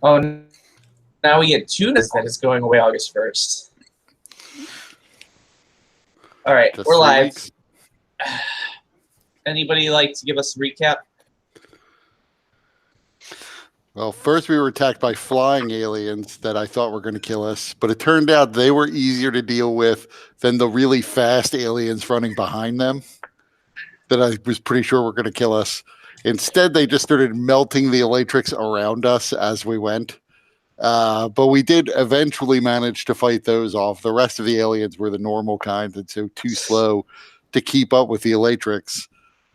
Oh, now we get Tunas that is going away August 1st. All right, Just we're 3 live. weeks. Anybody like to give us a recap? Well, first we were attacked by flying aliens that I thought were going to kill us, but it turned out they were easier to deal with than the really fast aliens running behind them that I was pretty sure were going to kill us. Instead, they just started melting the Elatrix around us as we went. But we did eventually manage to fight those off. The rest of the aliens were the normal kind, and so too slow to keep up with the Elatrix.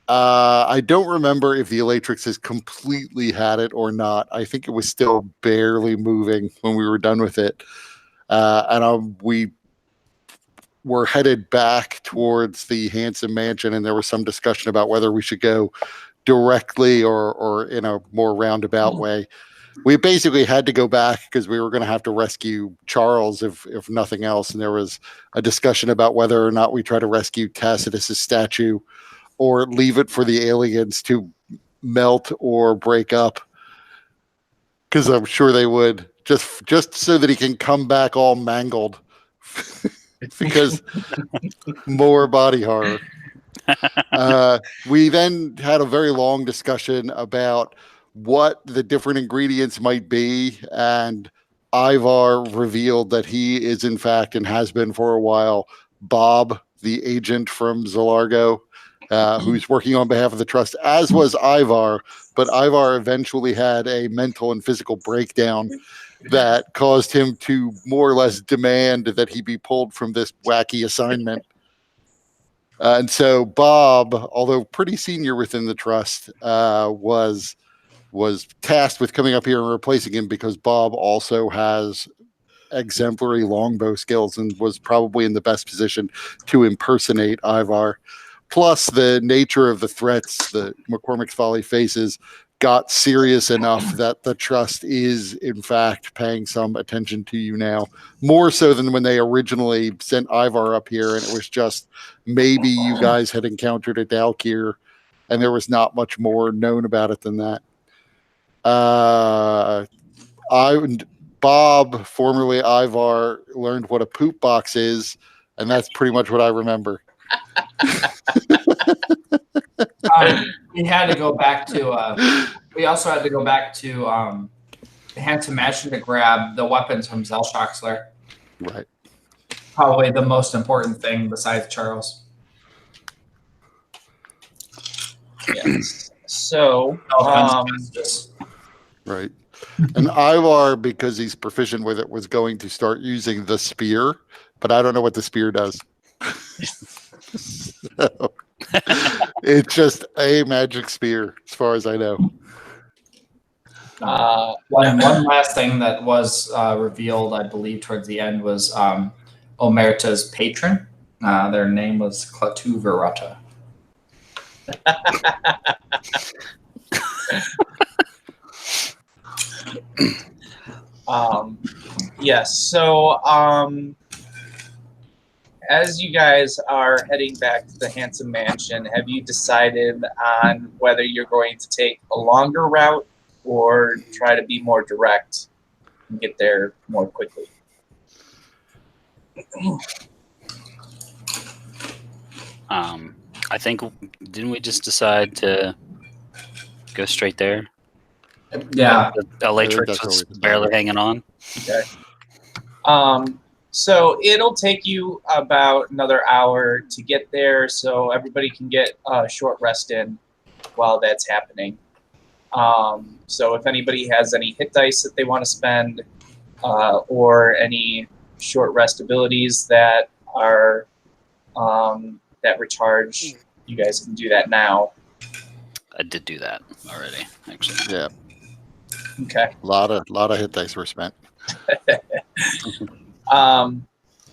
I don't remember if the Elatrix has completely had it or not. I think it was still barely moving when we were done with it. We were headed back towards the Handsome Mansion, and there was some discussion about whether we should go directly or in a more roundabout way. We basically had to go back because we were going to have to rescue Charles, if nothing else. And there was a discussion about whether or not we try to rescue Tacitus's statue or leave it for the aliens to melt or break up. Because I'm sure they would, just so that he can come back all mangled. Because more body horror. We then had a very long discussion about what the different ingredients might be, and Ivar revealed that he is, in fact, and has been for a while, Bob, the agent from Zalargo, who's working on behalf of the Trust, as was Ivar, but Ivar eventually had a mental and physical breakdown that caused him to more or less demand that he be pulled from this wacky assignment. And so Bob, although pretty senior within the Trust, was tasked with coming up here and replacing him because Bob also has exemplary longbow skills and was probably in the best position to impersonate Ivar. Plus, the nature of the threats that McCormick's Folly faces got serious enough that the Trust is, in fact, paying some attention to you now, more so than when they originally sent Ivar up here, and it was just maybe you guys had encountered a Dalkir, and there was not much more known about it than that. Bob, formerly Ivar, learned what a poop box is, and that's pretty much what I remember. We had to go back to. We also had to go back to the Handsome Mansion to grab the weapons from Zelshock's lair. Right. Probably the most important thing besides Charles. Yes. So, right. And Ivar, because he's proficient with it, was going to start using the spear, but I don't know what the spear does. So, it's just a magic spear, as far as I know. One last thing that was revealed, I believe, towards the end was Omerta's patron. Their name was Klaatu Virata. Yes. So, as you guys are heading back to the Handsome Mansion, have you decided on whether you're going to take a longer route or try to be more direct and get there more quickly? I think, didn't we just decide to go straight there? Yeah. The Elatrix was barely hanging on. Okay. So it'll take you about another hour to get there, so everybody can get a short rest in while that's happening. So if anybody has any hit dice that they want to spend, or any short rest abilities that are that recharge, you guys can do that now. I did do that already, actually. Yeah. Okay. A lot of hit dice were spent.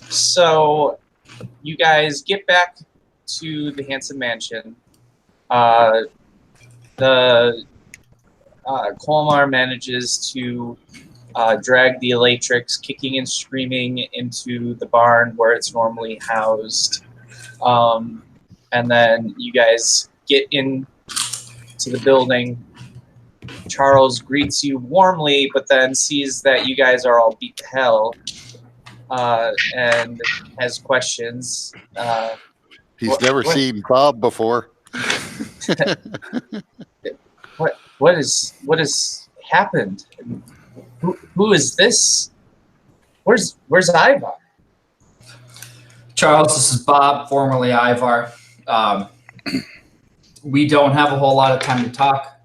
So you guys get back to the Handsome Mansion. The Colmar manages to drag the Elatrix, kicking and screaming, into the barn where it's normally housed. And then you guys get into the building, Charles greets you warmly, but then sees that you guys are all beat to hell, and has questions. He's never seen Bob before. What has happened? Who is this? Where's Ivar? Charles, this is Bob, formerly Ivar. We don't have a whole lot of time to talk,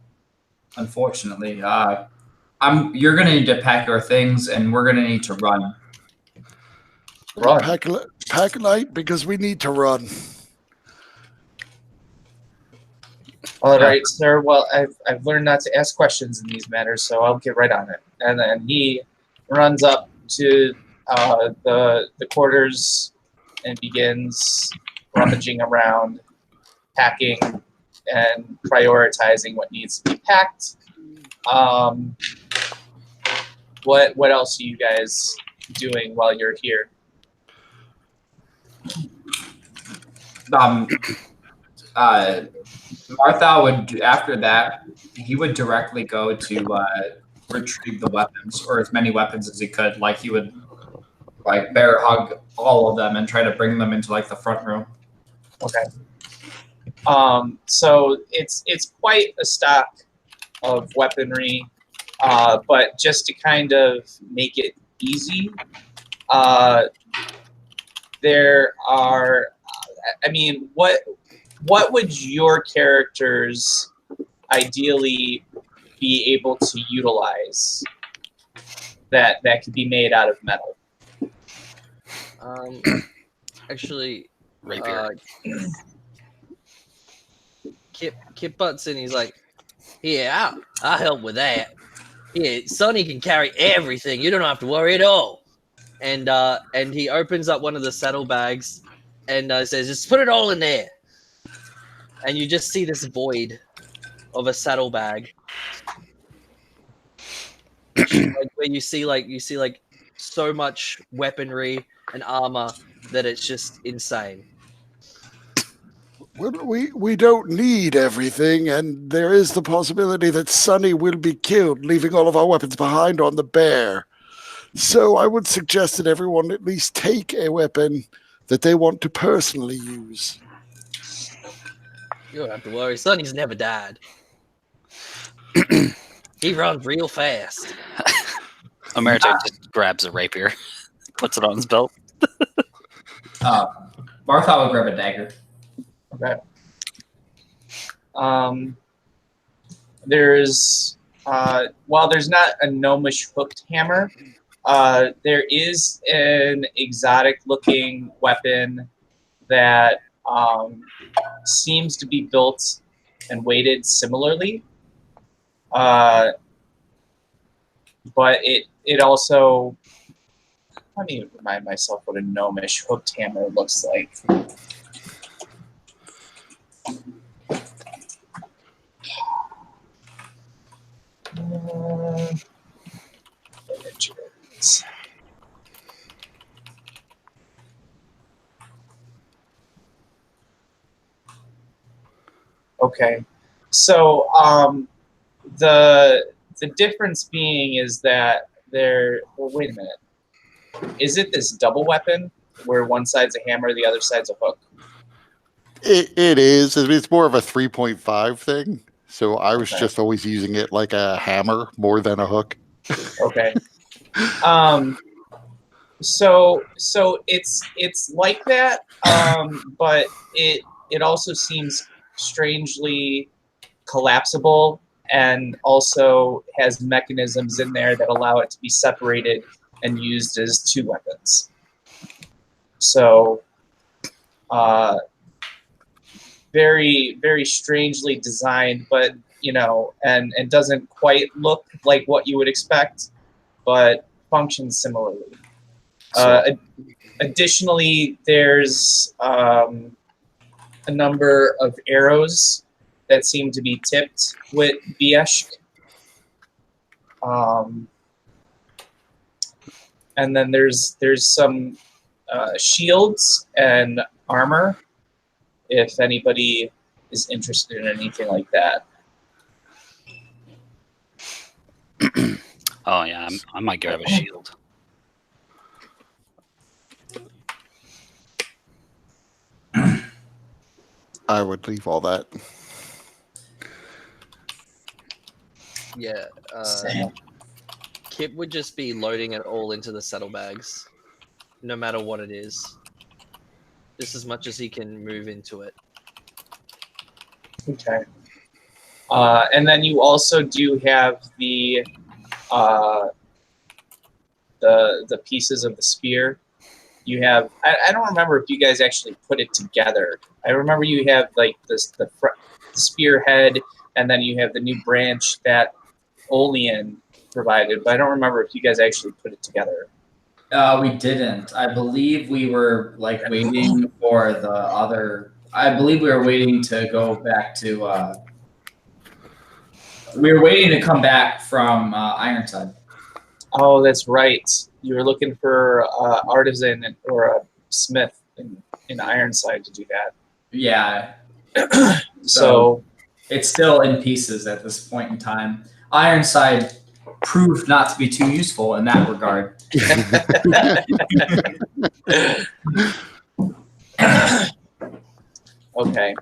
unfortunately. You're gonna need to pack your things, and we're gonna need to run. Run. Pack light because we need to run. All right, sir. Well, I've learned not to ask questions in these matters, so I'll get right on it. And then he runs up to the quarters and begins rummaging around, packing and prioritizing what needs to be packed. What else are you guys doing while you're here? Martha would, after that, he would directly go to retrieve the weapons, or as many weapons as he could. Like, he would bear hug all of them and try to bring them into the front room. Okay. So it's quite a stock of weaponry, but just to kind of make it easy, there are. I mean, what would your characters ideally be able to utilize that could be made out of metal? Actually, Rapier. Kip butts in. He's like, "Yeah, I'll help with that. Yeah, Sonny can carry everything. You don't have to worry at all." And he opens up one of the saddlebags and says, "Just put it all in there." And you just see this void of a saddlebag, where you see so much weaponry and armor that it's just insane. Well, we don't need everything, and there is the possibility that Sonny will be killed, leaving all of our weapons behind on the bear. So I would suggest that everyone at least take a weapon that they want to personally use. You don't have to worry. Sonny's never died. He runs real fast. Omerta just grabs a rapier, puts it on his belt. Martha would grab a dagger. Okay. There's while there's not a gnomish hooked hammer, there is an exotic looking weapon that seems to be built and weighted similarly, but it also, let me remind myself what a gnomish hooked hammer looks like. Images. Okay, so the difference being is that well, wait a minute. Is it this double weapon where one side's a hammer, the other side's a hook? It is. It's more of a 3.5 thing. So I was Okay. just always using it like a hammer more than a hook. Okay. So it's like that, but it also seems strangely collapsible, and also has mechanisms in there that allow it to be separated and used as two weapons. So, very, very strangely designed, but and doesn't quite look like what you would expect, but functions similarly. Additionally, there's a number of arrows that seem to be tipped with Bieshk. And then there's some shields and armor, if anybody is interested in anything like that. Oh yeah, I might grab a shield. I would leave all that. Yeah. Same. Kip would just be loading it all into the saddlebags, no matter what it is. Just as much as he can move into it. Okay. And then you also do have the pieces of the spear. You have I don't remember if you guys actually put it together. I remember you have like the spearhead, and then you have the new branch that Olean provided, but I don't remember if you guys actually put it together. We didn't. I believe we were like waiting for the other. I believe we were waiting to go back to. We were waiting to come back from Ironside. Oh, that's right. You were looking for artisan or a smith in Ironside to do that. Yeah. So it's still in pieces at this point in time. Ironside proved not to be too useful in that regard. okay.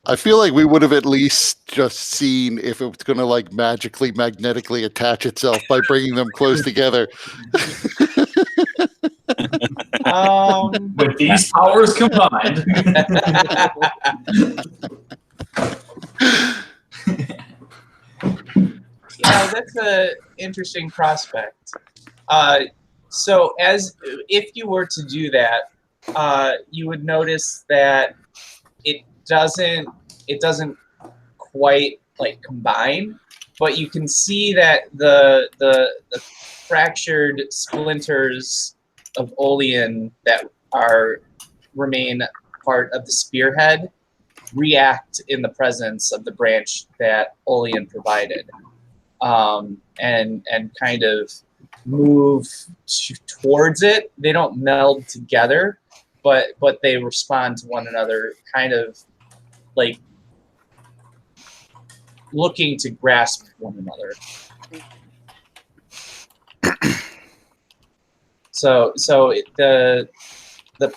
I feel like we would have at least just seen if it was going to like magnetically attach itself by bringing them close together. With these powers combined. Yeah, that's an interesting prospect. So, if you were to do that, you would notice that it doesn't quite like combine, but you can see that the fractured splinters of Olean that remain part of the spearhead react in the presence of the branch that Olean provided, and kind of move towards it. They don't meld together, but they respond to one another, kind of like looking to grasp one another. So the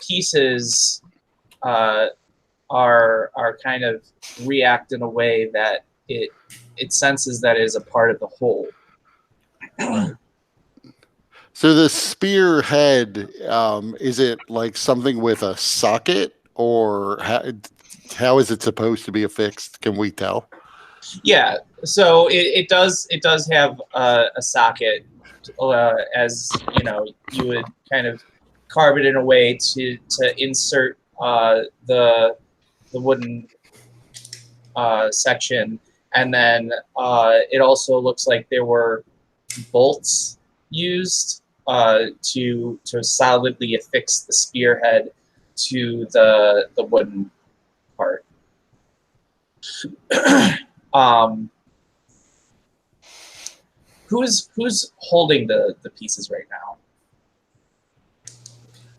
pieces are kind of react in a way that it senses that it is a part of the whole. So the spearhead, is it like something with a socket, or how is it supposed to be affixed? Can we tell? Yeah, so it does have a socket, as you know, you would kind of carve it in a way to insert the wooden section, and then it also looks like there were bolts used to solidly affix the spearhead to the wooden part. Who's holding the pieces right now?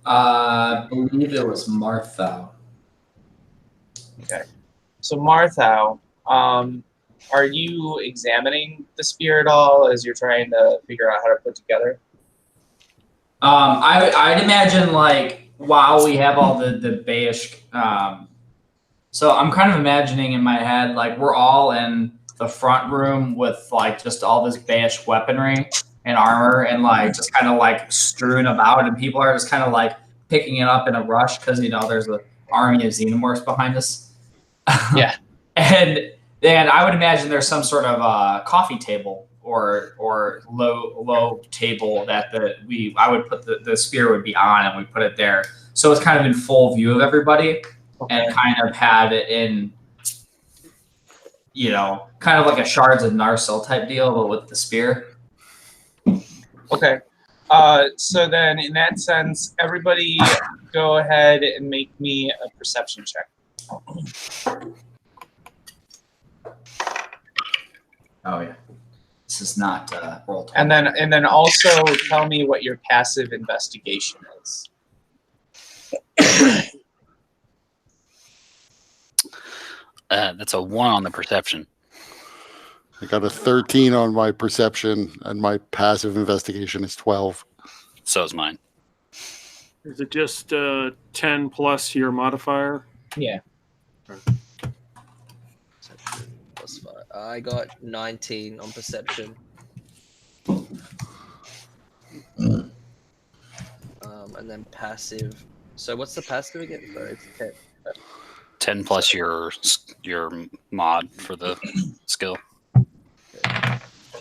I believe it was Martha. Okay, so Martha, are you examining the spear at all as you're trying to figure out how to put together? I'd imagine like while we have all the Bayish, so I'm kind of imagining in my head like we're all in the front room with like just all this Bayish weaponry and armor and like just kind of like strewn about, and people are just kind of like picking it up in a rush because there's an army of xenomorphs behind us. Yeah. And then I would imagine there's some sort of coffee table or low table that I would put the spear would be on, and we put it there, so it's kind of in full view of everybody. Okay. And kind of had it in, kind of like a Shards of Narsil type deal, but with the spear. Okay. So then, in that sense, everybody go ahead and make me a perception check. Oh yeah, this is not roll 20. And then also tell me what your passive investigation is. That's a 1 on the perception. I got a 13 on my perception, and my passive investigation is 12. So is mine. Is it just 10 plus your modifier? Yeah. Plus 5. I got 19 on perception. And then passive. So what's the passive again? Sorry, it's 10. 10 plus your mod for the skill.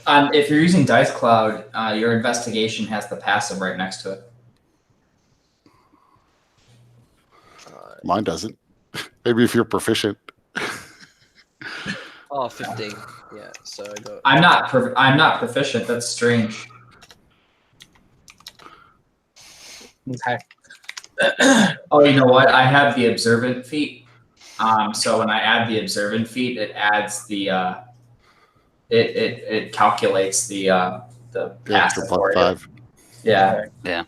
If you're using Dice Cloud, your investigation has the passive right next to it. Mine doesn't. Maybe if you're proficient. Oh, 15. Yeah, so I got... I'm not proficient. That's strange. Okay. Oh, you know what? I have the observant feat. So when I add the observant feat, it adds the it calculates the passive for you. 5. Yeah. Yeah.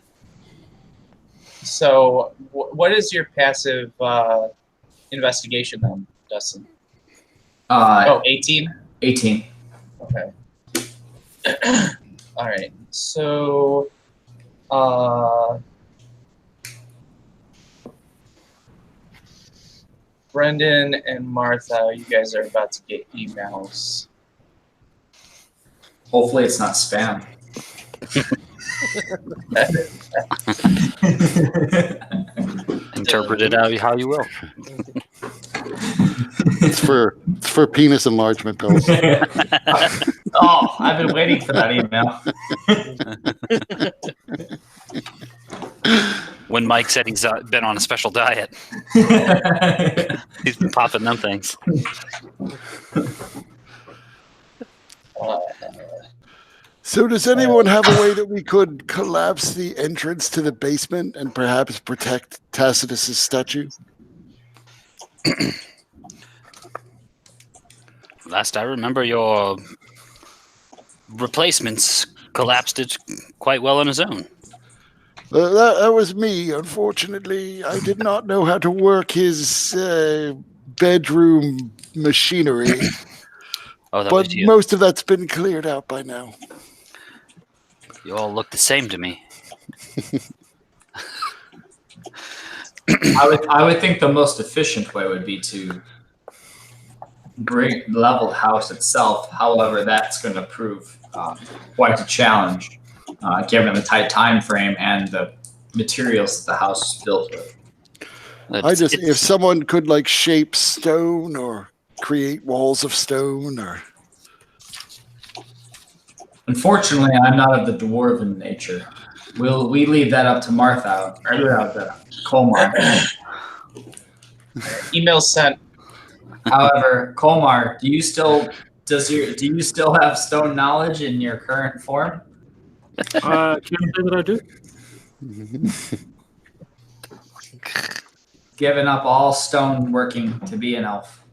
So, what is your passive investigation then, Dustin? 18? 18. Okay. All right. So, Brendan and Martha, you guys are about to get emails. Hopefully it's not spam. Interpret it out how you will. It's for penis enlargement pills. Oh, I've been waiting for that email. When Mike said he's been on a special diet, he's been popping them things. So does anyone have a way that we could collapse the entrance to the basement and perhaps protect Tacitus's statue? Last I remember, your replacements collapsed it quite well on his own. That was me, unfortunately. I did not know how to work his bedroom machinery. Oh, that But was you. most of that's been cleared out by now. You all look the same to me. I would think the most efficient way would be to level the house itself. However, that's going to prove quite a challenge, given the tight time frame and the materials that the house is built with. If someone could like shape stone or create walls of stone or... Unfortunately, I'm not of the dwarven nature. We leave that up to Martha or Colmar. Email sent. However, Colmar, do you still have stone knowledge in your current form? Can't say that I do. Giving up all stone working to be an elf.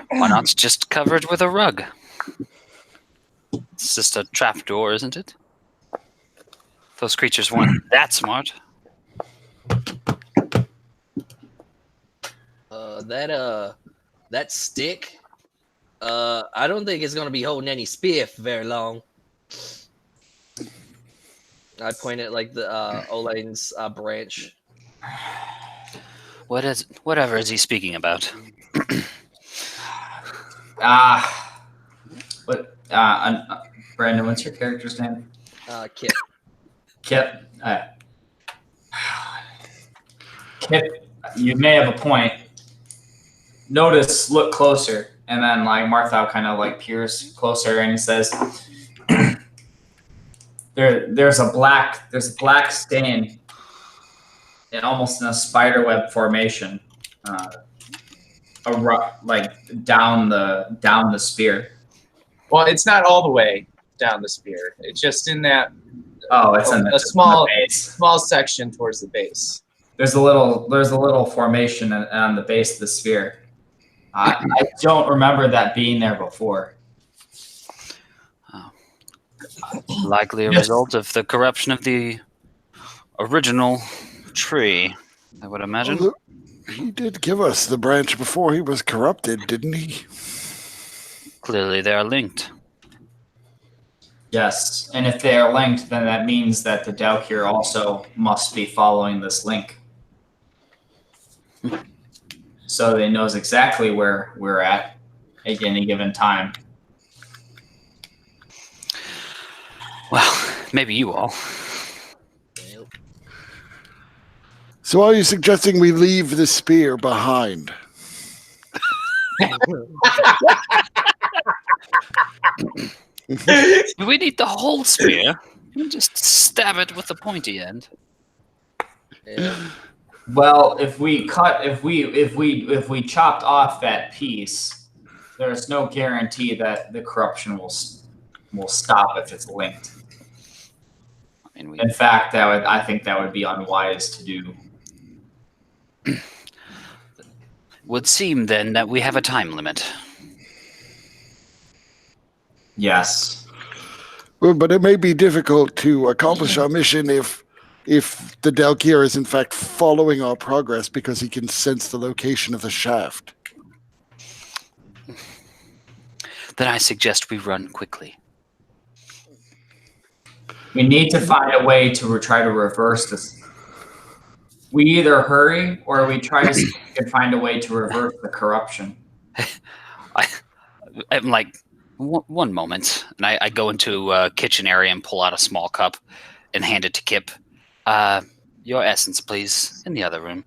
Why not just cover it with a rug? It's just a trapdoor, isn't it? Those creatures weren't that smart. That stick, I don't think it's gonna be holding any spear for very long. I point at like the Olane's branch. Whatever is he speaking about? Brandon, what's your character's name? Kip. Kip. Kip, you may have a point. Notice, look closer, and then like Martha kind of like peers closer, and he says, "There's a black stain, almost in a spiderweb formation, like down the spear." Well, it's not all the way down the spear. It's just in that. Oh, it's in a just small on the base. small section towards the base. There's a little formation on the base of the sphere. I don't remember that being there before. Likely a result of the corruption of the original tree, I would imagine. Well, he did give us the branch before he was corrupted, didn't he? Clearly, they are linked. Yes, and if they are linked, then that means that the Daukir also must be following this link. So they knows exactly where we're at any given time. Well, maybe you all. So are you suggesting we leave the spear behind? Do we need the whole spear? You just stab it with the pointy end. Yeah. Well, if we chopped off that piece, there's no guarantee that the corruption will stop if it's linked. I mean, In fact, I think that would be unwise to do. would seem then that we have a time limit. Yes. Well, but it may be difficult to accomplish our mission if the Daukir is in fact following our progress because he can sense the location of the shaft. Then I suggest we run quickly. We need to find a way to try to reverse this. We either hurry or we try to see if we can find a way to reverse the corruption. I'm like, one moment. And I go into a kitchen area and pull out a small cup and hand it to Kip. Your essence, please, in the other room.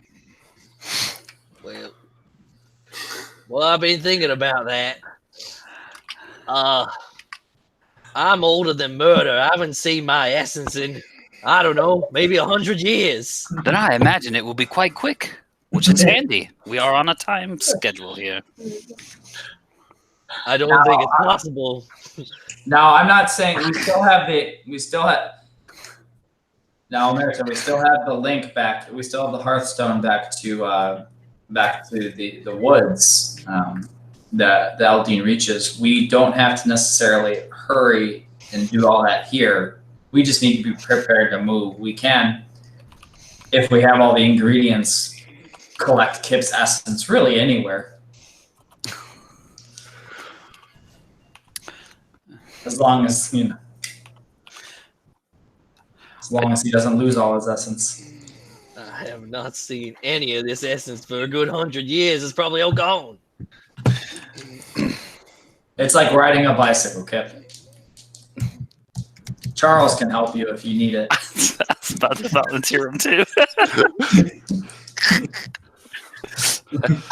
Well, I've been thinking about that. I'm older than murder. I haven't seen my essence in, I don't know, maybe 100 years. Then I imagine it will be quite quick, which is handy. We are on a time schedule here. I don't think it's possible. Now, I'm not saying we still have. Now, America, we still have the link back. We still have the Hearthstone back to the woods. The Aldine reaches. We don't have to necessarily hurry and do all that here. We just need to be prepared to move. We can, if we have all the ingredients, collect Kip's essence really anywhere. As long as, as long as he doesn't lose all his essence. I have not seen any of this essence for a good 100 years. It's probably all gone. It's like riding a bicycle, Kip. Charles can help you if you need it. I was about to volunteer him too.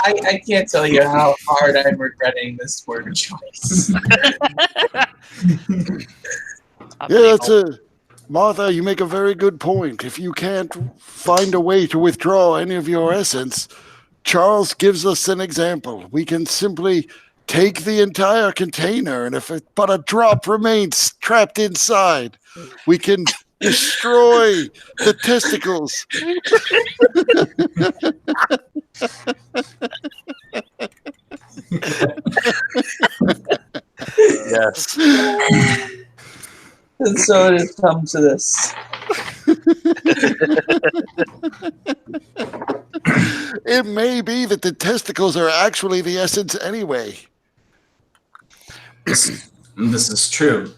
I can't tell you how hard I'm regretting this word choice. Martha, you make a very good point. If you can't find a way to withdraw any of your essence, Charles gives us an example. We can simply take the entire container, and if but a drop remains trapped inside, we can destroy the testicles. Yes. And so it has come to this. It may be that the testicles are actually the essence anyway. This is true.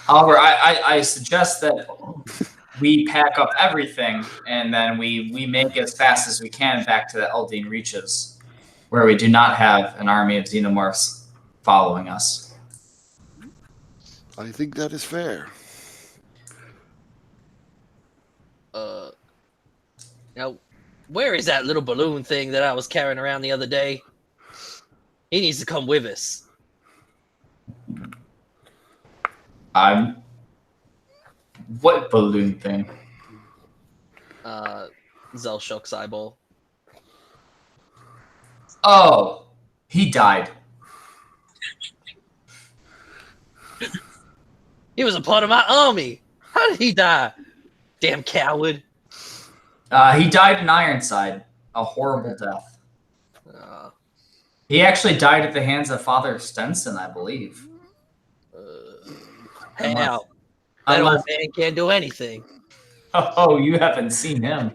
However, I suggest that we pack up everything and then we make as fast as we can back to the Eldine Reaches, where we do not have an army of xenomorphs following us. I think that is fair. Now, where is that little balloon thing that I was carrying around the other day? He needs to come with us. What balloon thing? Zelshock's eyeball. Oh, he died. He was a part of my army. How did he die? Damn coward. He died in Ironside. A horrible death. He actually died at the hands of Father Stenson, I believe. How? That old man can't do anything. Oh, you haven't seen him.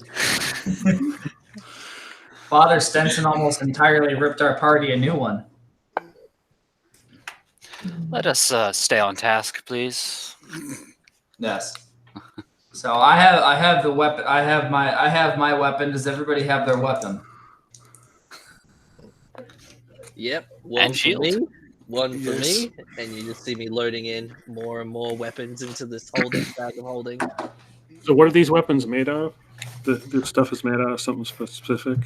Father Stenson almost entirely ripped our party a new one. Let us stay on task, please. Yes. So I have the weapon. I have my weapon. Does everybody have their weapon? Yep. One And for shield. me, one for Yes. me, and you just see me loading in more and more weapons into this holding bag of holding. So what are these weapons made out of? This stuff is made out of something specific?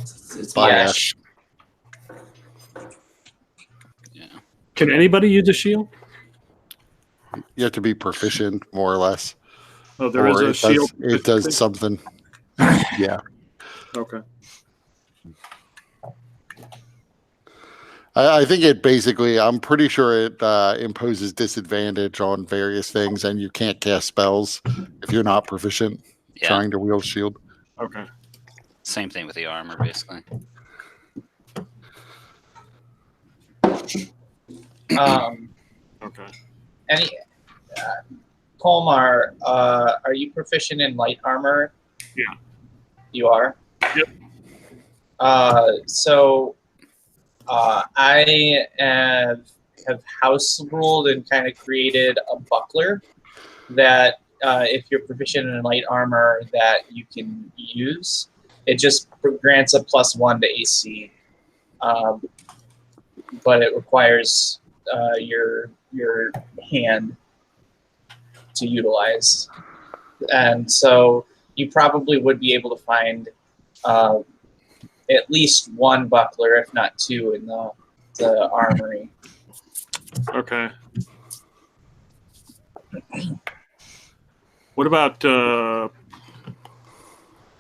It's Biash. Yeah. Can anybody use a shield? You have to be proficient, more or less. Oh, there is Or a shield. It does something. Yeah. Okay. I think it basically, I'm pretty sure it imposes disadvantage on various things, and you can't cast spells if you're not proficient Yeah. trying to wield shield. Okay. Same thing with the armor, basically. Okay. Any Colmar, are you proficient in light armor? Yeah. You are? Yep. I have house ruled and kind of created a buckler that if you're proficient in light armor that you can use. It just grants a +1 to AC, but it requires your hand to utilize. And so you probably would be able to find at least one buckler, if not two, in the armory. Okay. What about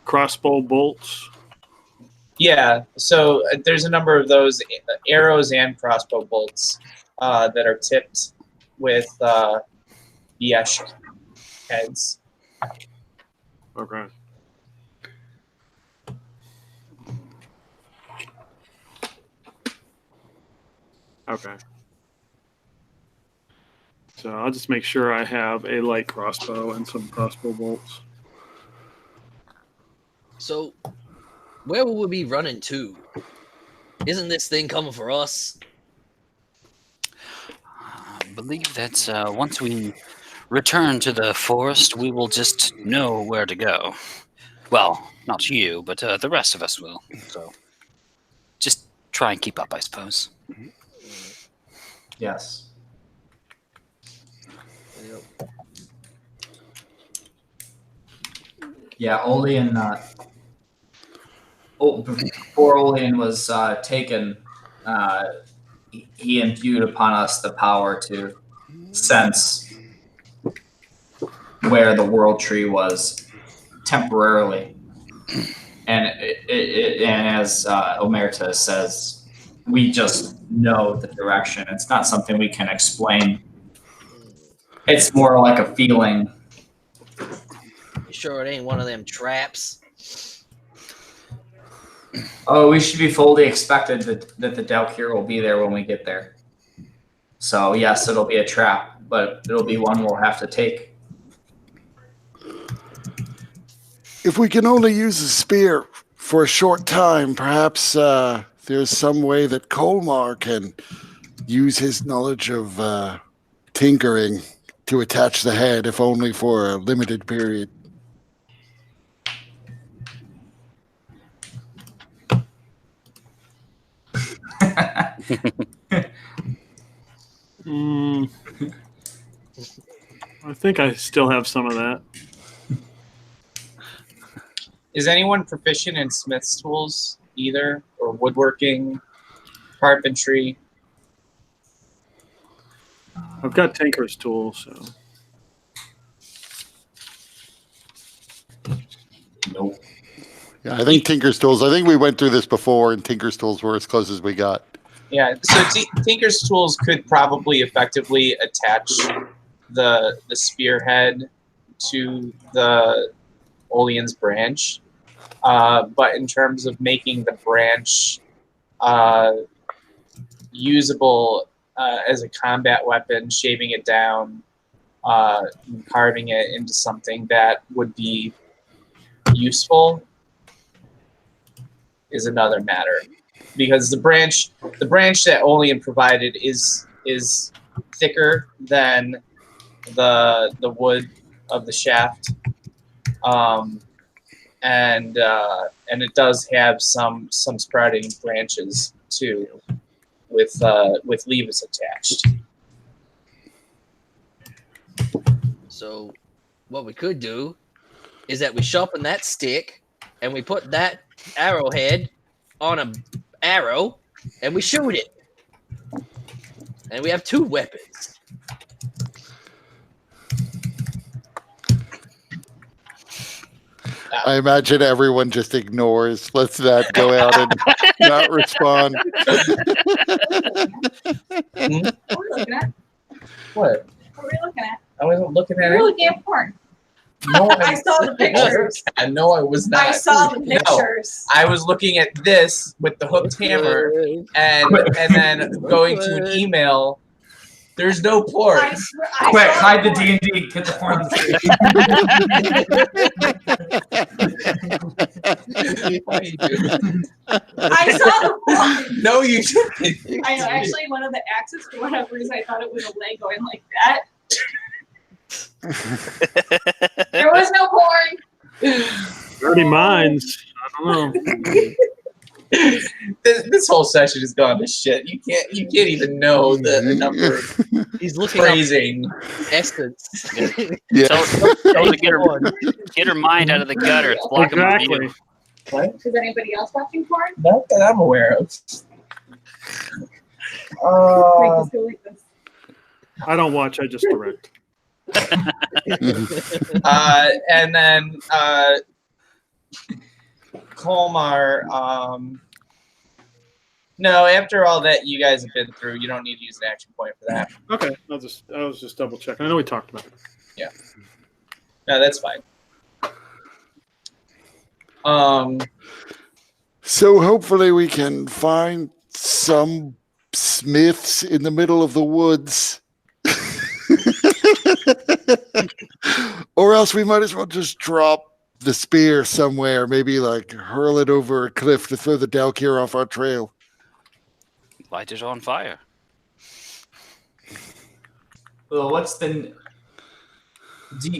crossbow bolts? Yeah, so there's a number of those arrows and crossbow bolts that are tipped with Yesh heads. Okay. Okay. So I'll just make sure I have a light crossbow and some crossbow bolts. So, where will we be running to? Isn't this thing coming for us? I believe that once we return to the forest, we will just know where to go. Well, not you, but the rest of us will. So just try and keep up, I suppose. Yes. Yep. Yeah, Olean. Before Olean was taken, he imbued upon us the power to sense where the world tree was temporarily, and and as Omerta says, we just know the direction. It's not something we can explain. It's more like a feeling. You sure it ain't one of them traps? Oh, we should be fully expected that the Dalkir will be there when we get there. So yes, it'll be a trap, but it'll be one we'll have to take. If we can only use a spear for a short time, perhaps there's some way that Colmar can use his knowledge of tinkering to attach the head, if only for a limited period. I think I still have some of that. Is anyone proficient in smith's tools either, or woodworking, carpentry? I've got Tinker's tools, so. Nope. Yeah, I think Tinker's Tools. I think we went through this before, and Tinker's Tools were as close as we got. Yeah, so Tinker's tools could probably effectively attach the spearhead to the Olean's branch, but in terms of making the branch usable as a combat weapon, shaving it down, carving it into something that would be useful, is another matter, because the branch that Olean provided is thicker than the wood of the shaft, and it does have some sprouting branches too, with leaves attached. So, what we could do is that we sharpen that stick and we put that arrowhead on a arrow and we shoot it, and we have 2 weapons. I imagine everyone just ignores, lets that go out and not respond. What were we looking at? What? What were we looking at? I wasn't looking We at were it. looking at porn. No, I saw the pictures. I know I was not. I saw the No. pictures. I was looking at this with the hooked hammer, and then going to an email. There's no porn. I swear, I Quick, saw hide the porn. D&D. Get the porn on the screen. I saw the porn. No, you didn't. I know. Actually, one of the axes, for whatever reason, I thought it was a leg going like that. There was no porn. Dirty minds. I don't know. This whole session has gone to shit. You can't even know the number of He's looking up phrasing. essence. Yeah. Tell her to get her mind out of the gutter. It's blocking my Exactly. view. What? Is anybody else watching porn? Not that I'm aware of. Make us go like this. I don't watch. I just direct. And then Colmar. No, after all that you guys have been through, you don't need to use an action point for that. Okay. I was just double checking. I know we talked about it. No, that's fine. So hopefully we can find some smiths in the middle of the woods. Or else we might as well just drop the spear somewhere, maybe like hurl it over a cliff to throw the Dalkir off our trail. Light it on fire. Well, what's the? Do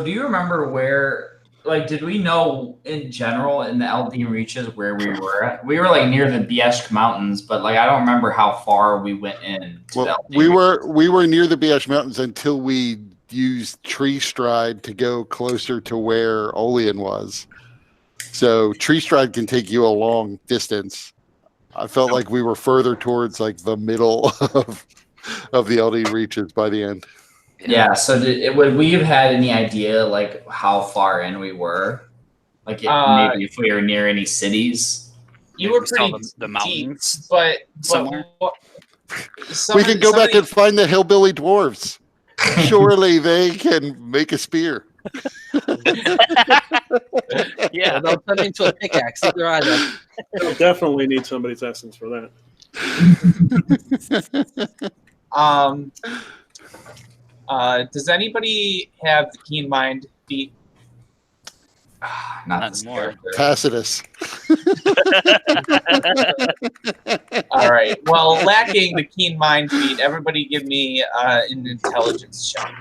you remember where? Like, did we know in general in the Eldeen Reaches where we were at? We were like near the Bieshk Mountains, but like I don't remember how far we went in. To Well, the we Eldeen were near the Bieshk Mountains until we used Tree Stride to go closer to where Olean was. So Tree Stride can take you a long distance. I felt like we were further towards like the middle of the Eldeen Reaches by the end. Yeah. So would we have had any idea like how far in we were? Like maybe if we were near any cities. You were We saw pretty the mountains deep, but somewhere. We can go back and find the hillbilly dwarves. Surely they can make a spear. Yeah. They'll turn into a pickaxe. Either either. I'll definitely need somebody's essence for that. Does anybody have the keen mind feat? Not Not this more. character. Tacitus. All right. Well, lacking the keen mind feat, everybody give me an intelligence check.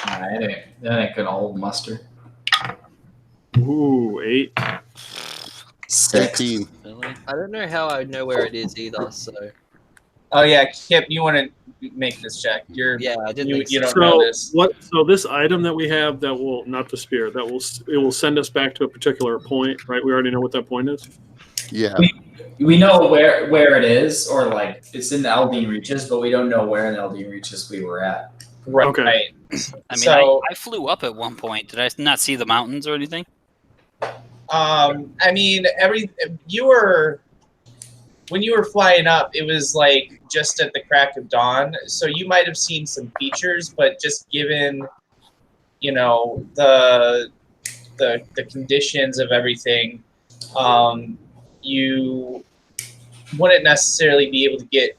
That ain't gonna hold muster. Ooh, 8. 6. 15. Really? I don't know how I would know where it is either. So Oh yeah, Kip, you want to make this check? yeah, I didn't. You, think you so. don't know this. So this item that we have that will not the spear it will send us back to a particular point, right? We already know what that point is. Yeah. We know where it is, or like it's in the Eldeen Reaches, but we don't know where in the Eldeen Reaches we were at. Right. Okay. I mean, So- I flew up at one point. Did I not see the mountains or anything? I mean, when you were flying up, it was like just at the crack of dawn. So you might have seen some features, but just given, you know, the conditions of everything, you wouldn't necessarily be able to get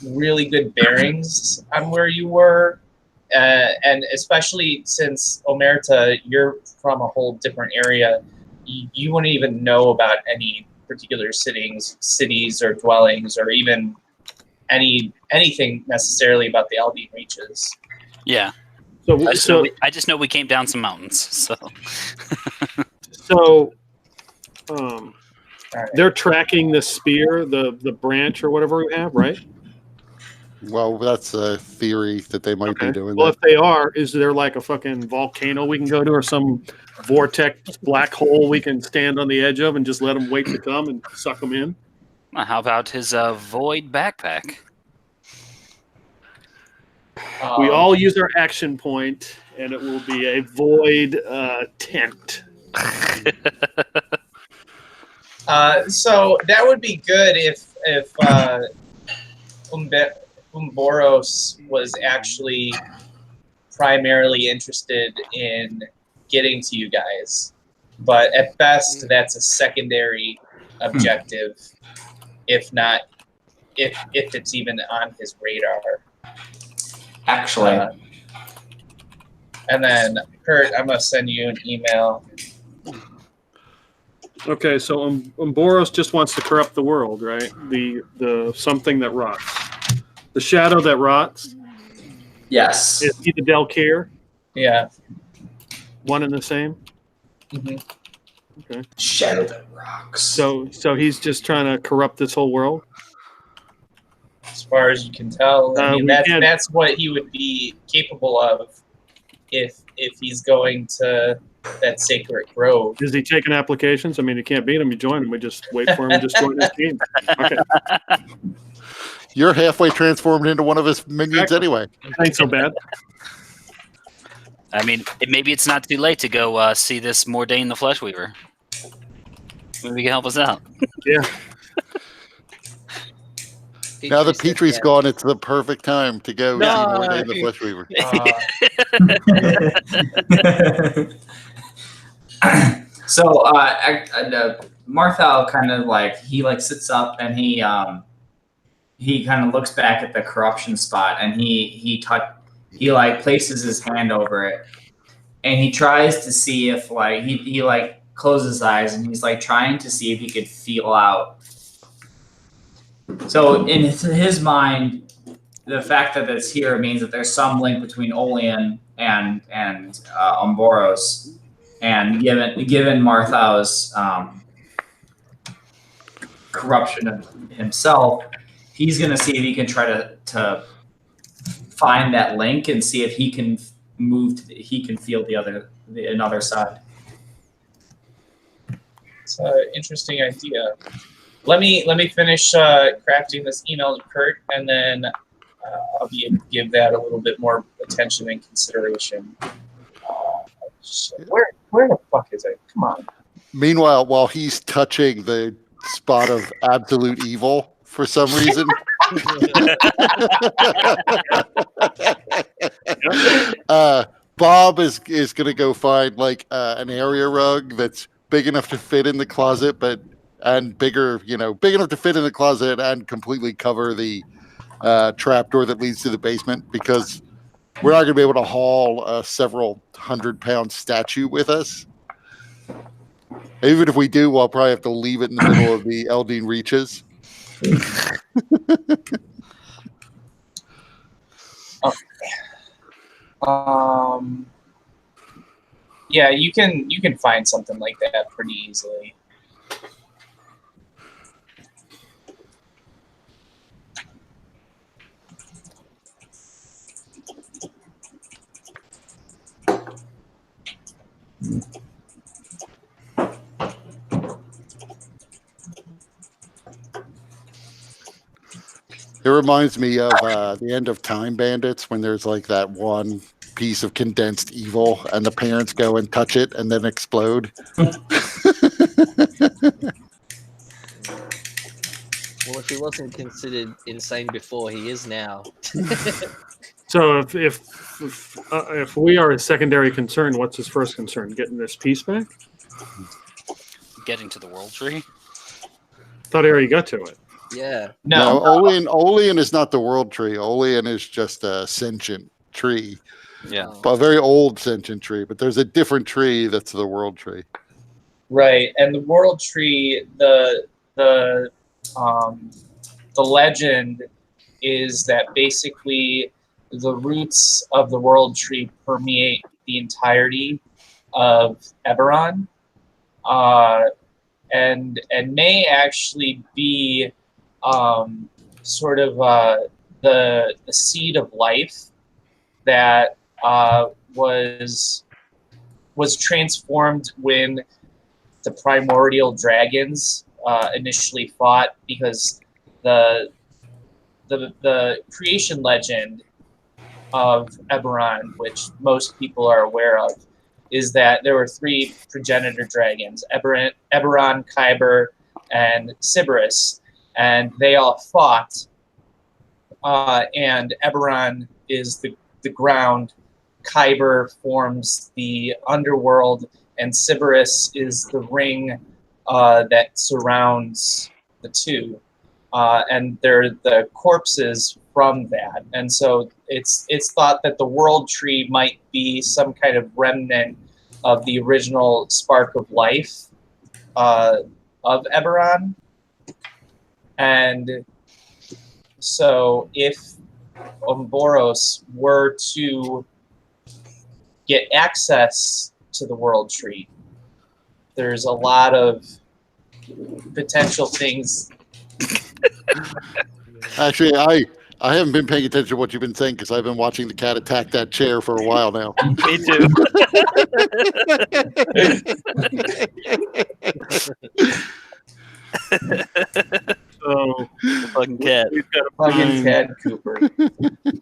really good bearings on where you were. And especially since Omerta, you're from a whole different area. you wouldn't even know about any particular cities or dwellings, or even anything necessarily about the Aldine Reaches. Yeah. So I just know we came down some mountains. So. So, All right. they're tracking the spear, the branch or whatever we have, right? Well, that's a theory that they might be doing Well, that. if they are, is there like a fucking volcano we can go to, or some vortex black hole we can stand on the edge of and just let them wait to come and suck them in? How about his void backpack? We all use our action point, and it will be a void tent. So that would be good if Umboros was actually primarily interested in getting to you guys, but at best that's a secondary objective, if it's even on his radar. Actually, And then Kurt, I'm gonna send you an email. Okay, so Umboros just wants to corrupt the world, right? The something that rots. The shadow that rots. yes. Is he the Delcare? Yeah. One and the same? Mhm. Okay. Shadow that rocks. So he's just trying to corrupt this whole world? As far as you can tell, I mean we can't- that's what he would be capable of if he's going to that sacred grove. Is he taking applications? I mean, you can't beat him. You join him. We just wait for him and just join his team. Okay. You're halfway transformed into one of his minions anyway. Ain't so bad. I mean, maybe it's not too late to go see this Mordain the Flesh Weaver. Maybe he can help us out. Yeah. Now that Petrie's gone, it's the perfect time to go see Mordain the Flesh Weaver. So, Marthal kind of he sits up and he kind of looks back at the corruption spot, and he places his hand over it, and he tries to see if he closes his eyes, and he's trying to see if he could feel out. So in his mind, the fact that it's here means that there's some link between Olean and Umboros, and given Martha's corruption of himself, he's going to see if he can try to find that link and see if he can he can feel another side. It's an interesting idea. Let me finish crafting this email to Kurt, and then I'll be able to give that a little bit more attention and consideration. Where the fuck is it? Come on. Meanwhile, while he's touching the spot of absolute evil for some reason, Bob is going to go find an area rug that's big enough to fit in the closet, big enough to fit in the closet and completely cover the trapdoor that leads to the basement, because we're not going to be able to haul a several 100-pound statue with us. Even if we do, we'll probably have to leave it in the middle of the Aldine Reaches. Yeah, you can find something like that pretty easily. It reminds me of the end of Time Bandits, when there's that one piece of condensed evil and the parents go and touch it and then explode. Well, if he wasn't considered insane before, he is now. So if we are a secondary concern, what's his first concern? Getting this piece back? Getting to the world tree? Thought he already got to it. Yeah. No, Olean is not the world tree. Olean is just a sentient tree. Yeah. A very old sentient tree, but there's a different tree that's the world tree. Right, and the World Tree, the legend is that basically the roots of the World Tree permeate the entirety of Eberron, and may actually be sort of the seed of life that was transformed when the primordial dragons initially fought, because the creation legend of Eberron, which most people are aware of, is that there were 3 progenitor dragons, Eberron, Kyber, and Sybaris, and they all fought. And Eberron is the ground, Kyber forms the underworld, and Sybaris is the ring that surrounds the two. And they're the corpses from that. And so it's thought that the World Tree might be some kind of remnant of the original spark of life of Eberron. And so if Umboros were to get access to the World Tree, there's a lot of potential things. Actually, I haven't been paying attention to what you've been saying because I've been watching the cat attack that chair for a while now. Me too. So Fucking cat. we've got to Fucking find. Ted Cooper.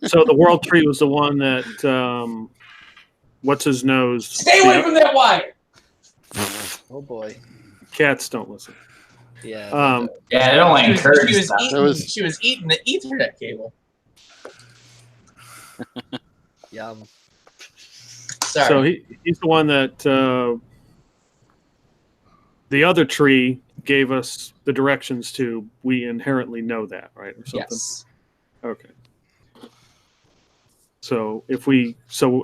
So the World Tree was the one that what's his nose? Stay away from that wire. Oh boy. Cats don't listen. Yeah. Yeah, it only She was, encourages that. she was eating the Ethernet cable. Yum. Sorry. So he's the one that the other tree gave us the directions to. We inherently know that, right? Or something. Yes. Okay. So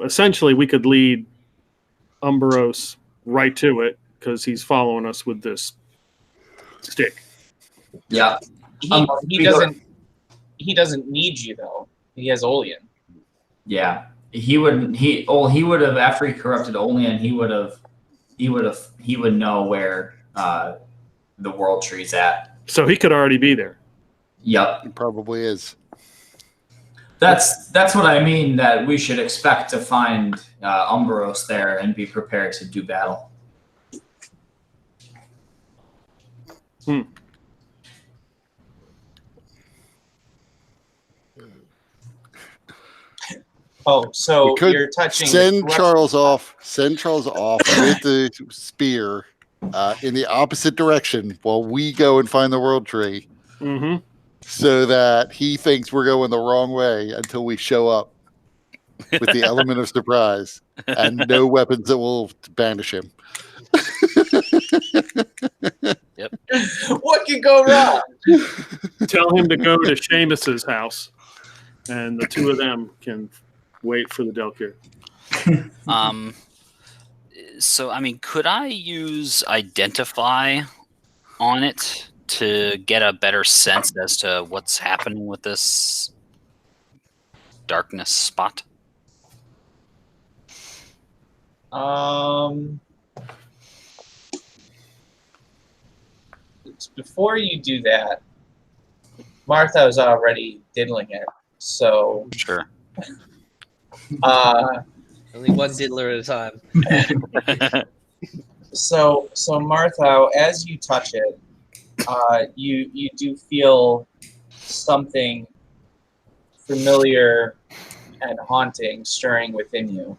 essentially we could lead Umboros right to it because he's following us with this stick. Yeah. He doesn't need you though. He has Olean. Yeah. He would have, after he corrupted Olean, he would know where the World Tree's at. So he could already be there. Yep. It probably is. That's what I mean, that we should expect to find Umboros there and be prepared to do battle. Oh, so We could you're touching. Send Charles off with the spear in the opposite direction while we go and find the World Tree, Mm-hmm. so that he thinks we're going the wrong way until we show up with the element of surprise and no weapons that will banish him. What could go wrong? Tell him to go to Seamus's house, and the two of them can wait for the Delkir. So, I mean, could I use Identify on it to get a better sense as to what's happening with this darkness spot? Before you do that, Martha was already diddling it. So, Sure. Only one diddler at a time. So Martha, as you touch it, you do feel something familiar and haunting stirring within you,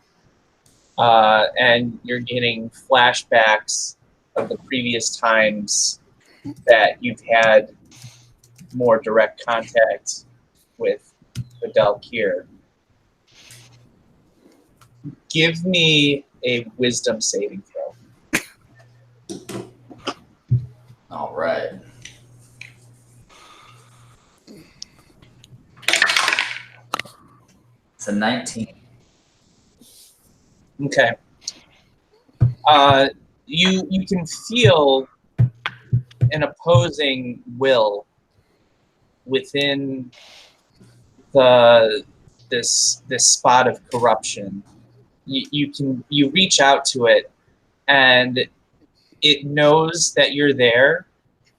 and you're getting flashbacks of the previous times that you've had more direct contact with the Dalkir. Give me a wisdom saving throw. All right. It's a 19. Okay. you can feel an opposing will within this spot of corruption. You reach out to it, and it knows that you're there,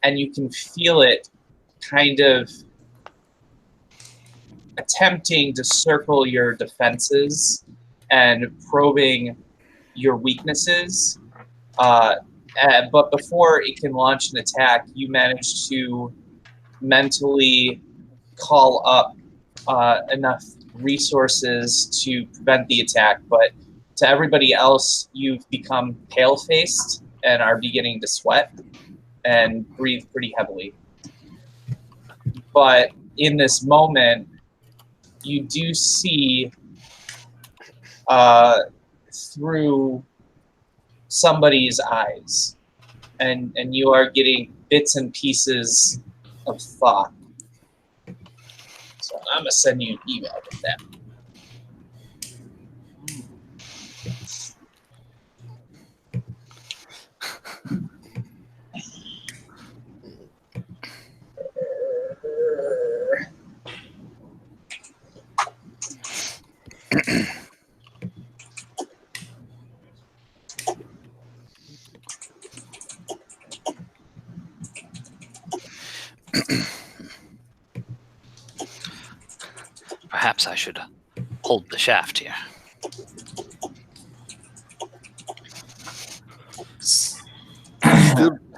and you can feel it kind of attempting to circle your defenses and probing your weaknesses. But before it can launch an attack, you manage to mentally call up enough resources to prevent the attack. But to everybody else, you've become pale-faced and are beginning to sweat and breathe pretty heavily. But in this moment, you do see through somebody's eyes, and you are getting bits and pieces of thought. So I'm gonna send you an email with that. Perhaps I should hold the shaft here.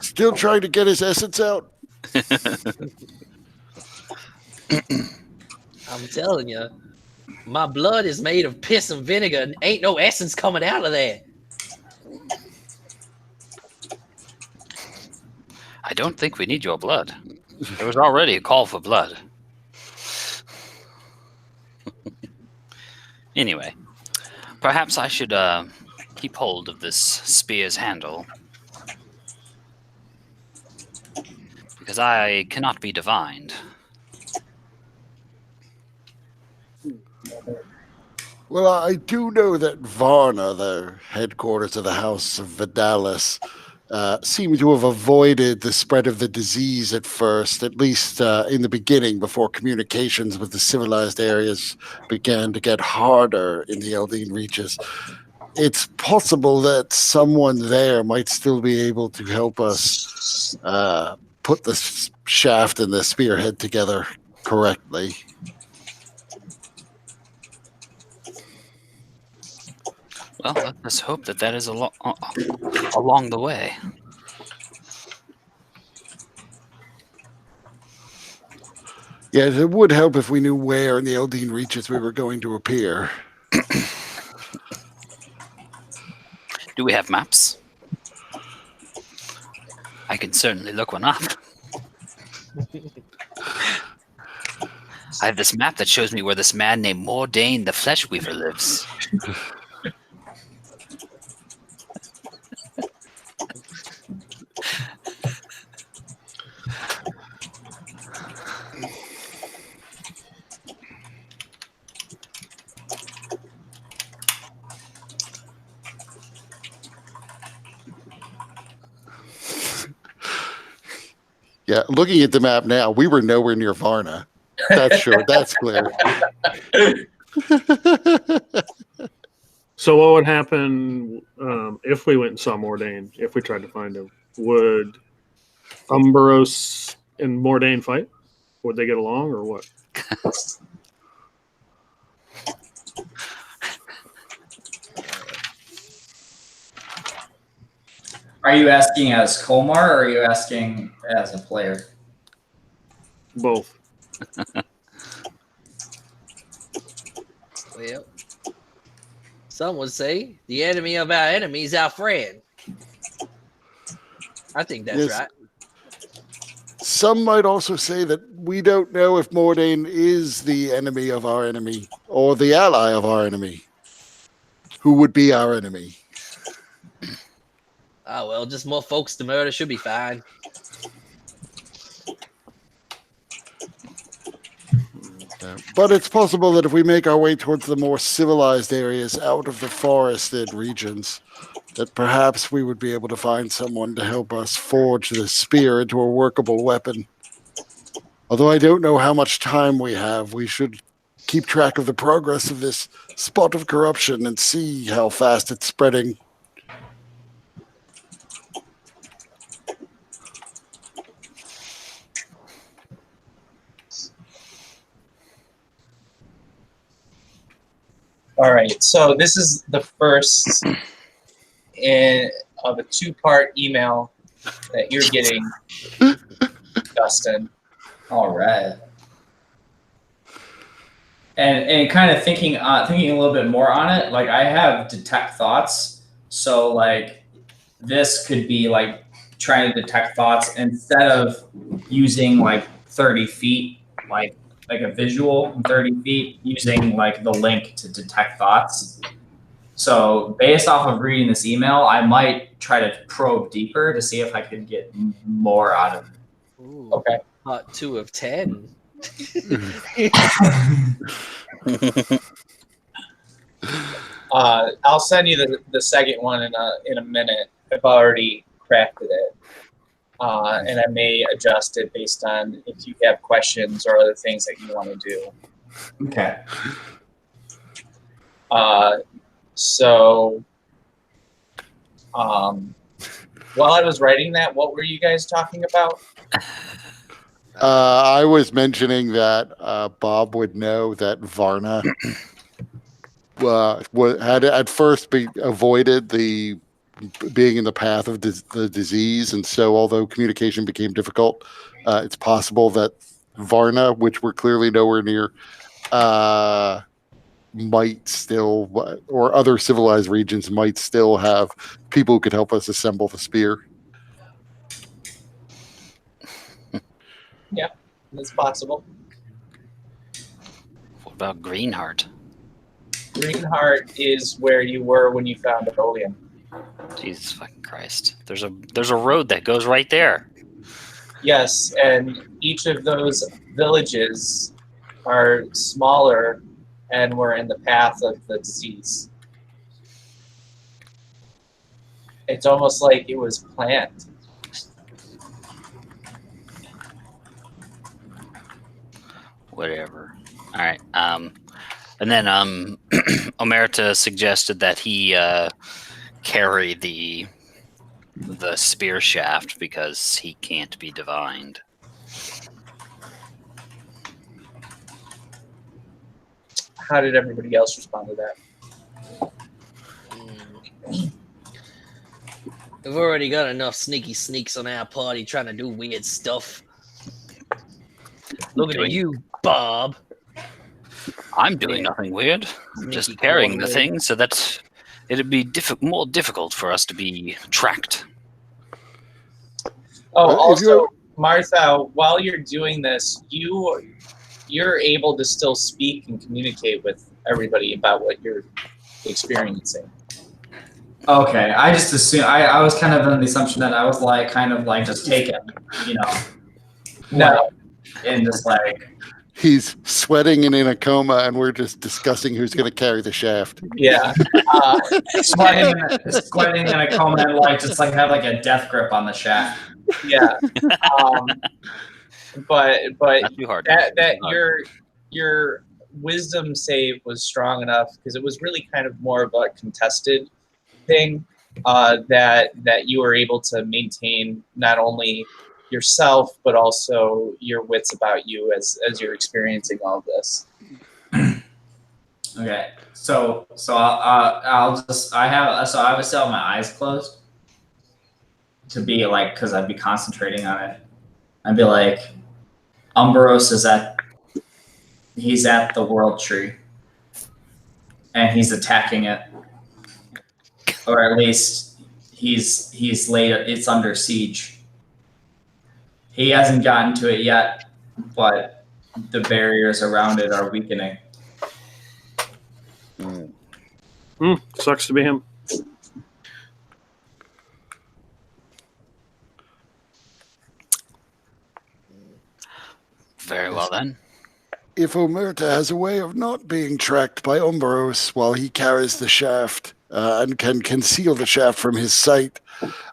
Still trying to get his essence out. I'm telling you, my blood is made of piss and vinegar, and ain't no essence coming out of there. I don't think we need your blood. There was already a call for blood. Anyway, perhaps I should keep hold of this spear's handle, because I cannot be divined. Well, I do know that Varna, the headquarters of the House of Vidalis, seemed to have avoided the spread of the disease at first, at least in the beginning, before communications with the civilized areas began to get harder in the Eldine reaches. It's possible that someone there might still be able to help us put the shaft and the spearhead together correctly. Well, let's hope that is along the way. Yes, it would help if we knew where in the Eldine reaches we were going to appear. Do we have maps? I can certainly look one up. I have this map that shows me where this man named Mordain the Flesh Weaver lives. Yeah, looking at the map now, we were nowhere near Varna. That's sure. That's clear. So what would happen if we went and saw Mordain, if we tried to find him? Would Umberos and Mordain fight? Would they get along or what? Are you asking as Komar or are you asking as a player? Both. Well, some would say the enemy of our enemy is our friend. I think that's Yes. right. Some might also say that we don't know if Mordain is the enemy of our enemy or the ally of our enemy. Who would be our enemy? Oh, well, just more folks to murder should be fine. But it's possible that if we make our way towards the more civilized areas out of the forested regions, that perhaps we would be able to find someone to help us forge the spear into a workable weapon. Although I don't know how much time we have, we should keep track of the progress of this spot of corruption and see how fast it's spreading. All right, so this is the first of a two-part email that you're getting, Dustin. All right. And kind of thinking a little bit more on it, like I have detect thoughts, so like this could be like trying to detect thoughts instead of using like 30 feet, like a visual 30 feet, using like the link to detect thoughts. So based off of reading this email, I might try to probe deeper to see if I can get more out of it. Ooh, Okay. part 2 of 10. I'll send you the second one in a minute. I've already crafted it, and I may adjust it based on if you have questions or other things that you want to do. Okay. So, while I was writing that, what were you guys talking about? I was mentioning that Bob would know that Varna had at first avoided the being in the path of the disease, and so although communication became difficult, it's possible that Varna, which we're clearly nowhere near, might still, or other civilized regions might still have people who could help us assemble the spear. Yeah, it's possible. What about Greenheart? Greenheart is where you were when you found Olean. Jesus fucking Christ! There's a road that goes right there. Yes, and each of those villages are smaller and were in the path of the disease. It's almost like it was planned. Whatever. All right. And then Omerta suggested that he carry the spear shaft because he can't be divined. How did everybody else respond to that? We've already got enough sneaky sneaks on our party trying to do weird stuff. Looking at you, Bob. I'm doing nothing weird. I'm just Sneaky carrying the cornwall. thing so that it'd be more difficult for us to be tracked. Oh, If also, you- Martha, while you're doing this, you're able to still speak and communicate with everybody about what you're experiencing. Okay. I just assume I was kind of under the assumption that I was like kind of like just take it, No, and just like He's sweating and in a coma, and we're just discussing who's going to carry the shaft. yeah. sweating in a coma and like just like have like a death grip on the shaft. Yeah. But Not too hard. that your wisdom save was strong enough because it was really kind of more of a contested thing that you were able to maintain not only yourself but also your wits about you as you're experiencing all of this. Okay. So I'll just I would still have my eyes closed to be like because I'd be concentrating on it. I'd be like, Umbros he's at the world tree and he's attacking it, or at least he's laid it's under siege. He hasn't gotten to it yet, but the barriers around it are weakening. Sucks to be him. Very well then. If Omerta has a way of not being tracked by Umbros while he carries the shaft, and can conceal the shaft from his sight.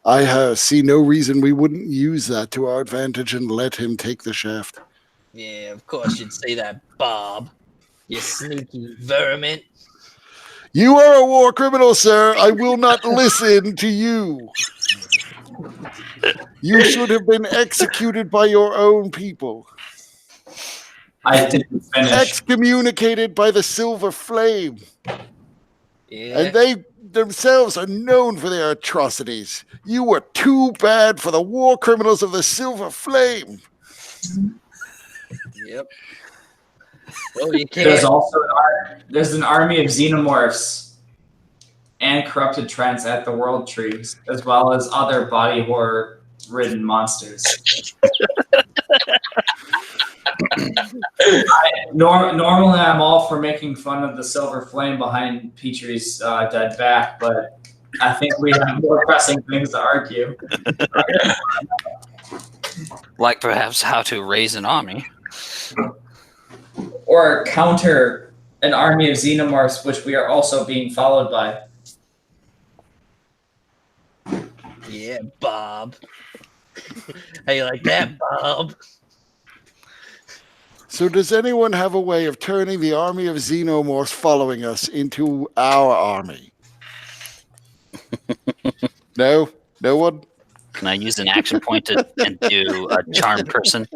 I see no reason we wouldn't use that to our advantage and let him take the shaft. Yeah, of course you'd say that, Bob. You sneaky vermin. You are a war criminal, sir. I will not listen to you. You should have been executed by your own people. I didn't finish. Excommunicated by the Silver Flame. Yeah. And they themselves are known for their atrocities. You were too bad for the war criminals of the Silver Flame. Yep. Well, you There's can't. also there's an army of xenomorphs and corrupted trends at the World Trees, as well as other body horror-ridden monsters. Normally, I'm all for making fun of the Silver Flame behind Petrie's dead back, but I think we have more pressing things to argue. Like perhaps how to raise an army. Or counter an army of xenomorphs, which we are also being followed by. Yeah, Bob. How you like that, Bob? So does anyone have a way of turning the army of xenomorphs following us into our army? No? No one? Can I use an action point and do a charm person?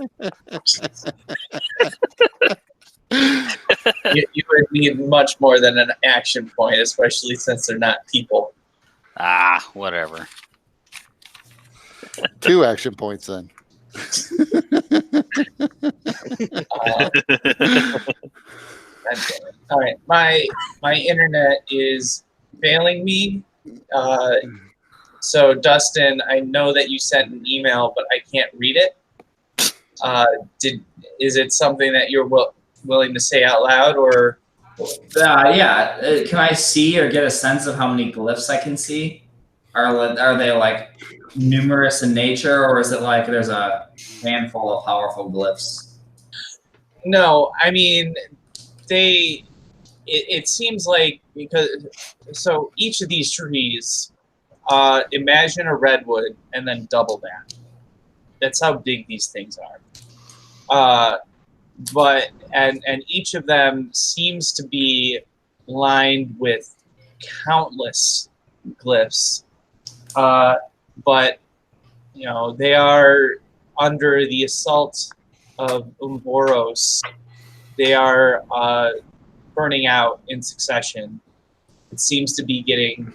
You would need much more than an action point, especially since they're not people. Ah, whatever. 2 action points then. All right, my internet is failing me. So Dustin, I know that you sent an email, but I can't read it. Is it something that you're willing to say out loud, or? Yeah. Can I see or get a sense of how many glyphs I can see? Are they like numerous in nature, or is it like there's a handful of powerful glyphs? No, I mean it seems like so each of these trees, imagine a redwood and then double that. That's how big these things are. But each of them seems to be lined with countless glyphs. But they are under the assault of Umboros. They are burning out in succession. It seems to be getting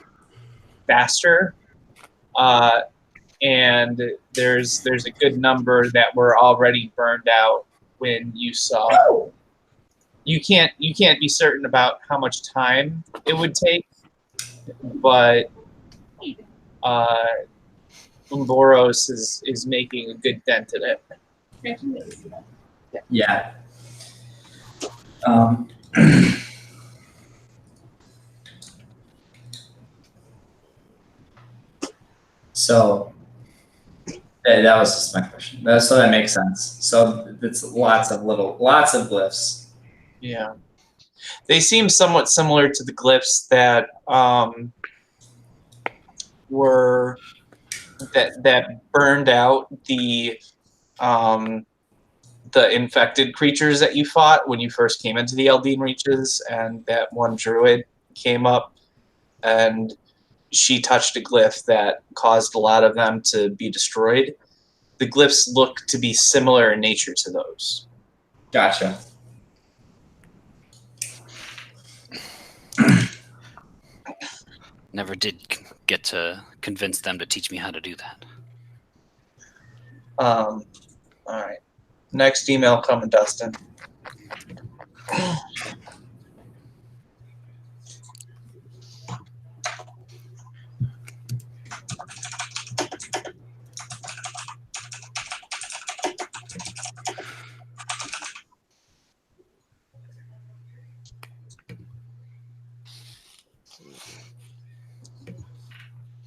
faster, and there's a good number that were already burned out when you saw. You can't be certain about how much time it would take, but Umboros is making a good dent in it. Yeah. So that was just my question. So that makes sense. So it's lots of glyphs. Yeah, they seem somewhat similar to the glyphs that were that burned out the infected creatures that you fought when you first came into the Eldeen Reaches, and that one druid came up and she touched a glyph that caused a lot of them to be destroyed. The glyphs look to be similar in nature to those. Gotcha. Never did get to convince them to teach me how to do that. All right. Next email coming, Dustin.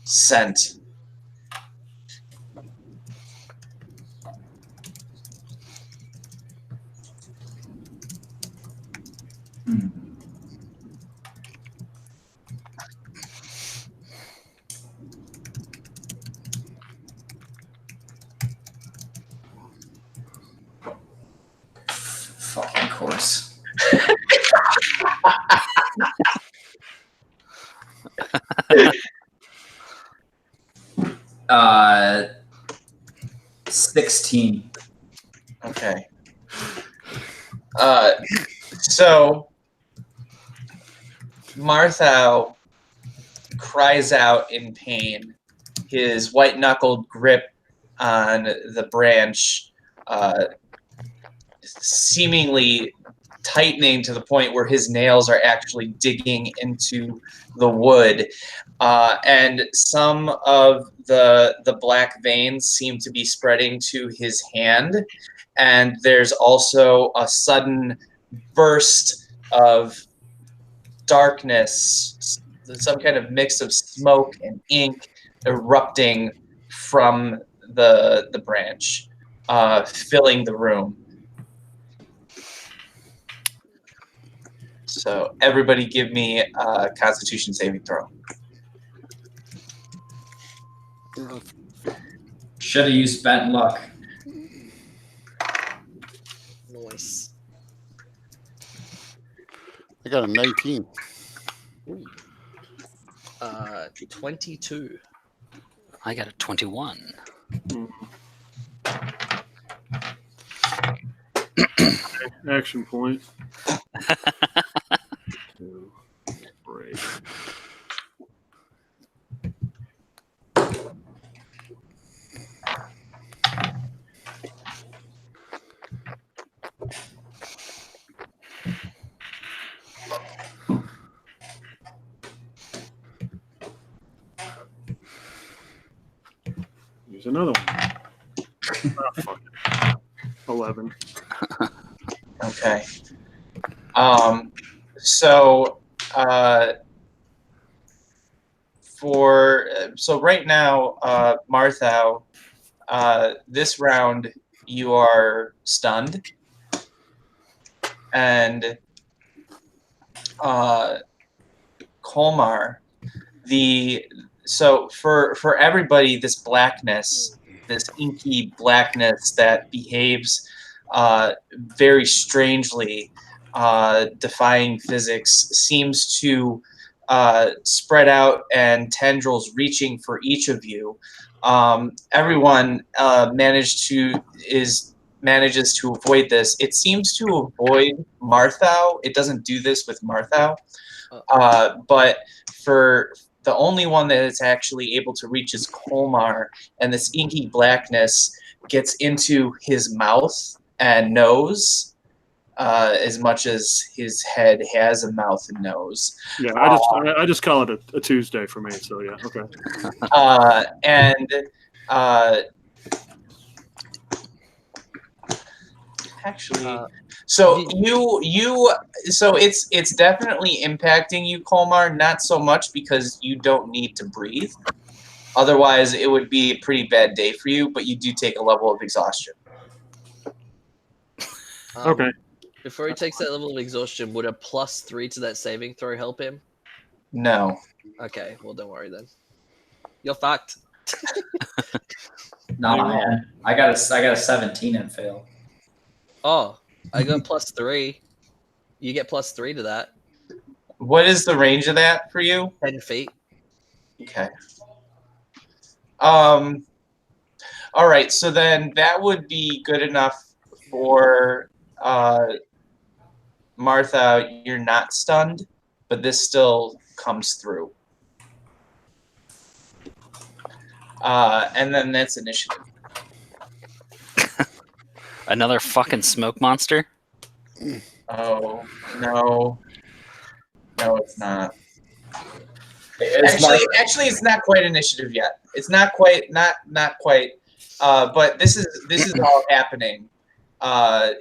Sent. course. 16. Okay. So Marthau cries out in pain. His white-knuckled grip on the branch seemingly tightening to the point where his nails are actually digging into the wood. And some of the black veins seem to be spreading to his hand. And there's also a sudden burst of darkness, some kind of mix of smoke and ink erupting from the branch, filling the room. So everybody give me a Constitution saving throw. Should have used bent luck. Nice. I got a 19. 22. I got a 21. Action point. 2, 3. Here's another one. Fuck it. 11. Okay. So right now, Marthau, this round you are stunned, and Kolmar, for everybody, this blackness, this inky blackness that behaves very strangely, defying physics, seems to spread out and tendrils reaching for each of you. Everyone manages to avoid this. It seems to avoid Marthau. It doesn't do this with Marthau, but for the only one that it's actually able to reach is Kolmar, and this inky blackness gets into his mouth and nose, as much as his head has a mouth and nose. Yeah, I just call it a Tuesday for me. So yeah, okay. Actually, so it's definitely impacting you, Kolmar. Not so much because you don't need to breathe. Otherwise, it would be a pretty bad day for you. But you do take a level of exhaustion. Okay. Before he takes that level of exhaustion, would a +3 to that saving throw help him? No. Okay, well, don't worry then. You're fucked. No, man. I got a 17 and fail. Oh, I got +3. You get +3 to that. What is the range of that for you? 10 feet. Okay. All right. So then that would be good enough for Martha. You're not stunned, but this still comes through. And then that's initiative. Another fucking smoke monster? Oh, no. No, it's not. Actually, it's not quite initiative yet. It's not quite. But this is all happening.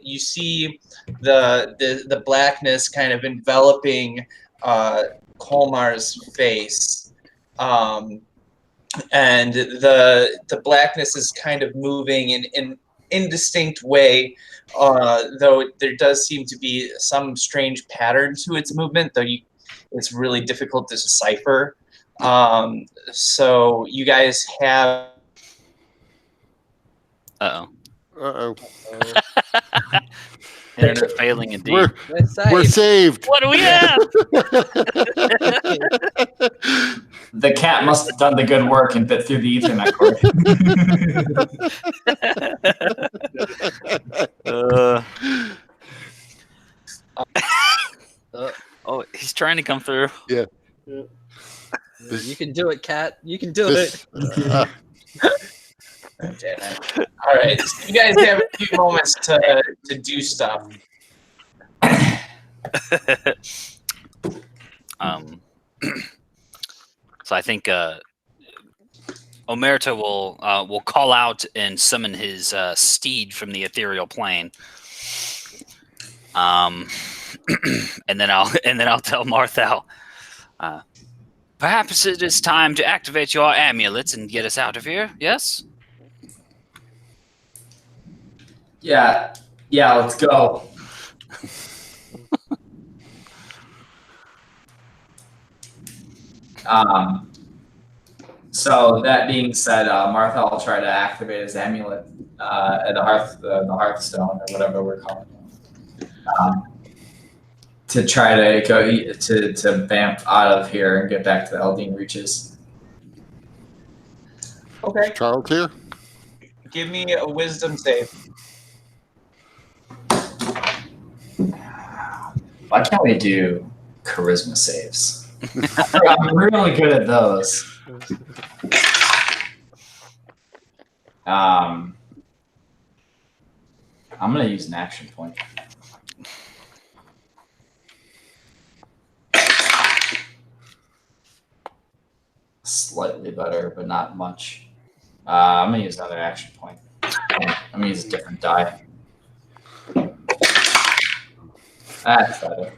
You see the blackness kind of enveloping Kolmar's face, and the blackness is kind of moving in an indistinct way, though there does seem to be some strange pattern to its movement, though it's really difficult to decipher. So you guys have. Uh-oh. Uh-oh. Internet failing indeed. We're saved. What do we have? The cat must have done the good work and bit through the Ethernet cord. Oh, he's trying to come through. Yeah. You can do it, Cat. You can do This, it. Damn it. All right, so you guys have a few moments to do stuff. So I think Omerta will call out and summon his steed from the ethereal plane. And then I'll tell Marthal, perhaps it is time to activate your amulets and get us out of here. Yes. Yeah, let's go. So that being said, Martha will try to activate his amulet at the Hearthstone or whatever we're calling it, to try to go to vamp out of here and get back to the Eldine Reaches. Okay. Charles here. Give me a wisdom save. Why can't we do charisma saves? I'm really good at those. I'm gonna use an action point. Slightly better, but not much. I'm gonna use another action point. I'm gonna use a different die. That's better.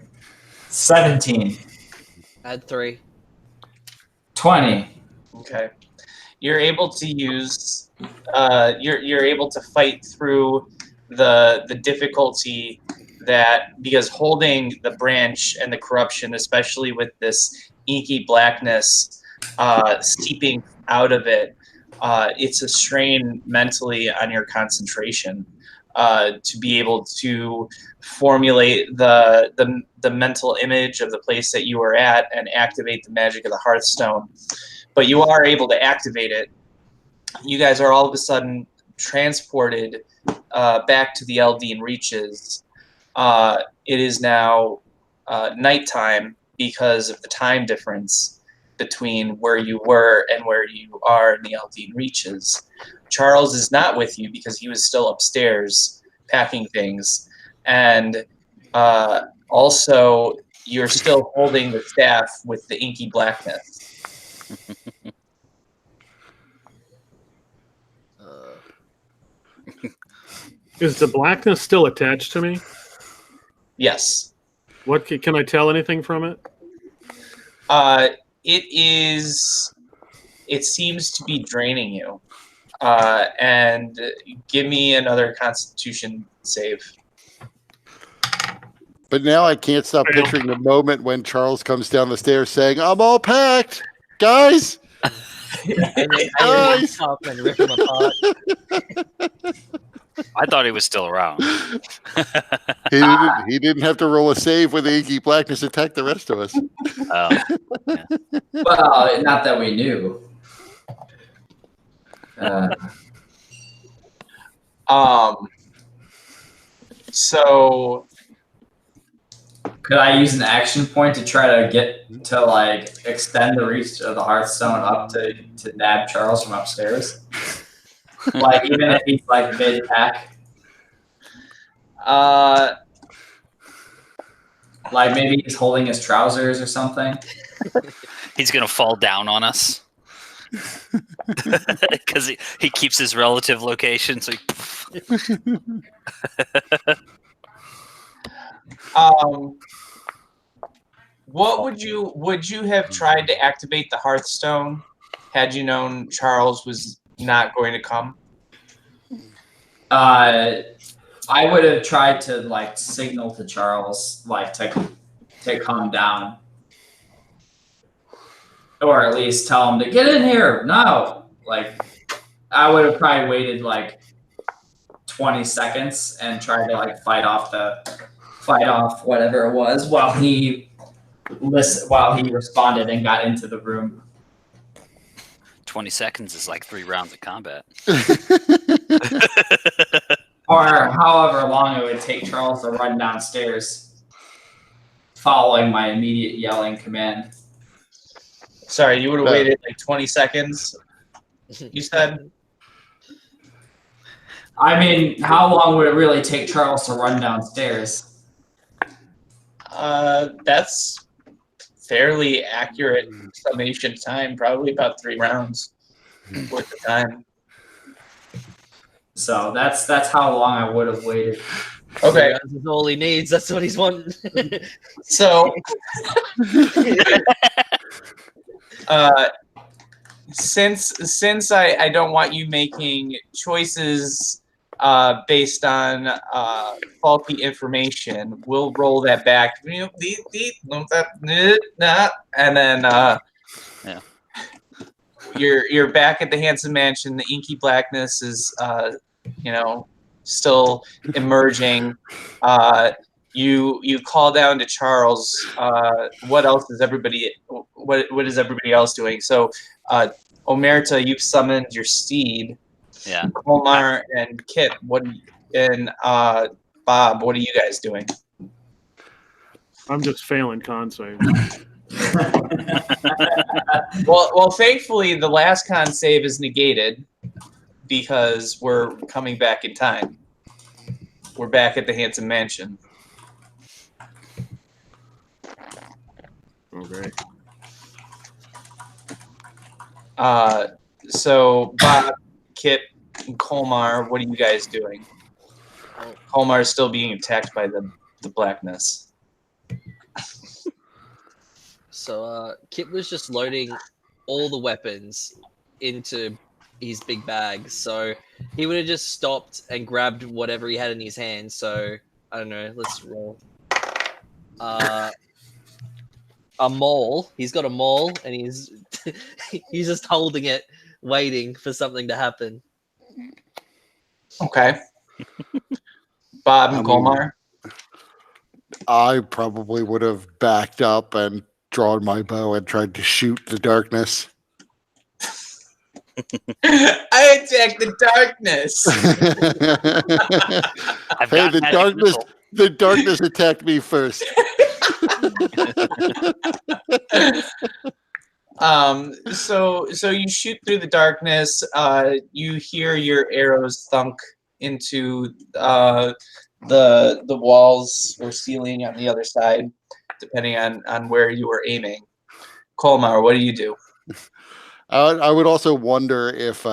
17. Add 3. 20. Okay. You're able to use. You're able to fight through the difficulty that, because holding the branch and the corruption, especially with this inky blackness seeping out of it, it's a strain mentally on your concentration to be able to formulate the mental image of the place that you are at and activate the magic of the Hearthstone. But you are able to activate it. You guys are all of a sudden transported back to the Eldine Reaches. It is now nighttime because of the time difference between where you were and where you are in the Eldine Reaches. Charles is not with you because he was still upstairs packing things. And also, you're still holding the staff with the inky blackness. Is the blackness still attached to me? Yes. What can I tell anything from it? It is. It seems to be draining you. And give me another Constitution save. But now I can't stop picturing the moment when Charles comes down the stairs saying, "I'm all packed, guys." And they Guys. up and rip them apart. I thought he was still around. He didn't have to roll a save when the inky blackness attacked the rest of us. Well, not that we knew. So Could I use an action point to try to get to like extend the reach of the Hearthstone up to nab Charles from upstairs? Like even if he's like mid pack, like maybe he's holding his trousers or something. He's gonna fall down on us because he keeps his relative location. So what would you have tried to activate the Hearthstone had you known Charles was not going to come? I would have tried to like signal to Charles like to calm down, or at least tell him to get in here. No, like I would have probably waited like 20 seconds and tried to like fight off whatever it was while he responded and got into the room. 20 seconds is like 3 rounds of combat. Or however long it would take Charles to run downstairs, following my immediate yelling command. Sorry, you would have waited like 20 seconds, you said? I mean, how long would it really take Charles to run downstairs? That's fairly accurate summation time, probably about 3 rounds worth of time. So that's how long I would have waited. Okay, That's all he needs. That's what he's wanting. so since I don't want you making choices based on faulty information, we'll roll that back. And then you're back at the Handsome Mansion. The inky blackness is still emerging. You call down to Charles. What else is everybody? What is everybody else doing? So, Omerta, you've summoned your steed. Yeah. Omar and Kit, Bob, what are you guys doing? I'm just failing con save. Well, thankfully the last con save is negated because we're coming back in time. We're back at the Handsome Mansion. Okay. So Bob, Kit, and Colmar, what are you guys doing? Colmar is still being attacked by the blackness. So Kit was just loading all the weapons into his big bag. So he would have just stopped and grabbed whatever he had in his hand. So I don't know. Let's roll. A maul. He's got a maul, and he's he's just holding it, waiting for something to happen. Okay. Bob and Colmar. I probably would have backed up and drawn my bow and tried to shoot the darkness. I attacked the darkness. Hey, the darkness attacked me first. So you shoot through the darkness. You hear your arrows thunk into the walls or ceiling on the other side, depending on where you were aiming. Colmar, what do you do? I would also wonder if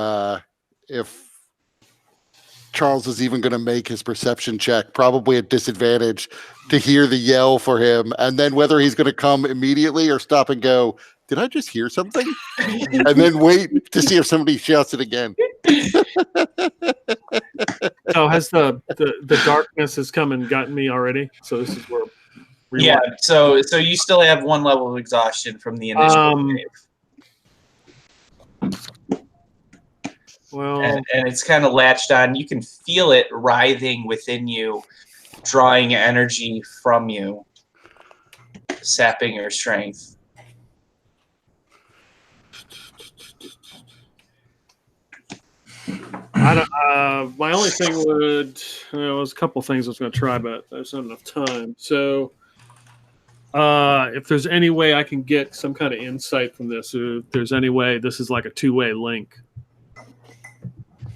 Charles is even going to make his perception check, probably at disadvantage, to hear the yell for him, and then whether he's going to come immediately or stop and go, did I just hear something? And then wait to see if somebody shouts it again. So has the darkness has come and gotten me already? So this is where Yeah, so you still have 1 level of exhaustion from the initial wave. Well, And it's kind of latched on. You can feel it writhing within you, drawing energy from you, sapping your strength. I don't. My only thing was a couple things I was going to try, but there's not enough time. So, if there's any way I can get some kind of insight from this, or if there's any way this is like a 2-way link.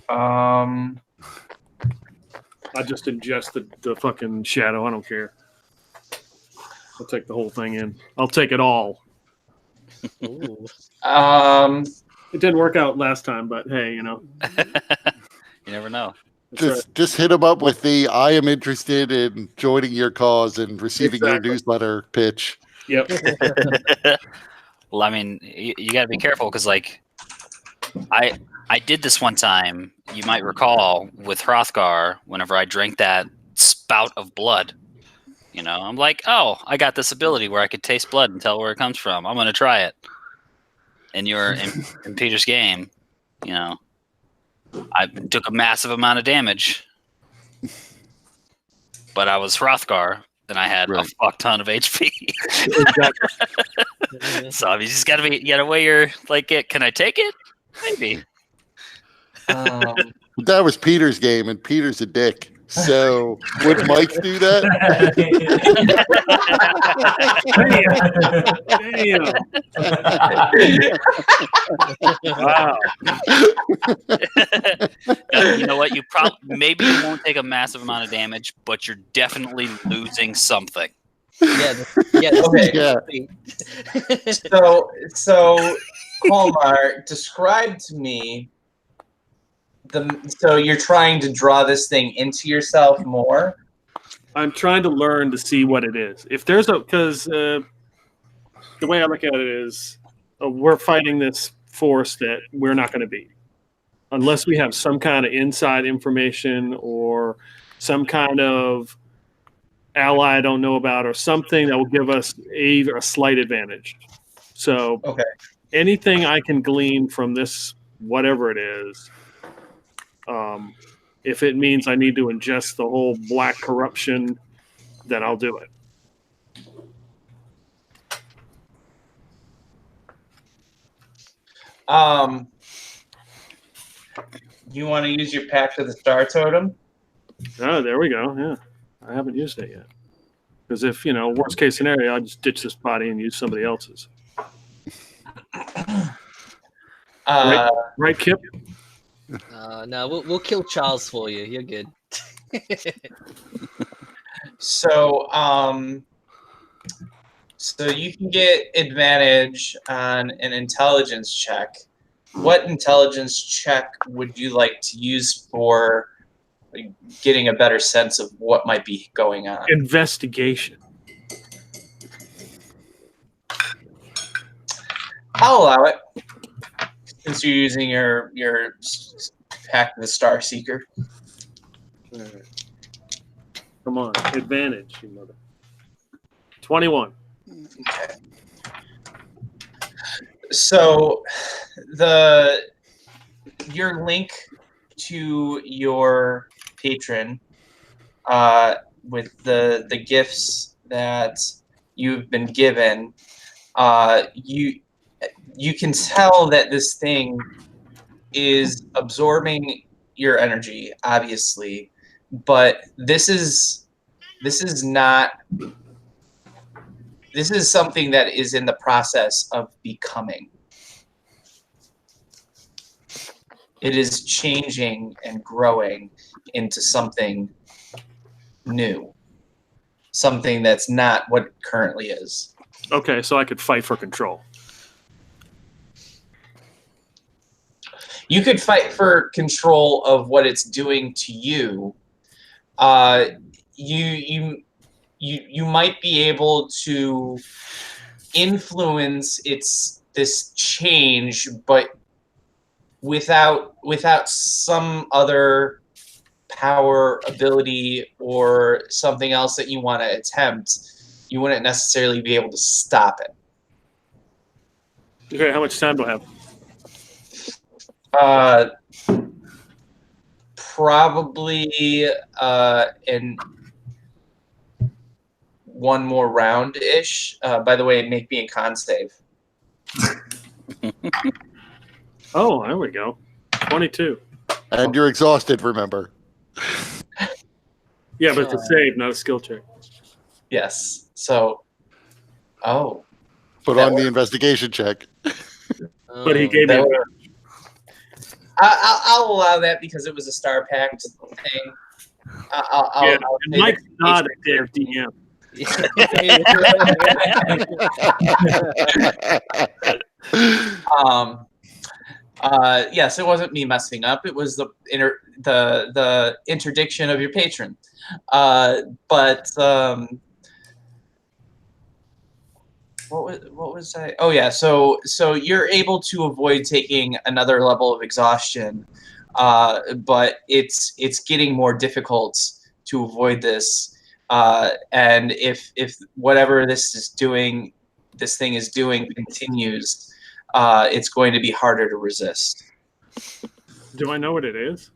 I just ingest the fucking shadow. I don't care. I'll take the whole thing in. I'll take it all. Ooh. It didn't work out last time, but hey, You never know. That's Just hit him up with the I am interested in joining your cause and receiving your newsletter pitch. Yep. Well, I mean, you got to be careful because, like, I did this one time. You might recall with Hrothgar. Whenever I drank that spout of blood, I'm like, oh, I got this ability where I could taste blood and tell where it comes from. I'm going to try it. And in Peter's game, I took a massive amount of damage But I was Hrothgar, and I had a Right. fuck ton of HP. Mhm. So you just gotta weigh your can I take it? Maybe. But that was Peter's game, and Peter's a dick. So would Mike do that? Damn. You know what? Maybe you won't take a massive amount of damage, but you're definitely losing something. Okay. Yeah. So Colmar, describe to me so you're trying to draw this thing into yourself more. I'm trying to learn to see what it is. If there's because the way I look at it is we're fighting this force that we're not going to beat unless we have some kind of inside information or some kind of ally I don't know about or something that will give us a slight advantage. So Okay. anything I can glean from this, whatever it is, if it means I need to ingest the whole black corruption, then I'll do it. You want to use your Pact of the Star Totem? Oh, there we go. Yeah, I haven't used it yet. Because if, worst case scenario, I'll just ditch this body and use somebody else's. Right, Kip? No, we'll kill Charles for you. You're good. So you can get advantage on an intelligence check. What intelligence check would you like to use for getting a better sense of what might be going on? Investigation. I'll allow it, since you're using your Pact of the Star Seeker. All right. Come on, advantage, you mother. 21. Okay. So your link to your patron with the gifts that you've been given, you can tell that this thing is absorbing your energy, obviously, but this is something that is in the process of becoming. It is changing and growing into something new, something that's not what it currently is. Okay, so I could fight for control. You could fight for control of what it's doing to you. You might be able to influence this change, but without some other power, ability, or something else that you want to attempt, you wouldn't necessarily be able to stop it. Okay, how much time do I have? Probably in one more round-ish. By the way, make me a con save. Oh, there we go. 22. And you're exhausted, remember. Yeah, but it's a save, not a skill check. Yes. So, oh. Put That on the works. Investigation check. But he gave me. That I'll allow that because it was a Star Pact thing. I'll Yeah, say and Mike's that- not a damn DM. Yes, it wasn't me messing up. It was the interdiction of your patron. But what was I? Oh yeah, so you're able to avoid taking another level of exhaustion, but it's getting more difficult to avoid this. And if whatever this thing is doing continues, it's going to be harder to resist. Do I know what it is?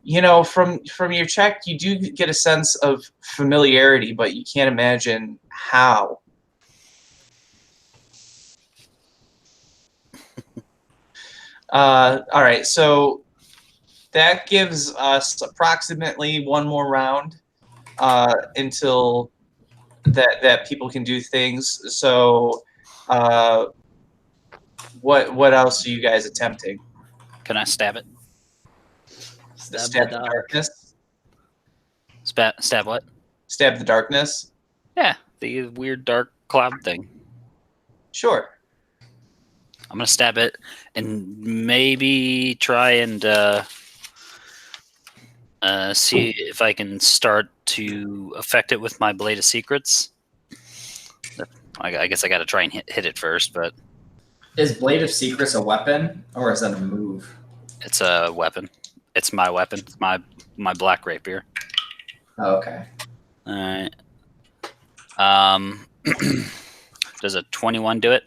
You know, from your check, you do get a sense of familiarity, but you can't imagine how. All right, so that gives us approximately one more round until that people can do things. So, what else are you guys attempting? Can I stab it? Stab the darkness. Stab what? Stab the darkness. Yeah, the weird dark cloud thing. Sure. I'm gonna stab it and maybe try and see if I can start to affect it with my Blade of Secrets. I guess I got to try and hit it first, but Is Blade of Secrets a weapon or is that a move? it's a weapon. It's my weapon. It's my black rapier. Oh, okay. All right. Does a 21 do it?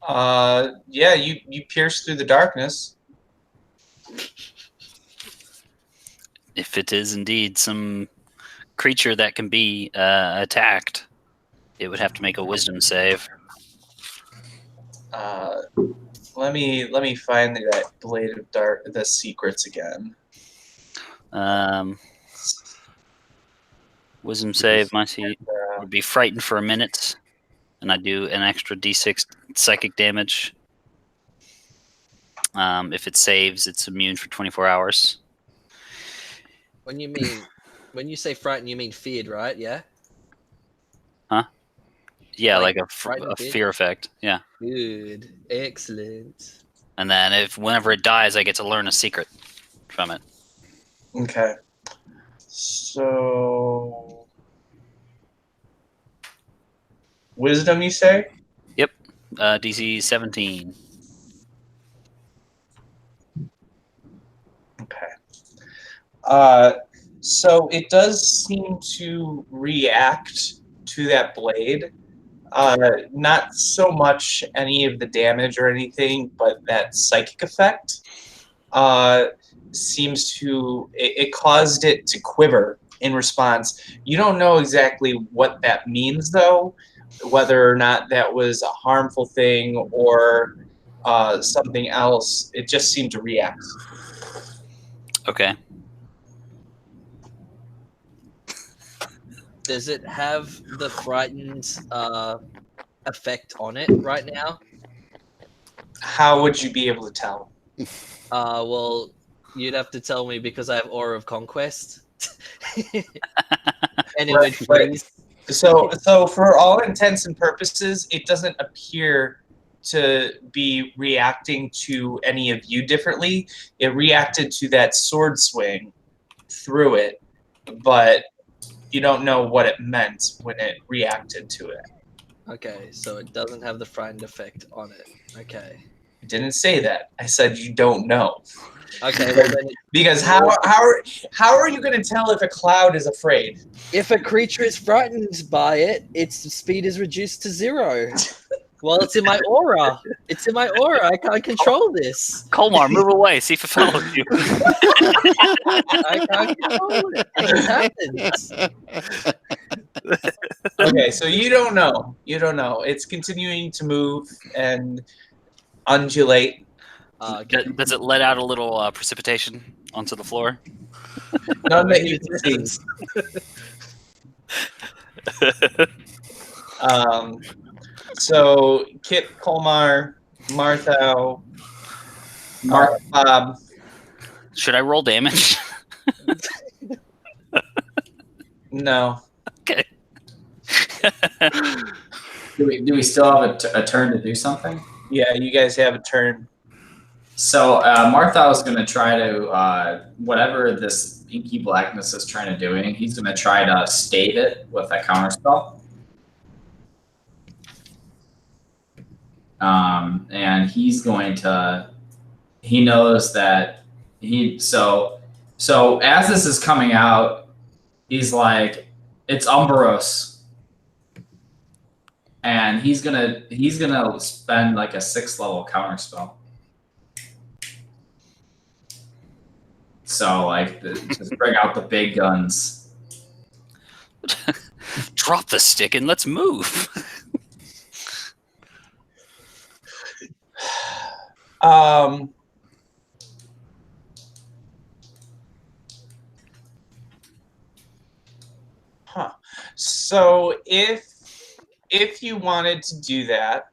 Yeah, you pierce through the darkness. If it is indeed some creature that can be attacked, it would have to make a wisdom save. Let me find that Blade of the Secrets again. Wisdom save, my seat would be frightened for a minute, and I do an extra d6 psychic damage. If it saves, it's immune for 24 hours. When you say frightened, you mean feared, right? Yeah. Yeah, Like like a fear effect. Yeah. Good. Excellent. And then whenever it dies, I get to learn a secret from it. Okay. So, wisdom, you say? Yep. DC 17. Okay. So it does seem to react to that blade. Not so much any of the damage or anything, but that psychic effect seems to it caused it to quiver in response. You don't know exactly what that means, though, whether or not that was a harmful thing or something else. It just seemed to react. Okay. Does it have the frightened effect on it right now? How would you be able to tell? Well, you'd have to tell me because I have Aura of Conquest. And it would freeze. So for all intents and purposes, it doesn't appear to be reacting to any of you differently. It reacted to that sword swing through it, but you don't know what it meant when it reacted to it. Okay, so it doesn't have the frightened effect on it. Okay. I didn't say that. I said you don't know. Okay, well then Because how are you going to tell if a cloud is afraid? if a creature is frightened by it, its speed is reduced to 0. Well, it's in my aura. It's in my aura. I can't control this. Colmar, move away. See if it follows you. I can't control it. It just happens. Okay, so you don't know. You don't know. It's continuing to move and undulate. Does it let out a little precipitation onto the floor? None that you can see. So Kip, Colmar, Martha, Bob. Should I roll damage? No. Okay. Do we still have a turn to do something? Yeah, you guys have a turn. So Martha was going to try to, whatever this inky blackness is trying to do, he's going to try to stave it with a counterspell. And he's going to, he knows that so as this is coming out, he's like, it's Umbros. And he's gonna spend like a 6th level counterspell. So like, just bring out the big guns. Drop the stick and let's move. So if you wanted to do that,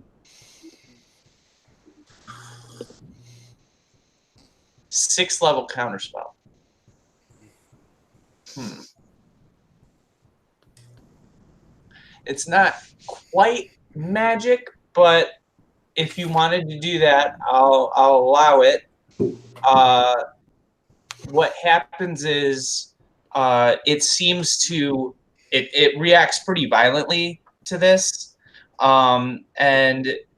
sixth level counterspell. It's not quite magic, but if you wanted to do that, I'll allow it. What happens is it seems to it reacts pretty violently to this, and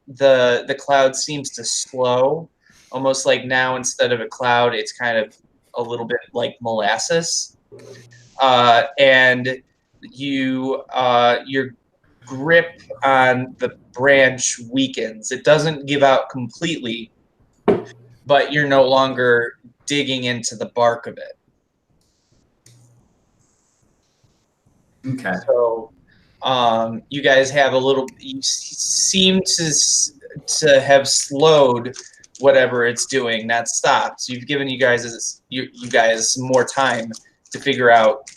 the cloud seems to slow, almost like now instead of a cloud, it's kind of a little bit like molasses, and your grip on the branch weakens. It doesn't give out completely, but you're no longer digging into the bark of it. Okay. So you guys have a little. You seem to have slowed whatever it's doing, not stopped. So you've given you guys some more time to figure out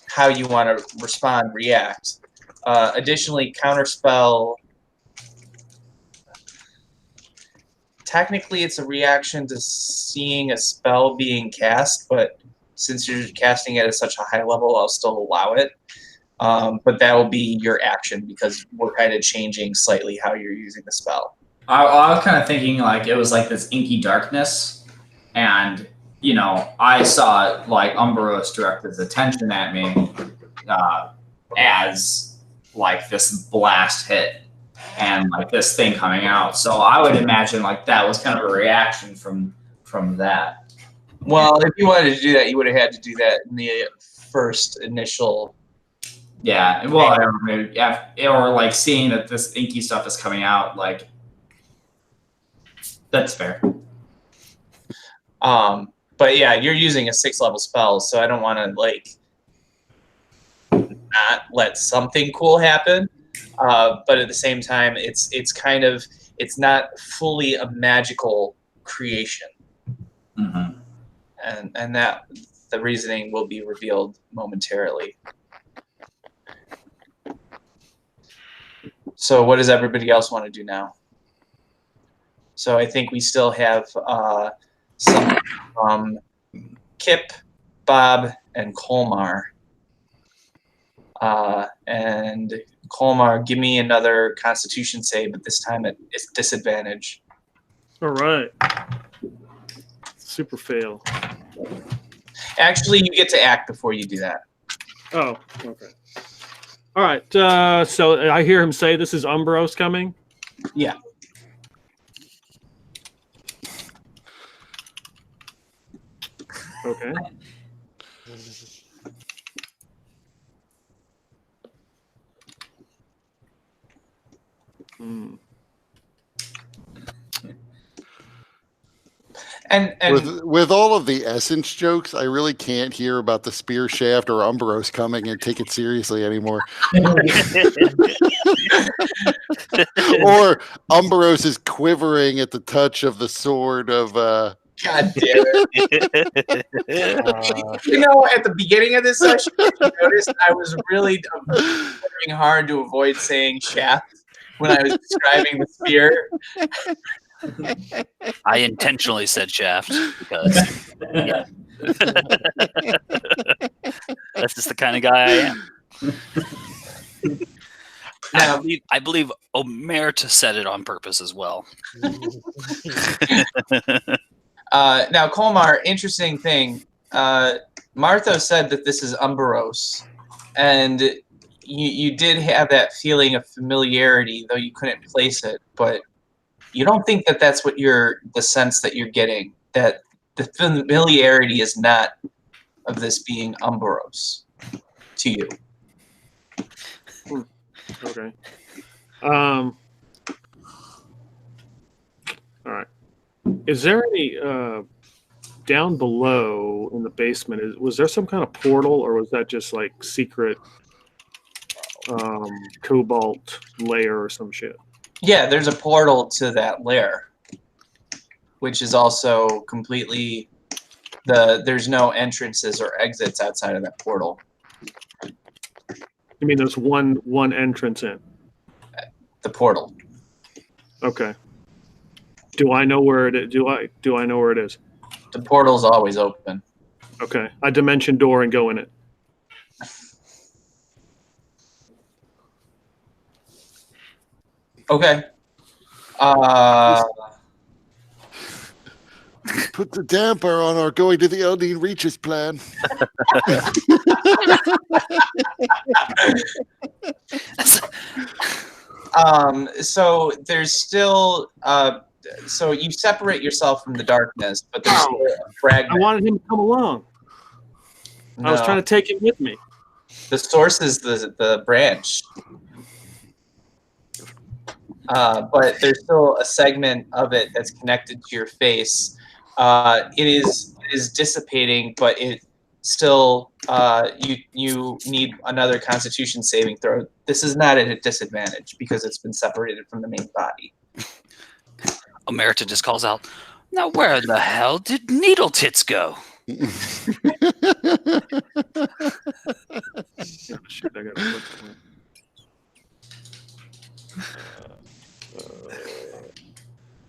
how you want to respond, react. Additionally, counterspell. Technically, it's a reaction to seeing a spell being cast, but since you're casting it at such a high level, I'll still allow it. But that will be your action because we're kind of changing slightly how you're using the spell. I was kind of thinking like it was like this inky darkness, and I saw like Umbros direct his attention at me as like this blast hit and like this thing coming out. So I would imagine like that was kind of a reaction from that. Well, if you wanted to do that, you would have had to do that in the first initial. Yeah, well, or like seeing that this inky stuff is coming out, like that's fair. But yeah, you're using a 6th level spell, so I don't want to like not let something cool happen. But at the same time, it's not fully a magical creation. Mm-hmm. And that the reasoning will be revealed momentarily. So what does everybody else want to do now? So I think we still have some from Kip, Bob, and Colmar. And Colmar, give me another Constitution save, but this time it's disadvantage. All right. Super fail. Actually, you get to act before you do that. Oh, okay. All right. So I hear him say this is Umbros coming. Yeah. Okay. And with all of the essence jokes, I really can't hear about the spear shaft or Umbros coming and take it seriously anymore. Or Umbros is quivering at the touch of the sword of. God damn it! At the beginning of this session, you noticed I was really working hard to avoid saying shaft when I was describing the spear. I intentionally said shaft because that's just the kind of guy I am. Now, I believe Omerta said it on purpose as well. now, Colmar, interesting thing. Martha said that this is Umberos, and you did have that feeling of familiarity, though you couldn't place it, but you don't think that that's what the sense that you're getting, that the familiarity is not of this being Umberos to you. Okay. All right. Is there any down below in the basement, was there some kind of portal, or was that just like secret cobalt layer or some shit? Yeah, there's a portal to that lair, which is also completely there's no entrances or exits outside of that portal. You mean there's one entrance in? The portal. Okay. Do I know where it is? Do I know where it is? The portal's always open. Okay. I dimension door and go in it. Okay. Put the damper on our going to the Eldine Reaches plan. So there's still so you separate yourself from the darkness, but there's still a fragment. I wanted him to come along. I was No. trying to take him with me. The source is the branch. But there's still a segment of it that's connected to your face. It is dissipating, but it still you need another Constitution saving throw. This is not at a disadvantage because it's been separated from the main body. Omerta just calls out, "Now where the hell did Needle Tits go?" Shit, I gotta look for it.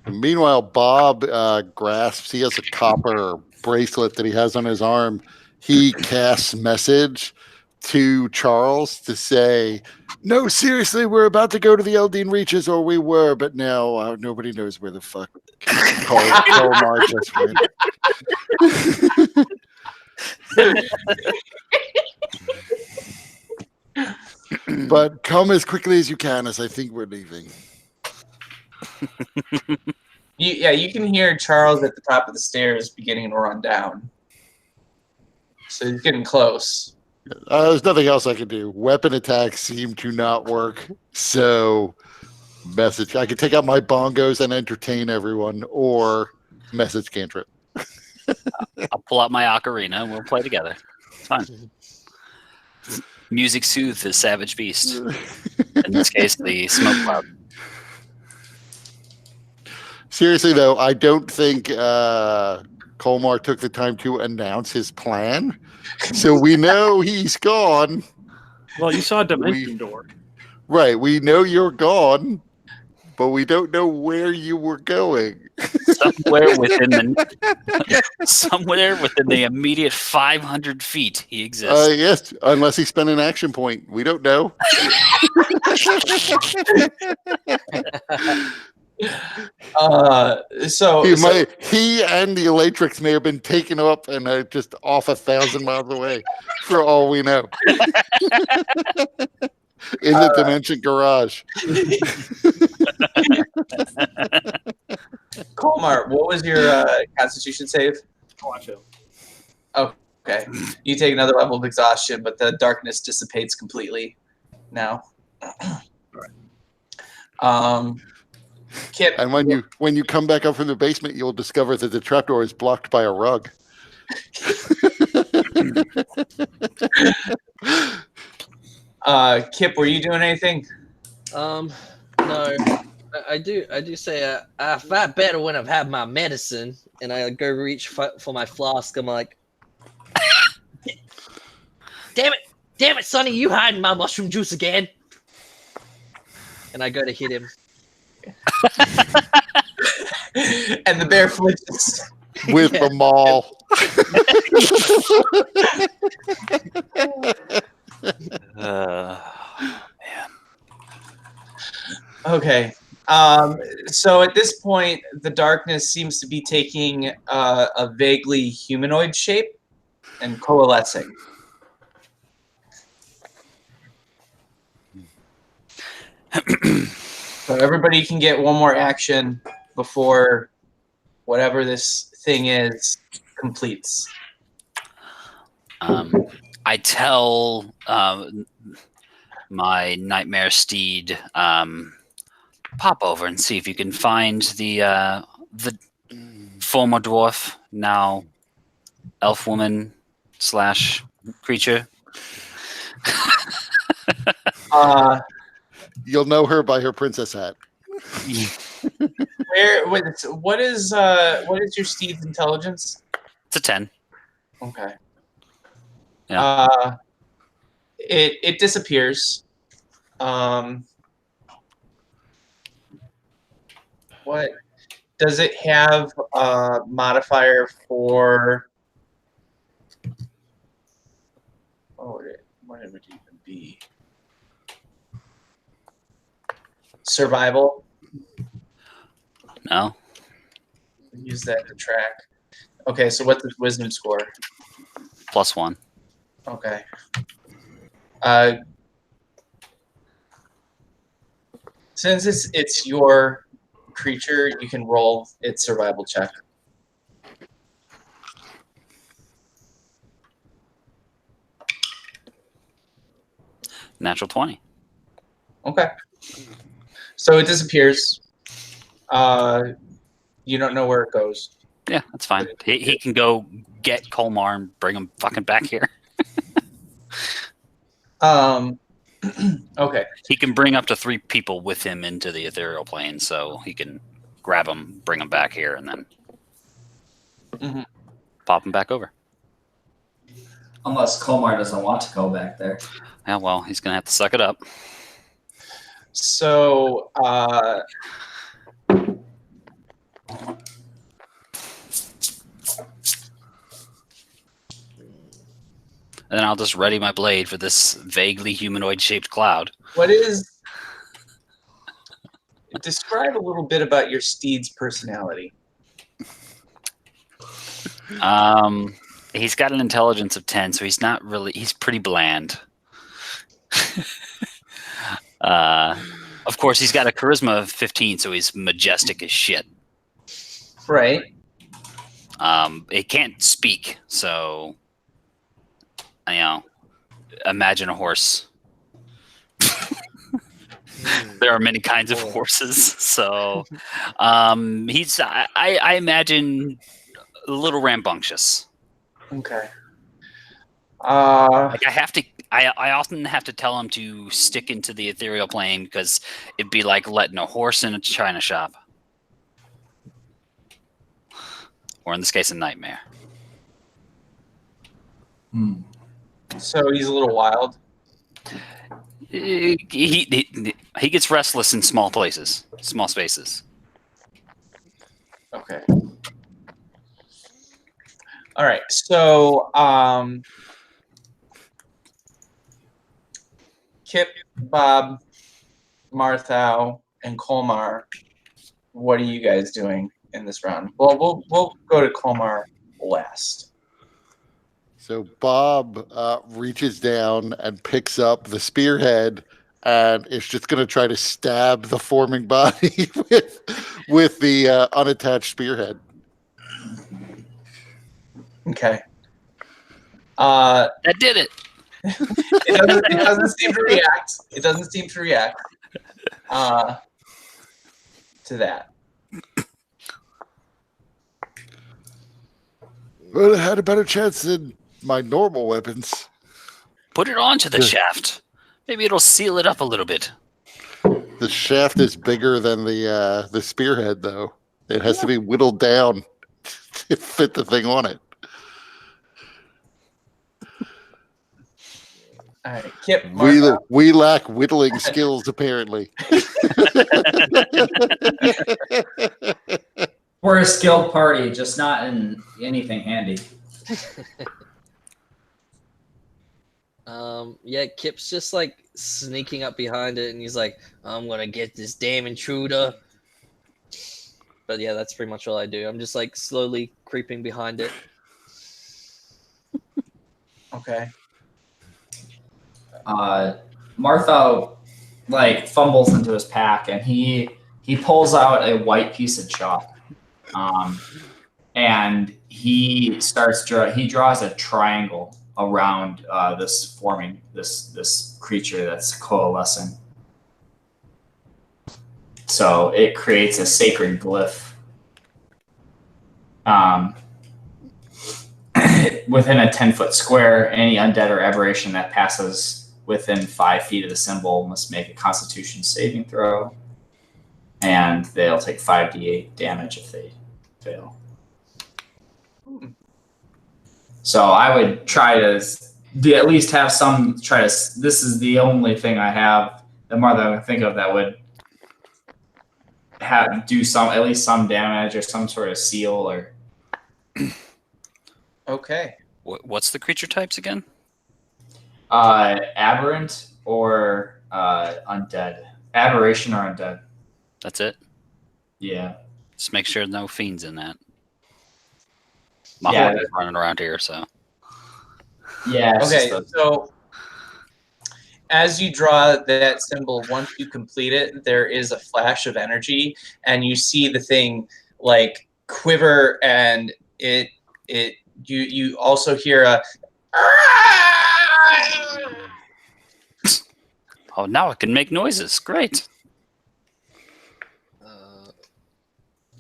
Meanwhile, Bob grasps. He has a copper bracelet that he has on his arm. He casts message to Charles to say, "No, seriously, we're about to go to the Eldine Reaches, or we were, but now nobody knows where the fuck Colmar just went." But come as quickly as you can, as I think we're leaving. You can hear Charles at the top of the stairs beginning to run down. So he's getting close. There's nothing else I can do. Weapon attacks seem to not work. So, message. I can take out my bongos and entertain everyone, or message cantrip. I'll pull out my ocarina and we'll play together. It's fine. Music soothes the savage beast. In this case, the smoke cloud. Seriously, though, I don't think Colmar took the time to announce his plan. So we know he's gone. Well, you saw a dimension door. Right. We know you're gone, but we don't know where you were going. Somewhere within the immediate 500 feet he exists. Yes, unless he spent an action point. We don't know. He and the Elatrix may have been taken up and just off 1,000 miles away, for all we know. In the Dimension Garage. Colmar, what was your Constitution save? Watch it. Okay. You take another level of exhaustion, but the darkness dissipates completely now. Kip, And when you come back up from the basement, you'll discover that the trapdoor is blocked by a rug. Kip, were you doing anything? No. I do say I fight better when I've had my medicine, and I go reach for my flask. I'm like, damn it, Sonny, you hiding my mushroom juice again? And I go to hit him. And the bear flinches. With the maul. Man. Okay. So at this point, the darkness seems to be taking a vaguely humanoid shape and coalescing. So everybody can get one more action before whatever this thing is completes. I tell my nightmare steed, pop over and see if you can find the former dwarf, now elf woman / creature. You'll know her by her princess hat. What is your steed's intelligence? It's a 10. Okay. Yeah. It disappears. What does it have a modifier for? What would it even be? Survival. No. Use that to track. Okay, so what's its wisdom score? +1. Okay. Since it's your creature, you can roll its survival check. Natural 20. Okay. So it disappears. You don't know where it goes. Yeah, that's fine. He can go get Colmar and bring him fucking back here. Okay. He can bring up to 3 people with him into the ethereal plane, so he can grab them, bring them back here, and then pop them back over. Unless Komar doesn't want to go back there. Yeah, well, he's gonna have to suck it up. So, And then I'll just ready my blade for this vaguely humanoid-shaped cloud. describe a little bit about your steed's personality. He's got an intelligence of 10, so he's pretty bland. Of course, he's got a charisma of 15, so he's majestic as shit. Right. It can't speak, so imagine a horse. There are many kinds of horses, so he's I imagine a little rambunctious. Okay. Like I often have to tell him to stick into the ethereal plane because it'd be like letting a horse in a china shop, or in this case, a nightmare. So he's a little wild. He gets restless in small places, small spaces. Okay. All right. So, Kip, Bob, Marthau, and Colmar, what are you guys doing in this round? Well, we'll go to Colmar last. So Bob reaches down and picks up the spearhead and is just going to try to stab the forming body with the unattached spearhead. Okay. That did it. It doesn't seem to react. It doesn't seem to react to that. Well, it had a better chance than my normal weapons. Put it onto the shaft. Maybe it'll seal it up a little bit. The shaft is bigger than the spearhead, though. It has to be whittled down to fit the thing on it. All right, Kip. We lack whittling skills, apparently. We're a skilled party, just not in anything handy. Yeah, Kip's just like sneaking up behind it, and he's like, "I'm gonna get this damn intruder." But yeah, that's pretty much all I do. I'm just like slowly creeping behind it. Okay. Martha like fumbles into his pack, and he pulls out a white piece of chalk, and he draws a triangle around this creature that's coalescing. So it creates a sacred glyph. within a 10-foot square, any undead or aberration that passes within 5 feet of the symbol must make a Constitution saving throw, and they'll take 5d8 damage if they fail. So I would try to at least have some. This is the only thing I have. The more that I can think of that would do at least some damage or some sort of seal or. Okay. What's the creature types again? Aberrant or undead. Aberration or undead. That's it? Yeah. Just make sure no fiends in that. Yeah. Mahalo is running around here, so. Yeah. Okay, so as you draw that symbol, once you complete it, there is a flash of energy, and you see the thing like quiver, and you also hear a. Oh, now it can make noises. Great.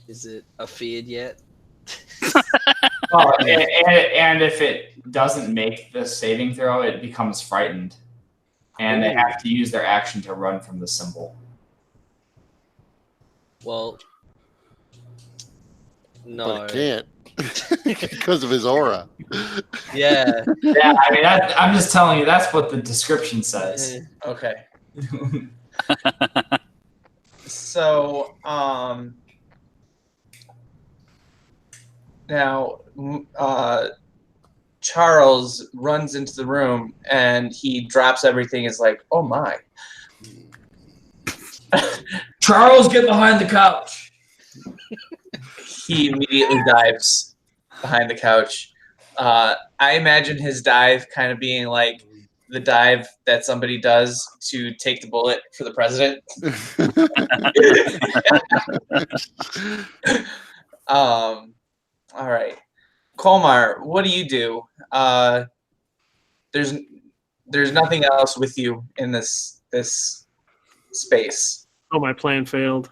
Is it afeared yet? Oh, and if it doesn't make the saving throw, it becomes frightened, and they have to use their action to run from the symbol. Well, no. But it can't because of his aura. Yeah. Yeah, I mean, I'm just telling you, that's what the description says. Okay. So, now, Charles runs into the room and he drops everything. Is like, oh my. Charles, get behind the couch. He immediately dives behind the couch. I imagine his dive kind of being like the dive that somebody does to take the bullet for the president. All right. Kolmar, what do you do? There's nothing else with you in this space. Oh, my plan failed.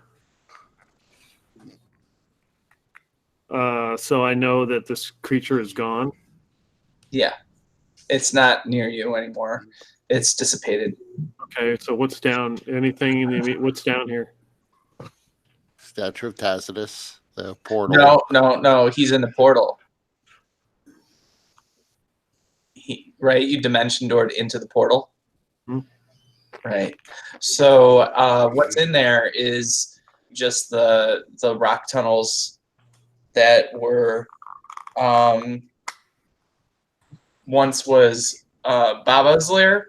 So I know that this creature is gone. Yeah. It's not near you anymore. It's dissipated. Okay, so what's down? Anything in the what's down here? Statue of Tacitus, the portal. No. He's in the portal. Right? You dimension doored into the portal. Hmm. Right. So what's in there is just the rock tunnels that were once was Baba's lair,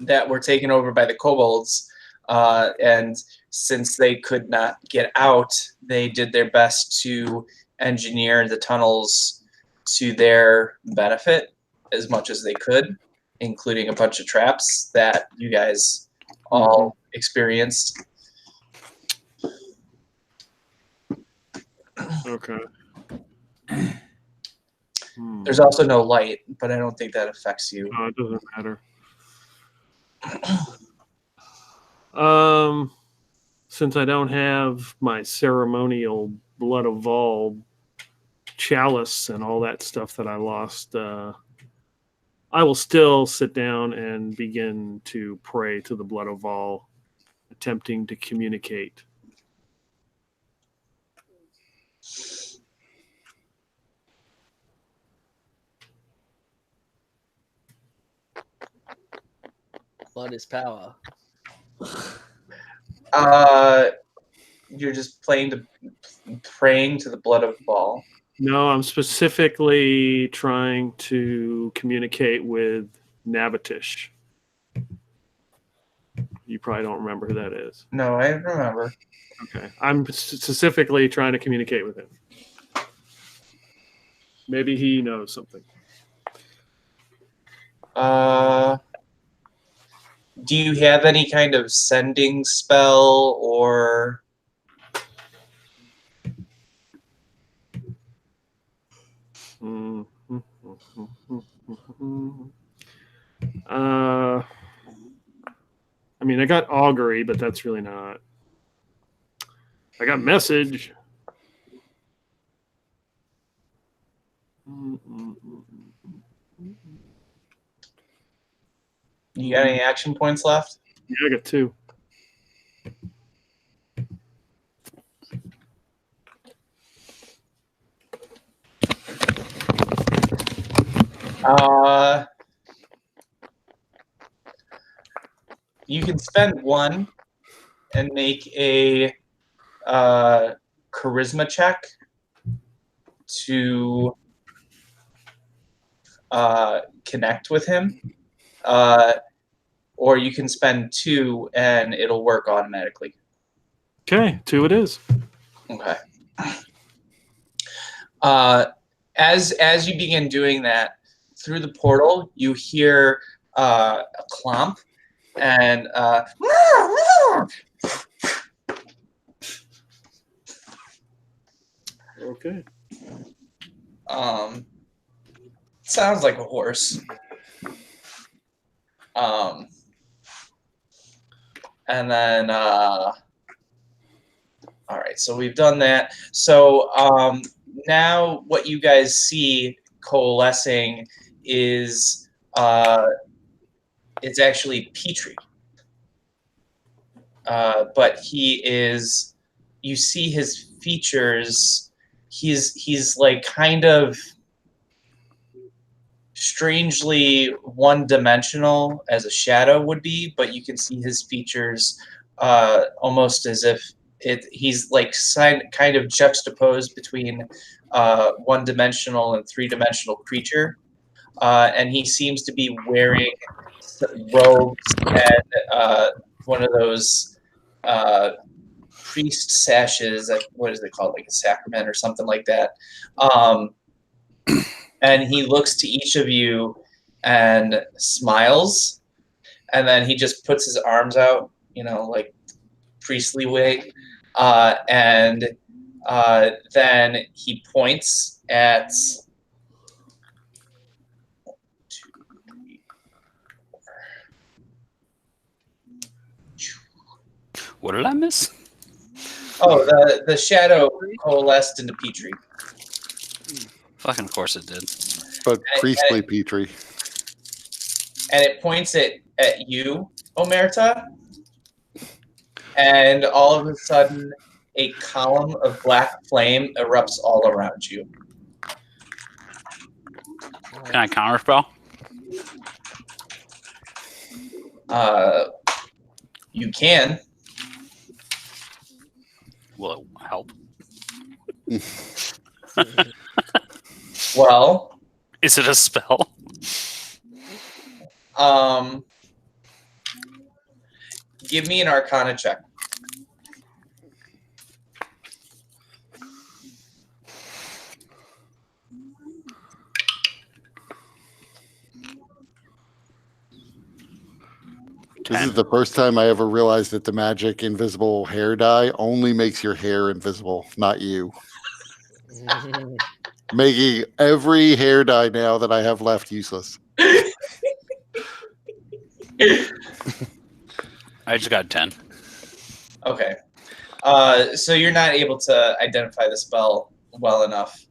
that were taken over by the kobolds, and since they could not get out, they did their best to engineer the tunnels to their benefit as much as they could, including a bunch of traps that you guys all experienced. Okay. There's also no light, but I don't think that affects you. Oh, it doesn't matter. Since I don't have my ceremonial blood of Vol chalice and all that stuff that I lost, I will still sit down and begin to pray to the blood of Vol, attempting to communicate. Blood is power. You're just praying to the blood of Baal. No, I'm specifically trying to communicate with Navatish. You probably don't remember who that is. No, I remember. Okay. I'm specifically trying to communicate with him. Maybe he knows something. Do you have any kind of sending spell or? I mean, I got augury, but that's really not. I got message. You got any action points left? Yeah, I got 2. You can spend 1 and make a charisma check to connect with him, or you can spend 2 and it'll work automatically. Okay, 2 it is. Okay. As you begin doing that, through the portal, you hear a clomp and Okay. sounds like a horse. And then all right, so we've done that. So now what you guys see coalescing is it's actually Petrie. But he is, you see his features, he's like kind of strangely one-dimensional as a shadow would be, but you can see his features almost as if he's like kind of juxtaposed between one-dimensional and three-dimensional creature, and he seems to be wearing robes and one of those priest sashes. What is it called? Like a sacrament or something like that. And he looks to each of you and smiles, and then he just puts his arms out, like priestly way, and then he points at. What did I miss? Oh, the shadow coalesced into Petrie. Fucking of course it did. But priestly Petrie. And it points at you, Omerta, and all of a sudden a column of black flame erupts all around you. Can I counterspell? You can. Will it help? Well, Is it a spell? give me an Arcana check. This is the first time I ever realized that the magic invisible hair dye only makes your hair invisible, not you. Making every hair dye now that I have left useless. I just got 10. Okay. So you're not able to identify the spell well enough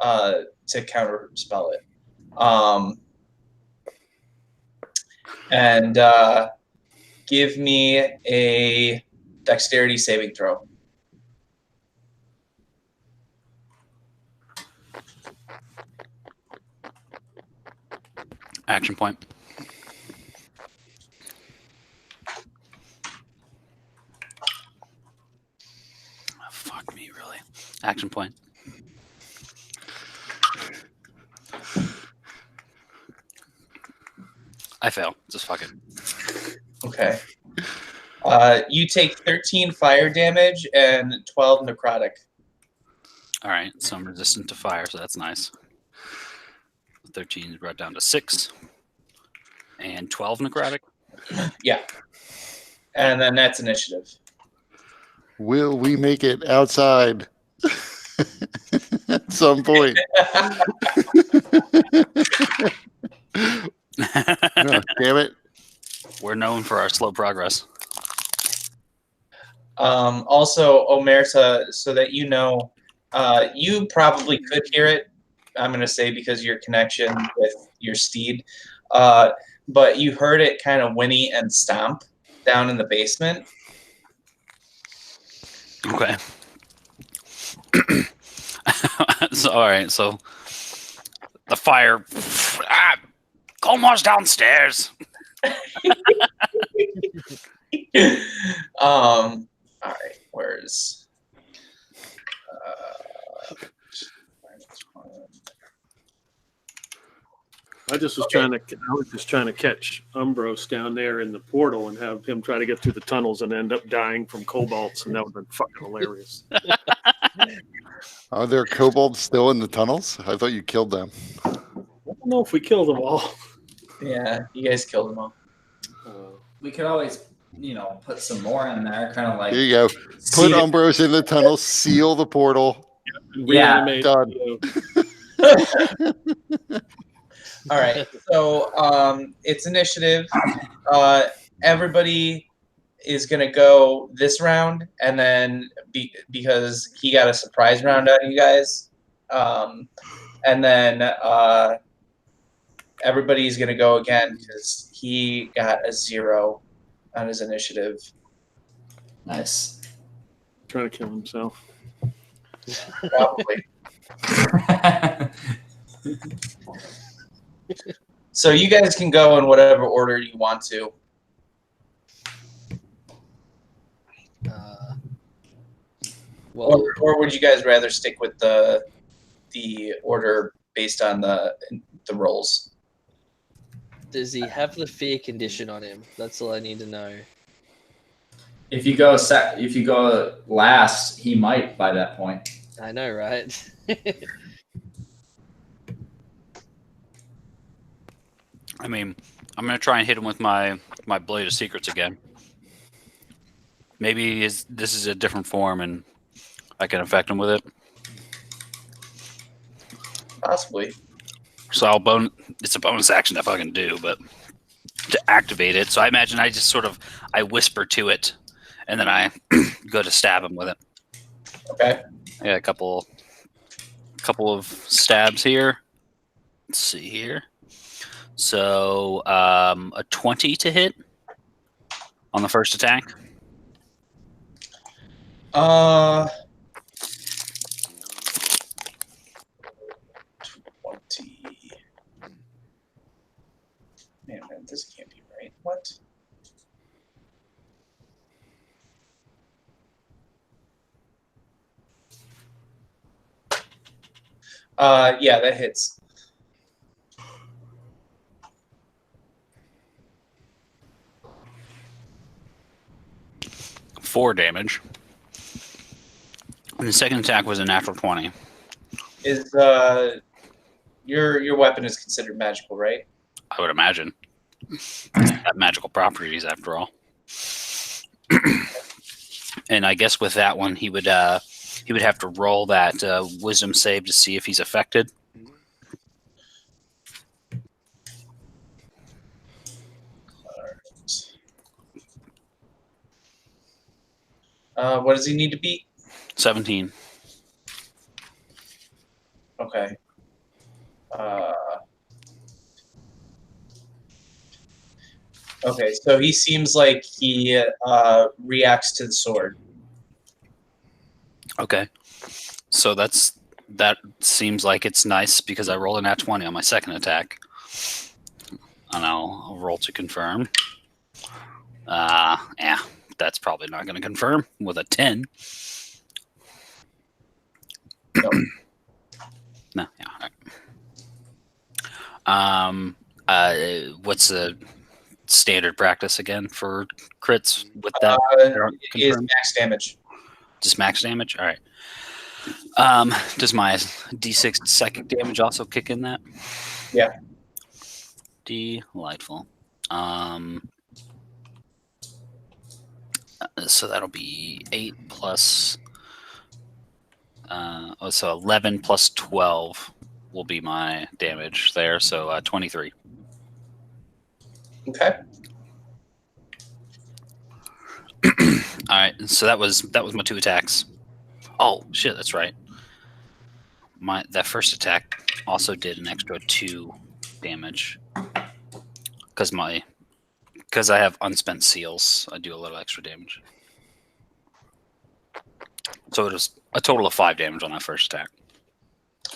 to counterspell it. And give me a dexterity saving throw. Action point. Oh, fuck me, really. Action point. I fail. Just fuck it. Okay. You take 13 fire damage and 12 necrotic. All right, so I'm resistant to fire, so that's nice. 13 is brought down to 6. And 12 necrotic. Yeah. And then that's initiative. Will we make it outside at some point? Oh, damn it. We're known for our slow progress. Also, Omerta, so that you know, you probably could hear it, I'm going to say because of your connection with your steed. But you heard it kind of whinny and stomp down in the basement. Okay. So, all right. So the fire. Colmar's downstairs. All right. Where's? I was just trying to catch Umbros down there in the portal and have him try to get through the tunnels and end up dying from kobolds, and that would have been fucking hilarious. Are there kobolds still in the tunnels? I thought you killed them. I don't know if we killed them all. Yeah, you guys killed them all. We could always, put some more in there, kind of like. Here you go. Put Umbros in the tunnel, seal the portal. Yeah, Reanimate, done. All right, so it's initiative. Everybody is gonna go this round, and then because he got a surprise round out of you guys, and then everybody's gonna go again because he got a 0 on his initiative. Nice. Trying to kill himself. Probably. So you guys can go in whatever order you want to. Well, Or would you guys rather stick with the order based on the rolls? does he have the fear condition on him? That's all I need to know. If you go last, he might by that point. I know, right? I mean, I'm gonna try and hit him with my Blade of Secrets again. Maybe this is a different form, and I can affect him with it. Possibly. So it's a bonus action to fucking do, but to activate it. So I imagine I just I whisper to it, and then I go to stab him with it. Okay. I got a couple of stabs here. Let's see here. So a 20 to hit on the first attack. 20. Man, this can't be right. What? Yeah, that hits. Four damage. And the second attack was a natural 20. Is your weapon is considered magical, right? I would imagine. It's got magical properties after all. And I guess with that one, he would have to roll that wisdom save to see if he's affected. What does he need to beat? 17. Okay. Okay, so he seems like he reacts to the sword. Okay. So that seems like it's nice because I rolled a nat 20 on my second attack. And I'll roll to confirm. Yeah, that's probably not going to confirm with a 10. No. No, yeah. All right. What's the standard practice again for crits with that? Is max damage. Just max damage? All right. Does my D6 psychic damage also kick in that? Yeah. Delightful. So that'll be 8 plus... so 11 plus 12 will be my damage there, so 23. Okay. All right, so that was my 2 attacks. Oh shit, that's right. That first attack also did an extra 2 damage because I have unspent seals. I do a little extra damage. So it was a total of 5 damage on that first attack.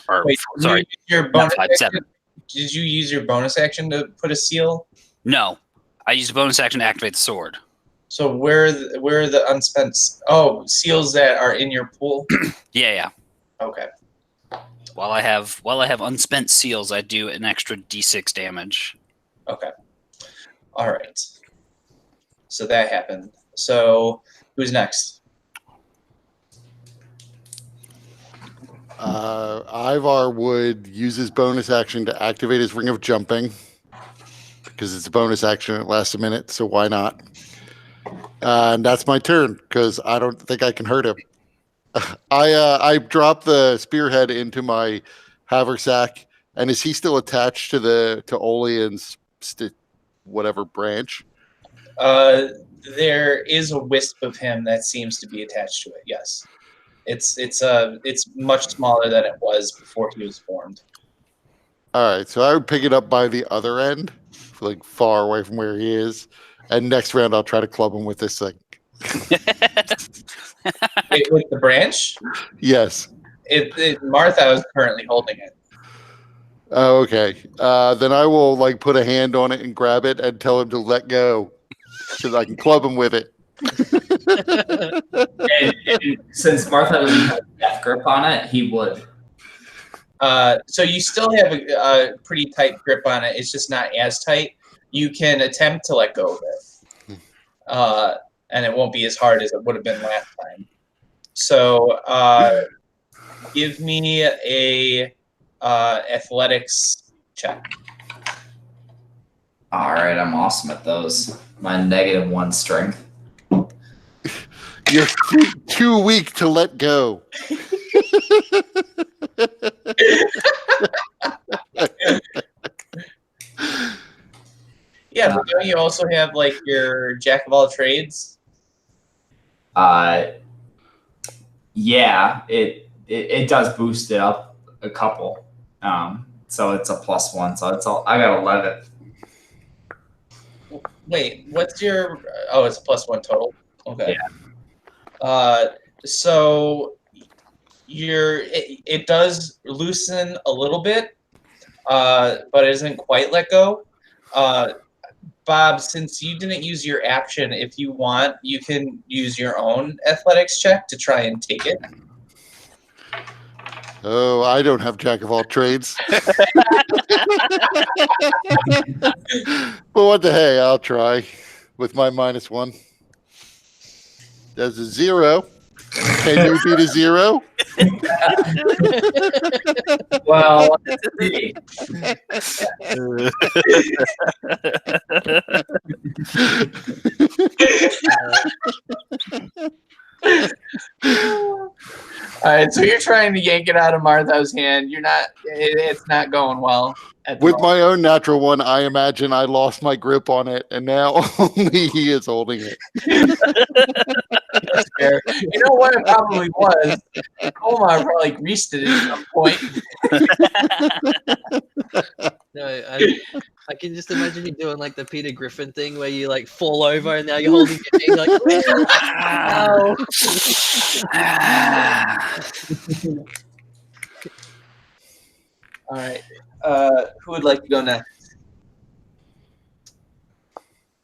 Or Wait, sorry, your bonus not 5, action, 7. did you use your bonus action to put a seal? No, I used a bonus action to activate the sword. So where are the unspent? Seals that are in your pool. Yeah. Okay. While I have unspent seals, I do an extra d6 damage. Okay. All right. So that happened. So who's next? Ivar would use his bonus action to activate his Ring of Jumping because it's a bonus action. It lasts a minute, so why not? And that's my turn because I don't think I can hurt him. I drop the spearhead into my haversack, and is he still attached to Olean's whatever branch? There is a wisp of him that seems to be attached to it. Yes, it's much smaller than it was before he was formed. All right, so I would pick it up by the other end, like far away from where he is, and next round I'll try to club him with this thing. Wait, with the branch? Yes. Martha is currently holding it. Oh, okay. Then I will like put a hand on it and grab it and tell him to let go, so that I can club him with it. And since Martha doesn't have a death grip on it, he would. So you still have a pretty tight grip on it. It's just not as tight. You can attempt to let go of it, and it won't be as hard as it would have been last time. So give me a athletics check. All right, I'm awesome at those. My -1 strength. You're too weak to let go. Yeah, but don't you also have like your jack of all trades? Yeah, it does boost it up a couple. So it's a +1. So I got 11. Wait, what's your? Oh, it's a +1 total. Okay. Yeah. So it does loosen a little bit, but it isn't quite let go. Bob, since you didn't use your action, if you want, you can use your own athletics check to try and take it. Oh, I don't have jack of all trades. But what the hey, I'll try with my -1. There's a 0. Can you beat a 0? Well, let's see. All right, so you're trying to yank it out of Martha's hand. You're not. It's not going well. With my own natural one, I imagine I lost my grip on it, and now only he is holding it. That's fair. You know what? It probably was. Omar probably greased it at some point. No, I can just imagine you doing like the Peter Griffin thing where you like fall over and now you're holding your knee like, ow. All right. Who would like to go next?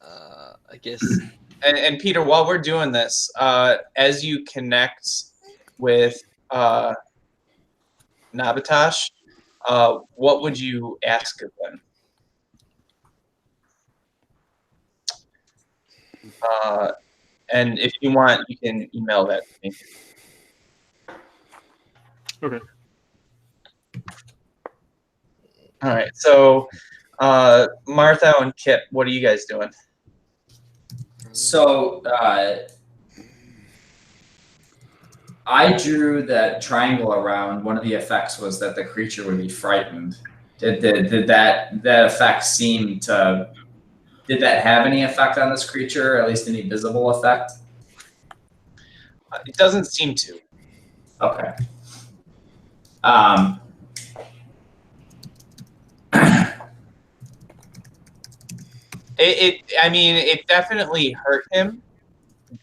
I guess. And Peter, while we're doing this, as you connect with Nabatash, what would you ask of them? And if you want, you can email that to me. Okay. All right. So, Martha and Kip, what are you guys doing? So I drew that triangle around. One of the effects was that the creature would be frightened. Did that effect seem to? Did that have any effect on this creature, or at least any visible effect? It doesn't seem to. Okay. I mean, it definitely hurt him,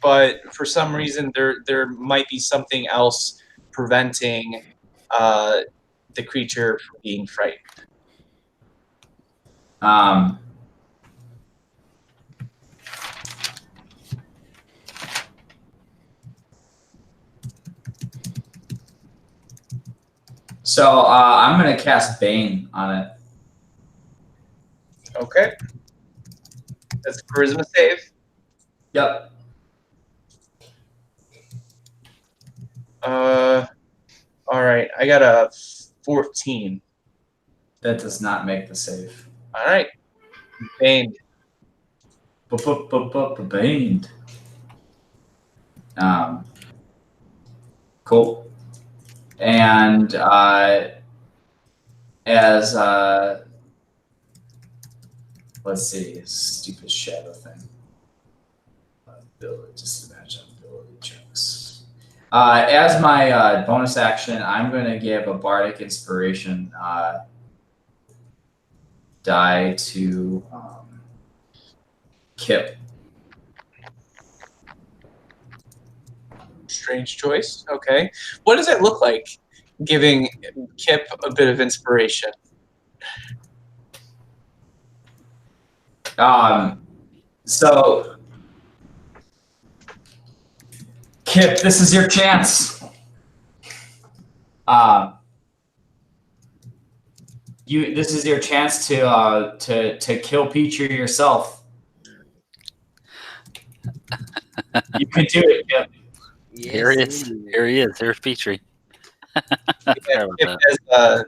but for some reason there might be something else preventing the creature from being frightened. So I'm gonna cast Bane on it. Okay. That's a charisma save. Yep. All right. I got a 14. That does not make the save. All right. Bane. Bane. Cool. And as let's see, stupid shadow thing. Just imagine ability checks. As my bonus action, I'm going to give a bardic inspiration die to Kip. Strange choice. Okay. What does it look like giving Kip a bit of inspiration? So, Kip, this is your chance. This is your chance to kill Petrie yourself. You can do it, Kip. Yes, Here he is. indeed. Here he is. There's Petrie. Yeah, Kip has,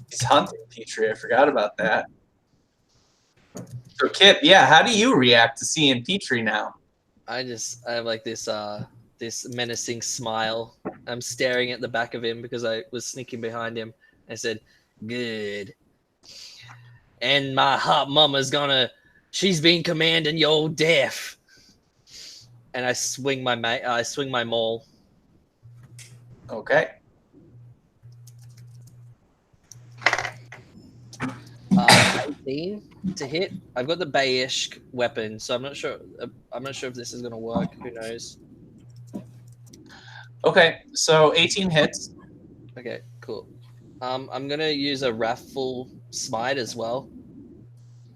he's hunting Petrie. I forgot about that. So Kip, yeah, how do you react to seeing Petrie now? I have like this this menacing smile. I'm staring at the back of him because I was sneaking behind him. I said, "Good." And my hot mama's she's been commanding your death. And I swing my maul. Okay. 18 to hit. I've got the Bayish weapon, so I'm not sure. I'm not sure if this is gonna work. Who knows? Okay, so 18 hits. Okay, cool. I'm gonna use a Wrathful Smite as well.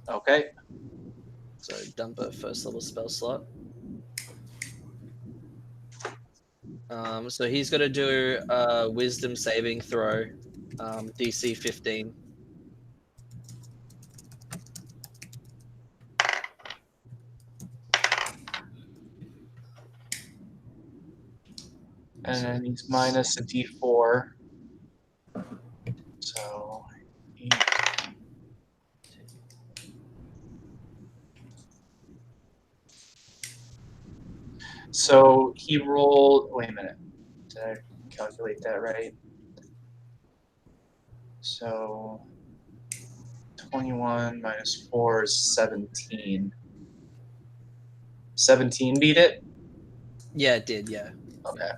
Okay. So dump a first level spell slot. So he's got to do a Wisdom saving throw, DC 15. And then he's minus a d4. So 8. So he rolled. Wait a minute. Did I calculate that right? So 21 minus 4 is 17. 17 beat it? Yeah, it did. Yeah. Okay.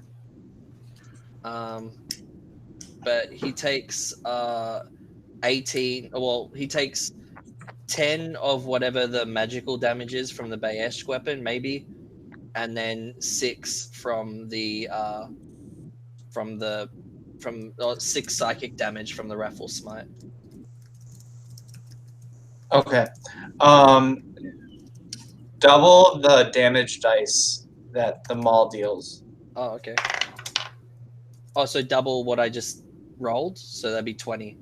But he takes 18. Well, he takes 10 of whatever the magical damage is from the Bayesh weapon, maybe, and then 6 from 6 psychic damage from the Raffle Smite. Okay. Double the damage dice that the maul deals. Oh, okay. Oh, so double what I just rolled, so that'd be 20.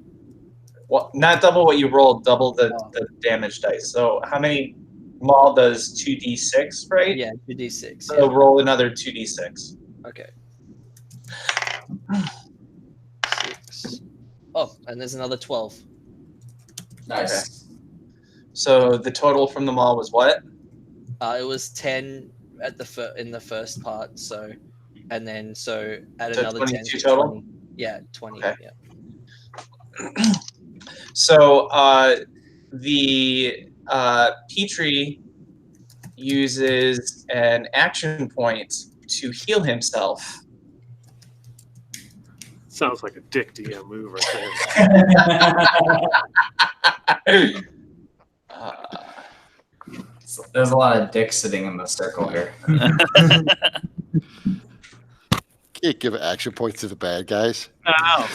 Well, not double what you rolled, double the damage dice. So how many maul does 2d6, right? Yeah, 2d6. So roll another 2d6. Okay. 6. Oh, and there's another 12. Nice. Okay. So the total from the maul was what? It was 10 at in the first part, so and then so add So another 10 22 to total? 20. Yeah, 20. Okay. Yeah. So the Petrie uses an action point to heal himself. Sounds like a Dick DM move right there. There's a lot of dicks sitting in the circle here. Can't give action points to the bad guys. Ow.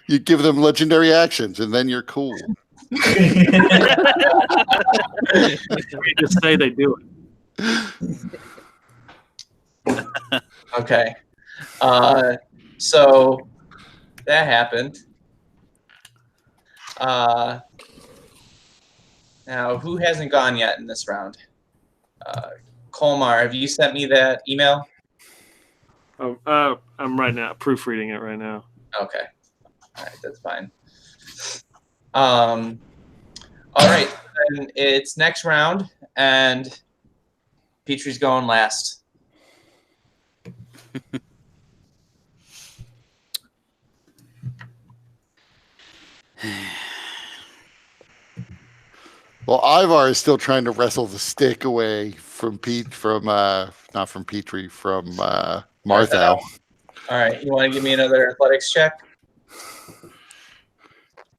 You give them legendary actions, and then you're cool. We just say they do it. Okay. So that happened. Now, who hasn't gone yet in this round? Colmar, have you sent me that email? Oh, I'm right now proofreading it right now. Okay. All right, that's fine. All right, then it's next round, and Petrie's going last. Well, Ivar is still trying to wrestle the stick away from not from Petrie, from Marthau. All right, you want to give me another athletics check?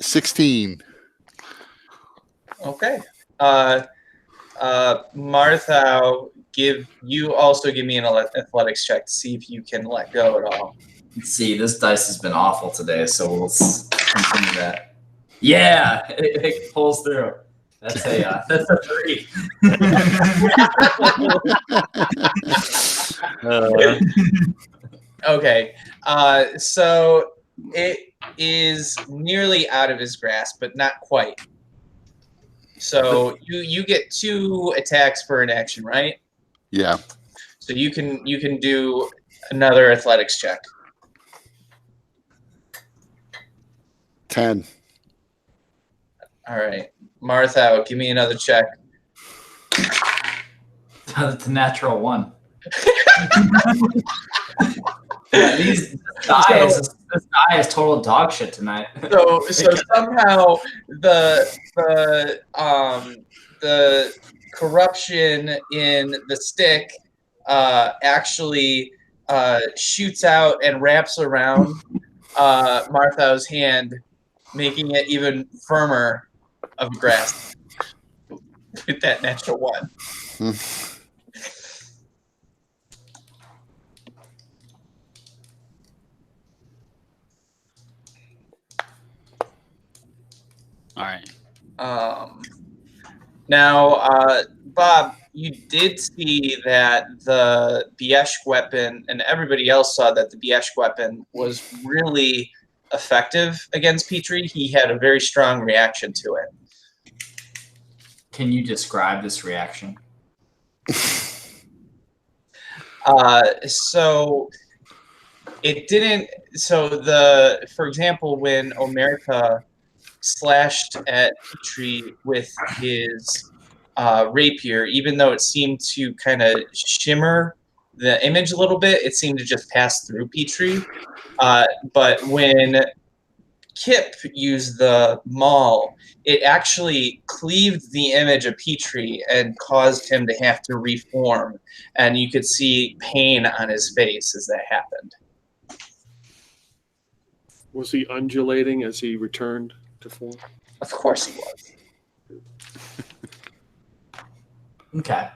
16. Okay. Marthau, give me an athletics check to see if you can let go at all. Let's see, this dice has been awful today, so we'll continue that. Yeah, it pulls through. That's a 3. Okay. So it is nearly out of his grasp, but not quite. So you get 2 attacks for an action, right? Yeah. So you can do another athletics check. 10. All right. Martha, give me another check. It's a natural 1. Yeah, this guy is total dog shit tonight. So somehow the corruption in the stick actually shoots out and wraps around Martha's hand, making it even firmer of a grasp with that natural 1. All right. Now, Bob, you did see that the Biesh weapon, and everybody else saw that the Biesh weapon was really effective against Petrie. He had a very strong reaction to it. Can you describe this reaction? So it didn't. So for example, when Omerta slashed at Petrie with his rapier, even though it seemed to kind of shimmer the image a little bit, it seemed to just pass through Petrie. But when Kip used the maul, it actually cleaved the image of Petrie and caused him to have to reform. And you could see pain on his face as that happened. Was he undulating as he returned to form? Of course he was. Okay.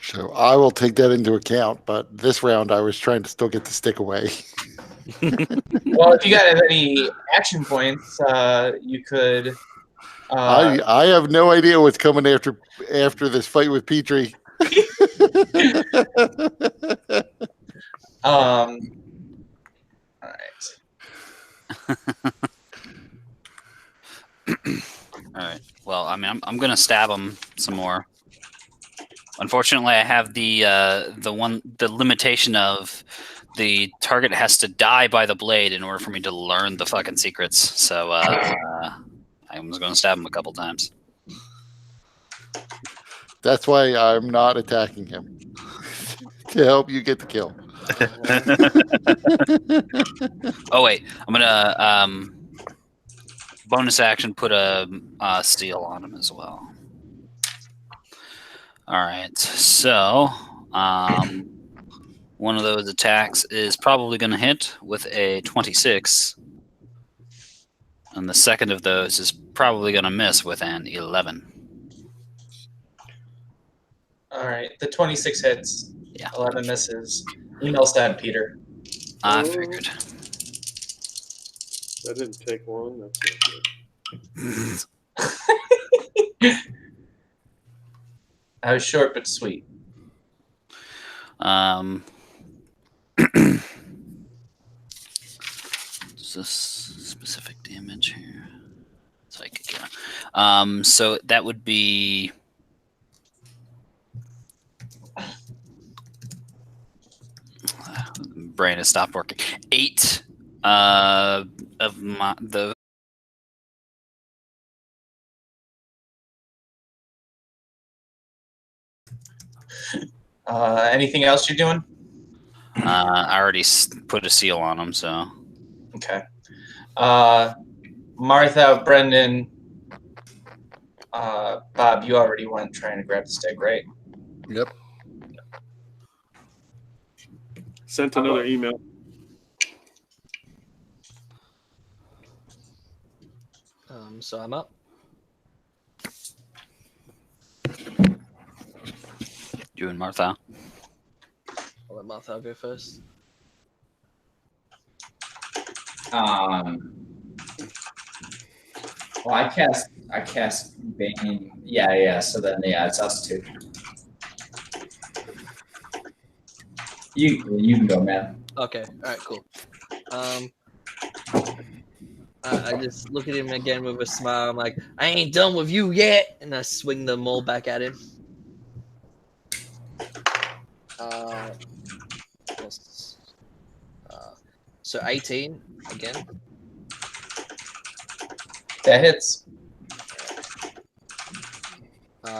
So I will take that into account, but this round I was trying to still get the stick away. Well, if you got any action points, you could. I have no idea what's coming after this fight with Petrie. All right. All right. Well, I mean, I'm gonna stab him some more. Unfortunately, I have the limitation of the target has to die by the blade in order for me to learn the fucking secrets. So I'm just gonna stab him a couple times. That's why I'm not attacking him. To help you get the kill. Oh wait, I'm gonna bonus action put a seal on him as well. All right, so one of those attacks is probably going to hit with a 26. And the second of those is probably going to miss with an 11. All right, the 26 hits. Yeah. 11 misses. Email sent, Peter. I Oh. figured. That didn't take long. That's not good. I was short but sweet. Is this specific damage here? Psychic, yeah. So that would be brain has stopped working. 8 of the Anything else you're doing? I already put a seal on them, so Okay. Martha, Brendan, Bob, you already went trying to grab the stick, right? Yep. Sent another email. So I'm up. you and Martha. I'll let Martha go first. Well, I cast Bane. Yeah. So then, it's us two. You can go, man. Okay. All right. Cool. I just look at him again with a smile. I'm like, I ain't done with you yet, and I swing the maul back at him. So 18 again. That hits.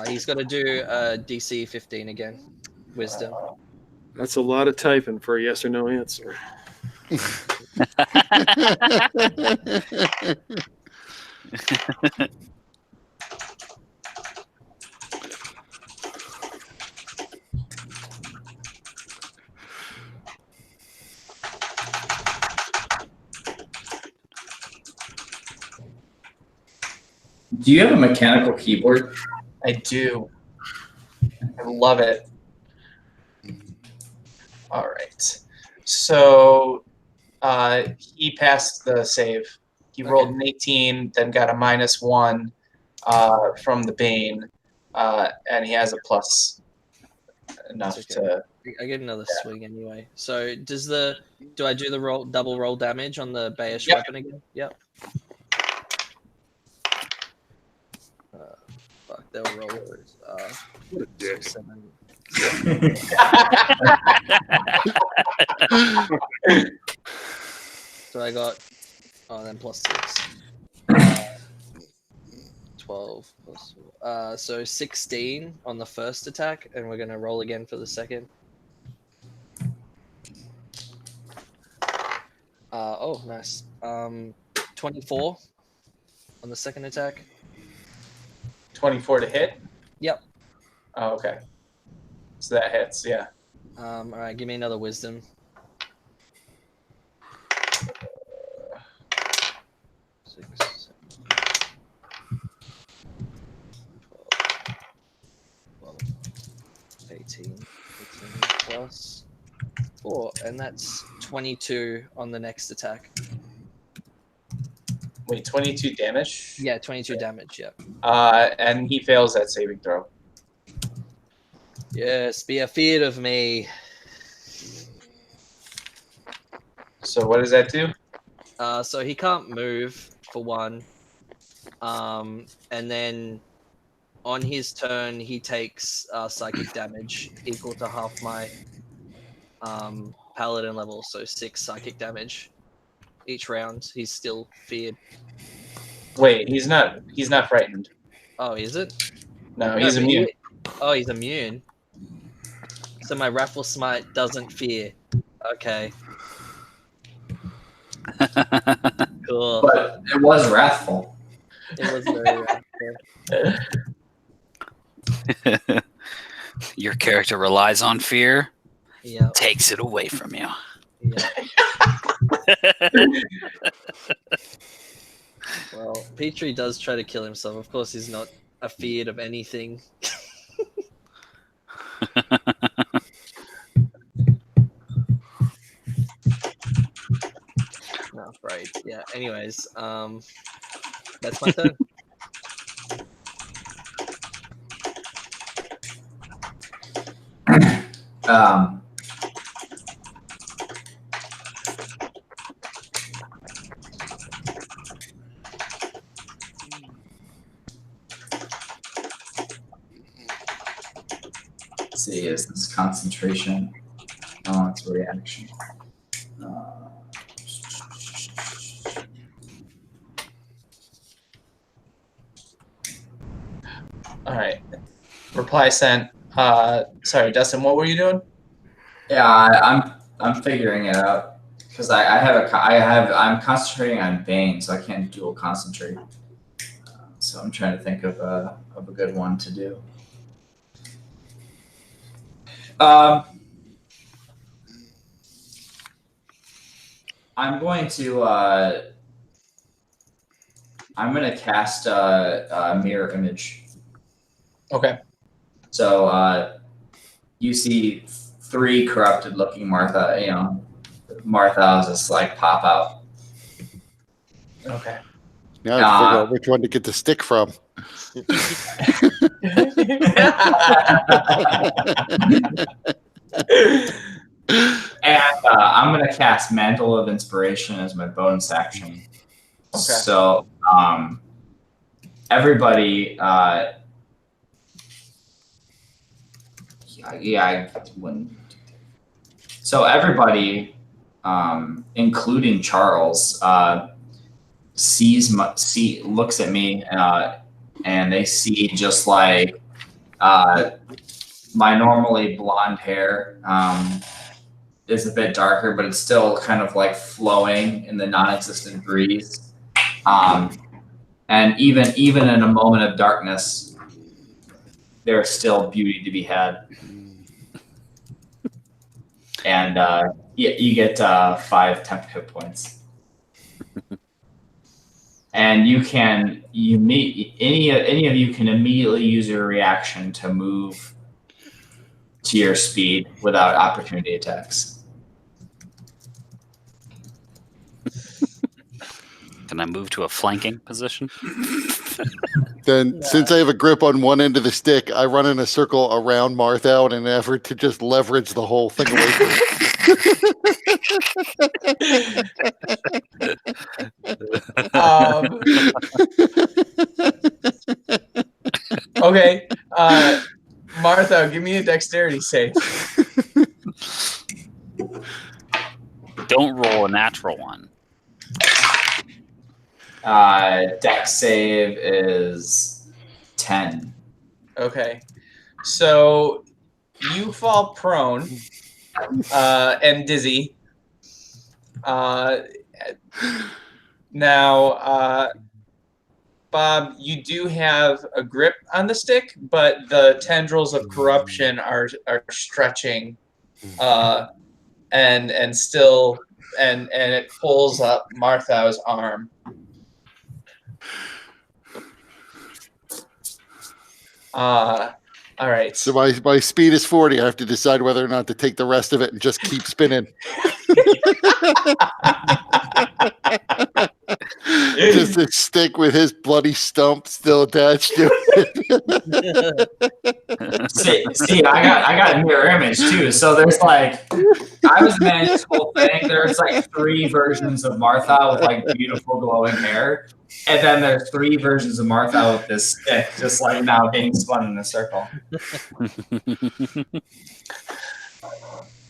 He's got to do DC 15 again. Wisdom. That's a lot of typing for a yes or no answer. Do you have a mechanical keyboard? I do. I love it. All right. So he passed the save. He rolled an 18, then got a -1 from the Bane, and he has a plus enough Okay. to. I get another swing anyway. So do I do the double roll damage on the Bayish Yep. weapon again? Yep. Fuck, they were rollers. What a dick. 7. So I got, then plus 6. 12 plus, so 16 on the first attack, and we're gonna roll again for the second. Oh, nice. 24 on the second attack. 24 to hit? Yep. Oh, okay. So that hits, yeah. All right, give me another wisdom. 6, 7, 12, 18 plus 4, and that's 22 on the next attack. Wait, 22 damage? Yeah, 22 damage, yeah. And he fails that saving throw. Yes, be afeard of me. So what does that do? So he can't move, for one. And then on his turn, he takes psychic damage equal to half my paladin level, so 6 psychic damage each round. He's still feared. Wait, he's not frightened. Oh, is it? No, he's immune. Oh, he's immune. So my Raffle Smite doesn't fear. Okay. Cool. But it was wrathful. It was very wrathful. Your character relies on fear, Yeah. takes it away from you. Yeah. Well, Petrie does try to kill himself. Of course, he's not afeared of anything. Not afraid. Yeah. Anyways, that's my turn. Um, let's see, is this concentration? Oh, it's a reaction. All right. Reply sent. Sorry, Dustin. What were you doing? Yeah, I'm figuring it out because I'm concentrating on Bane, so I can't dual concentrate. So I'm trying to think of a good one to do. I'm going to cast a mirror image. Okay. So you see 3 corrupted-looking Martha. Martha just like pop out. Okay. Now I have to figure out which one to get the stick from. And I'm going to cast Mantle of Inspiration as my bonus action. Okay. So everybody, I wouldn't. So everybody, including Charles, looks at me, and they see just like my normally blonde hair is a bit darker, but it's still kind of like flowing in the non-existent breeze. And even in a moment of darkness, there's still beauty to be had. And you get 5 temp hit points. And any of you can immediately use your reaction to move to your speed without opportunity attacks. Can I move to a flanking position? Then, since I have a grip on one end of the stick, I run in a circle around Martha in an effort to just leverage the whole thing away from Okay. Martha, give me a dexterity save. Don't roll a natural one. Dex save is 10. Okay. So you fall prone and dizzy. Now, Bob, you do have a grip on the stick, but the tendrils of corruption are stretching, and still, and it pulls up Martha's arm. All right. So my speed is 40. I have to decide whether or not to take the rest of it and just keep spinning. Just a stick with his bloody stump still attached to it. See, I got a mirror image too. So there's like, I was imagining this whole thing. There's like 3 versions of Martha with like beautiful glowing hair, and then there's 3 versions of Martha with this stick, just like now being spun in a circle.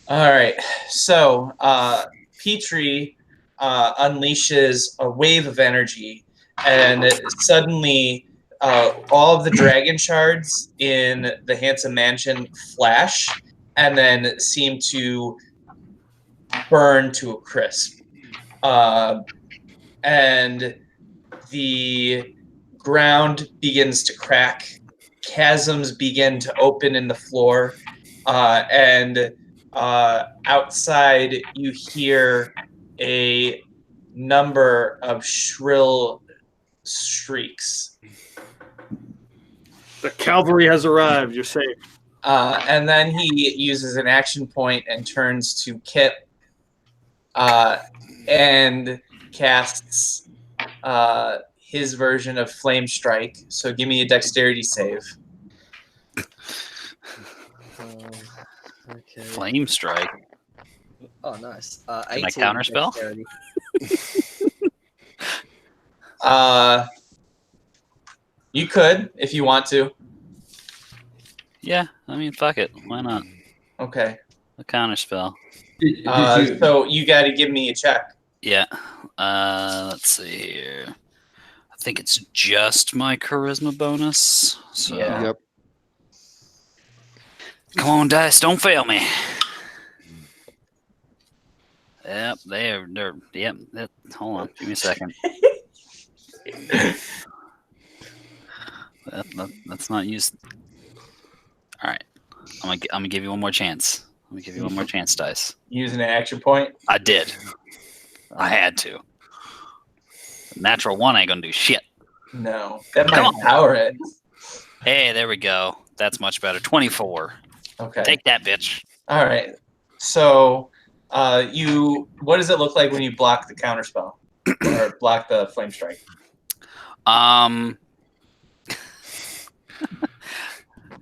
All right. So Petrie unleashes a wave of energy, and suddenly all of the dragon shards in the Handsome Mansion flash and then seem to burn to a crisp. And the ground begins to crack. Chasms begin to open in the floor. And outside, you hear a number of shrill shrieks. The cavalry has arrived. You're safe. And then he uses an action point and turns to Kip and casts his version of Flame Strike. So give me a dexterity save. Okay. Flame strike. Oh, nice. Can I 18 counterspell? dexterity. You could if you want to. Yeah, I mean, fuck it. Why not? Okay. A counterspell. Did you? So you got to give me a check. Yeah. Let's see here. I think it's just my charisma bonus. So Yeah. Yep. come on, dice, don't fail me. Yep, they're yep. Hold on, give me a second. That's not used. All right, I'm gonna give you one more chance. I'm gonna give you one more chance, dice. Using an action point. I did. I had to. Natural one ain't gonna do shit. No, that might Come on. empower it. Hey, there we go. That's much better. 24. Okay. Take that, bitch. All right. So, what does it look like when you block the counterspell or block the flame strike?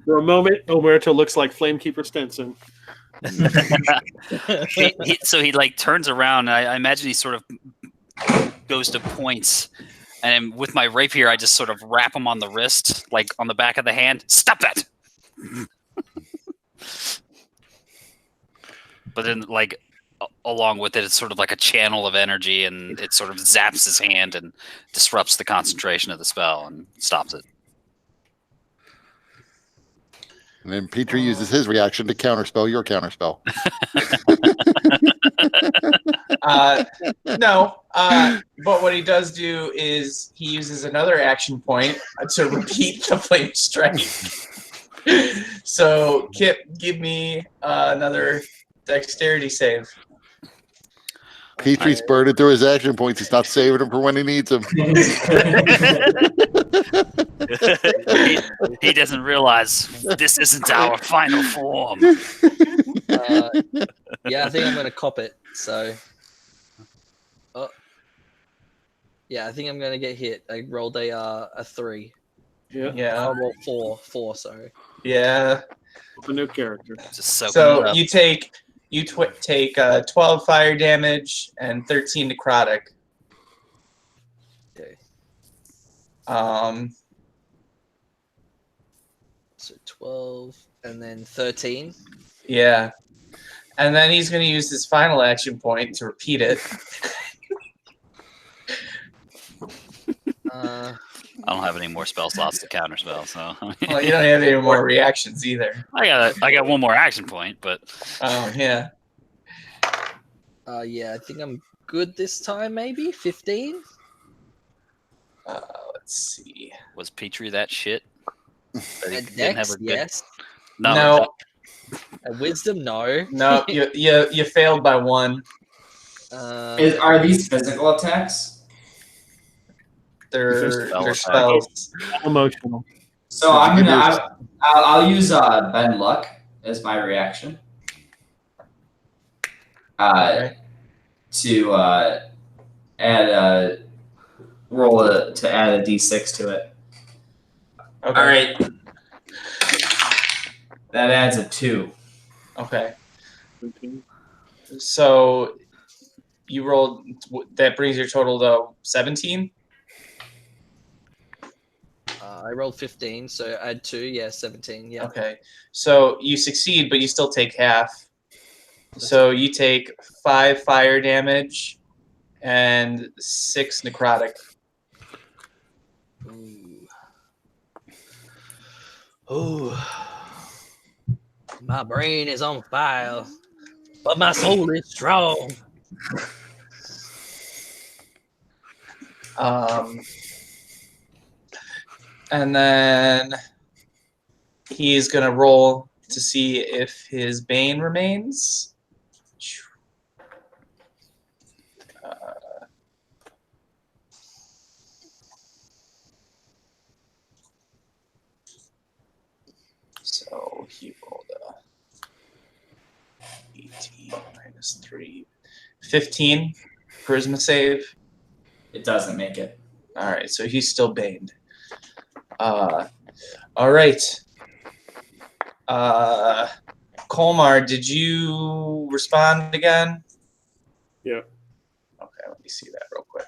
For a moment, Omerta looks like Flamekeeper Stenson. So he like turns around. I imagine he sort of goes to points, and with my rapier, I just sort of wrap him on the wrist, like on the back of the hand. Stop that! But then, like, along with it, it's sort of like a channel of energy, and it sort of zaps his hand and disrupts the concentration of the spell and stops it. And then Petrie uses his reaction to counterspell your counterspell. No. But what he does do is he uses another action point to repeat the flame strike. So, Kip, give me another dexterity save. Petrie's burned through his action points. He's not saving them for when he needs them. He doesn't realize this isn't our final form. Yeah, I think I'm gonna cop it. So, yeah, I think I'm gonna get hit. I rolled a 3. Yeah. Yeah. I rolled 4. Sorry. Yeah. A new character. Just soaking it So up. you take 12 fire damage and 13 necrotic. Okay. So 12 and then 13. Yeah. And then he's going to use his final action point to repeat it. I don't have any more spell slots to counterspell, so Well, you don't have any more reactions either. I got one more action point, but Oh, yeah. Yeah, I think I'm good this time. Maybe 15. Let's see. was Petrie that shit? That he And didn't have Dex, a good- yes. No. And Wisdom, no. No, you failed by 1. Are these physical attacks? They're spells. Emotional. So I'll use Ben Luck as my reaction. Okay. To add a to add a d6 to it. Okay. All right. That adds a 2. Okay. So you rolled. That brings your total to 17. I rolled 15, so add 2. Yeah, 17. Yeah. Okay. So you succeed, but you still take half. So you take 5 fire damage and 6 necrotic. Ooh. My brain is on fire, but my soul is strong. And then he's gonna roll to see if his bane remains. So he rolled a 18 minus 3. 15 charisma save. It doesn't make it. All right, so he's still baned. All right. Colmar, did you respond again? Yeah. Okay, let me see that real quick.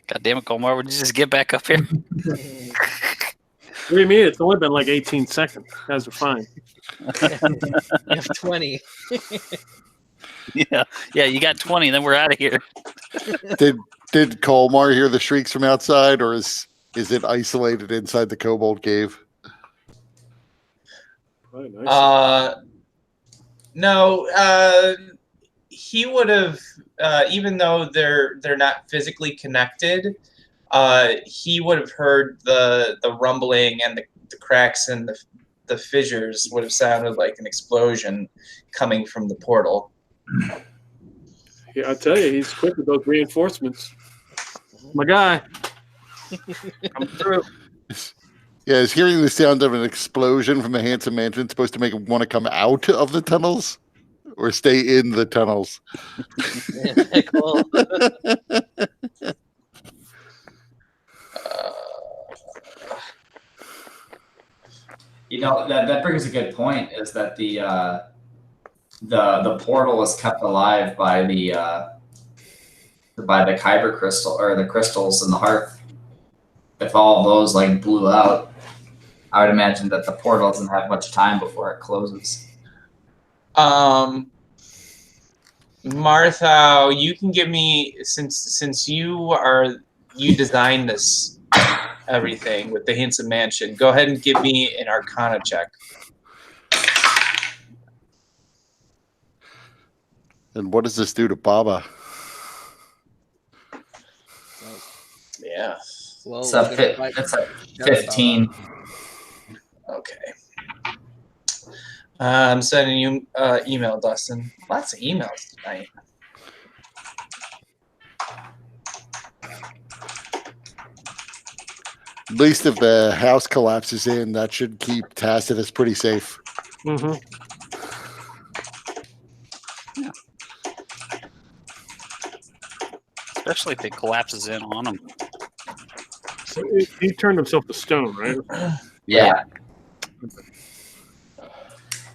God damn it, Colmar, would you just get back up here? What do you mean? It's only been like 18 seconds. You guys are fine. You have 20. Yeah, you got 20, then we're out of here. Did Colmar hear the shrieks from outside, or is it isolated inside the kobold cave? Probably nice. No, he would have, even though they're not physically connected, he would have heard the rumbling and the cracks and the fissures would have sounded like an explosion coming from the portal. Yeah, I tell you, he's quick with those reinforcements. My guy. Come through. Yeah, is hearing the sound of an explosion from the Handsome Mansion supposed to make him want to come out of the tunnels or stay in the tunnels? Cool. You know, that brings a good point. Is that the portal is kept alive by the kyber crystal or the crystals in the hearth. If all of those like blew out, I would imagine that the portal doesn't have much time before it closes. Martha, you can give me, since you designed this everything with the Handsome Mansion, go ahead and give me an Arcana check. And what does this do to Baba? Yeah. Well, It's we're a, gonna fit, fight it's a together, 15. Okay. I'm sending you email, Dustin. Lots of emails tonight. At least if the house collapses in, that should keep Tacitus pretty safe. Mm-hmm. Especially if it collapses in on him. So he turned himself to stone, right? Yeah.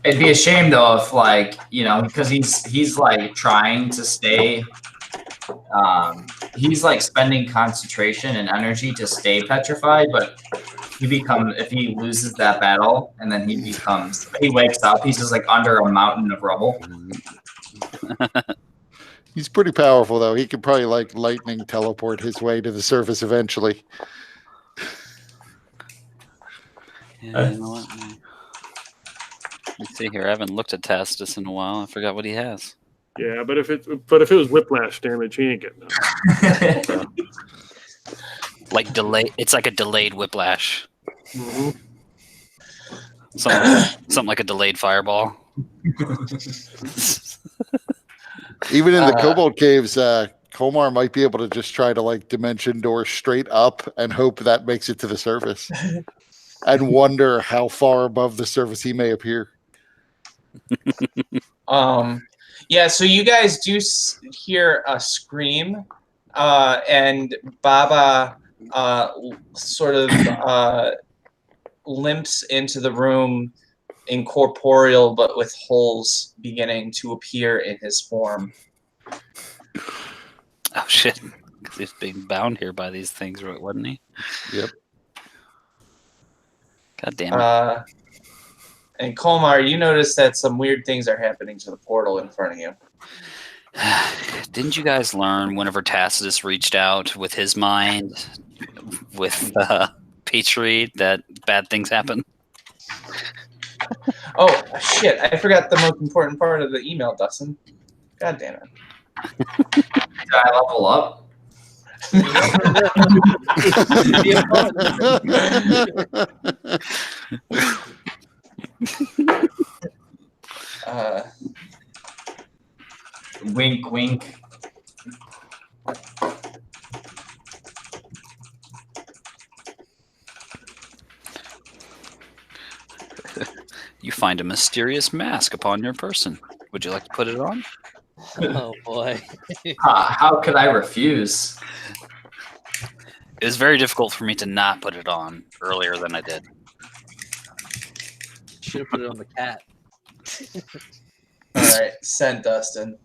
It'd be a shame though if like, you know, because he's like trying to stay he's like spending concentration and energy to stay petrified, but if he loses that battle and then he wakes up, he's just like under a mountain of rubble. He's pretty powerful, though. He could probably like lightning teleport his way to the surface eventually. Yeah, you know what? Let me see here. I haven't looked at Tacitus in a while. I forgot what he has. Yeah, but if it was whiplash damage, he ain't getting that. Like it's like a delayed whiplash. Mm-hmm. Something like a delayed fireball. Even in the Kobold Caves, Komar might be able to just try to like dimension door straight up and hope that makes it to the surface. And wonder how far above the surface he may appear. Yeah, so you guys do hear a scream, and Baba sort of limps into the room, incorporeal but with holes beginning to appear in his form. Oh shit! He's being bound here by these things, right? Wasn't he? Yep. God damn it! And Colmar, you notice that some weird things are happening to the portal in front of you. Didn't you guys learn whenever Tacitus reached out with his mind, with Petrie, that bad things happen? Oh, shit. I forgot the most important part of the email, Dustin. God damn it. Did I level up? Wink, wink. find a mysterious mask upon your person. Would you like to put it on? Oh boy. How could I refuse? It was very difficult for me to not put it on earlier than I did. Should have put it on the cat. All right, send Dustin.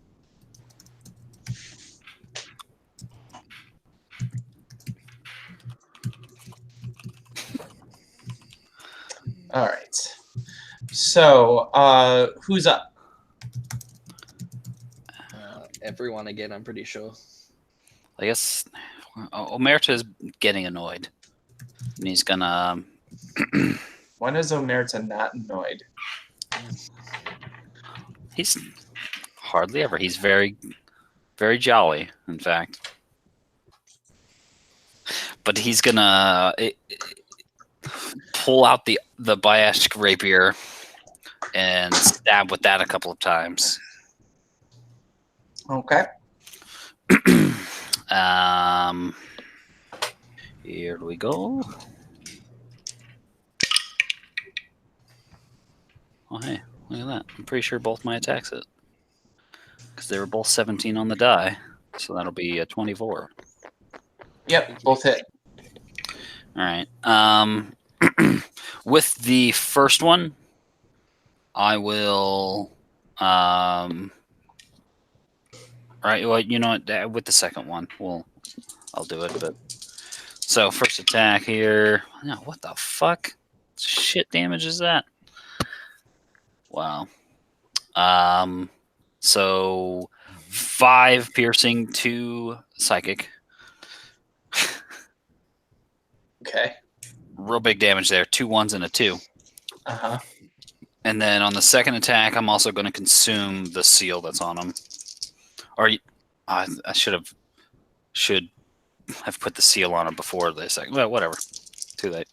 All right. So, who's up? Everyone again, I'm pretty sure. I guess Omerta is getting annoyed. And he's gonna... When is Omerta not annoyed? He's hardly ever. He's very, very jolly, in fact. But he's gonna pull out the Bayashk rapier and stab with that a couple of times. Okay. Here we go. Oh, hey, look at that. I'm pretty sure both my attacks hit. Because they were both 17 on the die. So that'll be a 24. Yep, both hit. All right. With the first one, I will... Right. Well, you know what? With the second one, I'll do it. But so first attack here. No, what the fuck? Shit damage is that? Wow. So 5 piercing, 2 psychic. Okay. Real big damage there. 2 1s and a 2. Uh-huh. And then on the second attack, I'm also going to consume the seal that's on him. Or I should have put the seal on him before the second. Well, whatever. Too late.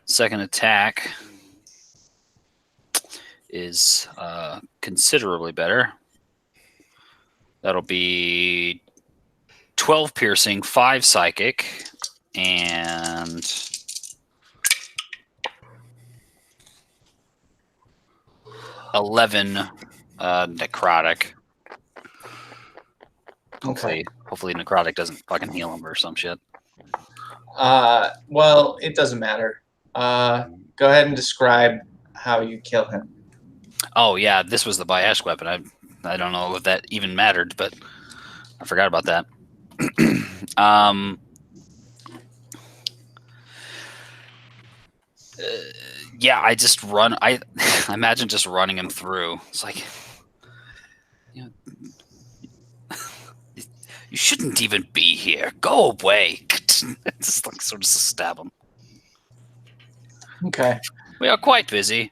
Second attack is considerably better. That'll be 12 piercing, 5 psychic, and 11 necrotic. Okay. Hopefully necrotic doesn't fucking heal him or some shit. Well, it doesn't matter. Go ahead and describe how you kill him. Oh yeah, this was the Bayash weapon. I don't know if that even mattered, but I forgot about that. Yeah, I just run. I imagine just running him through. It's like, you know, you shouldn't even be here. Go away. Just like sort of stab him. Okay. We are quite busy.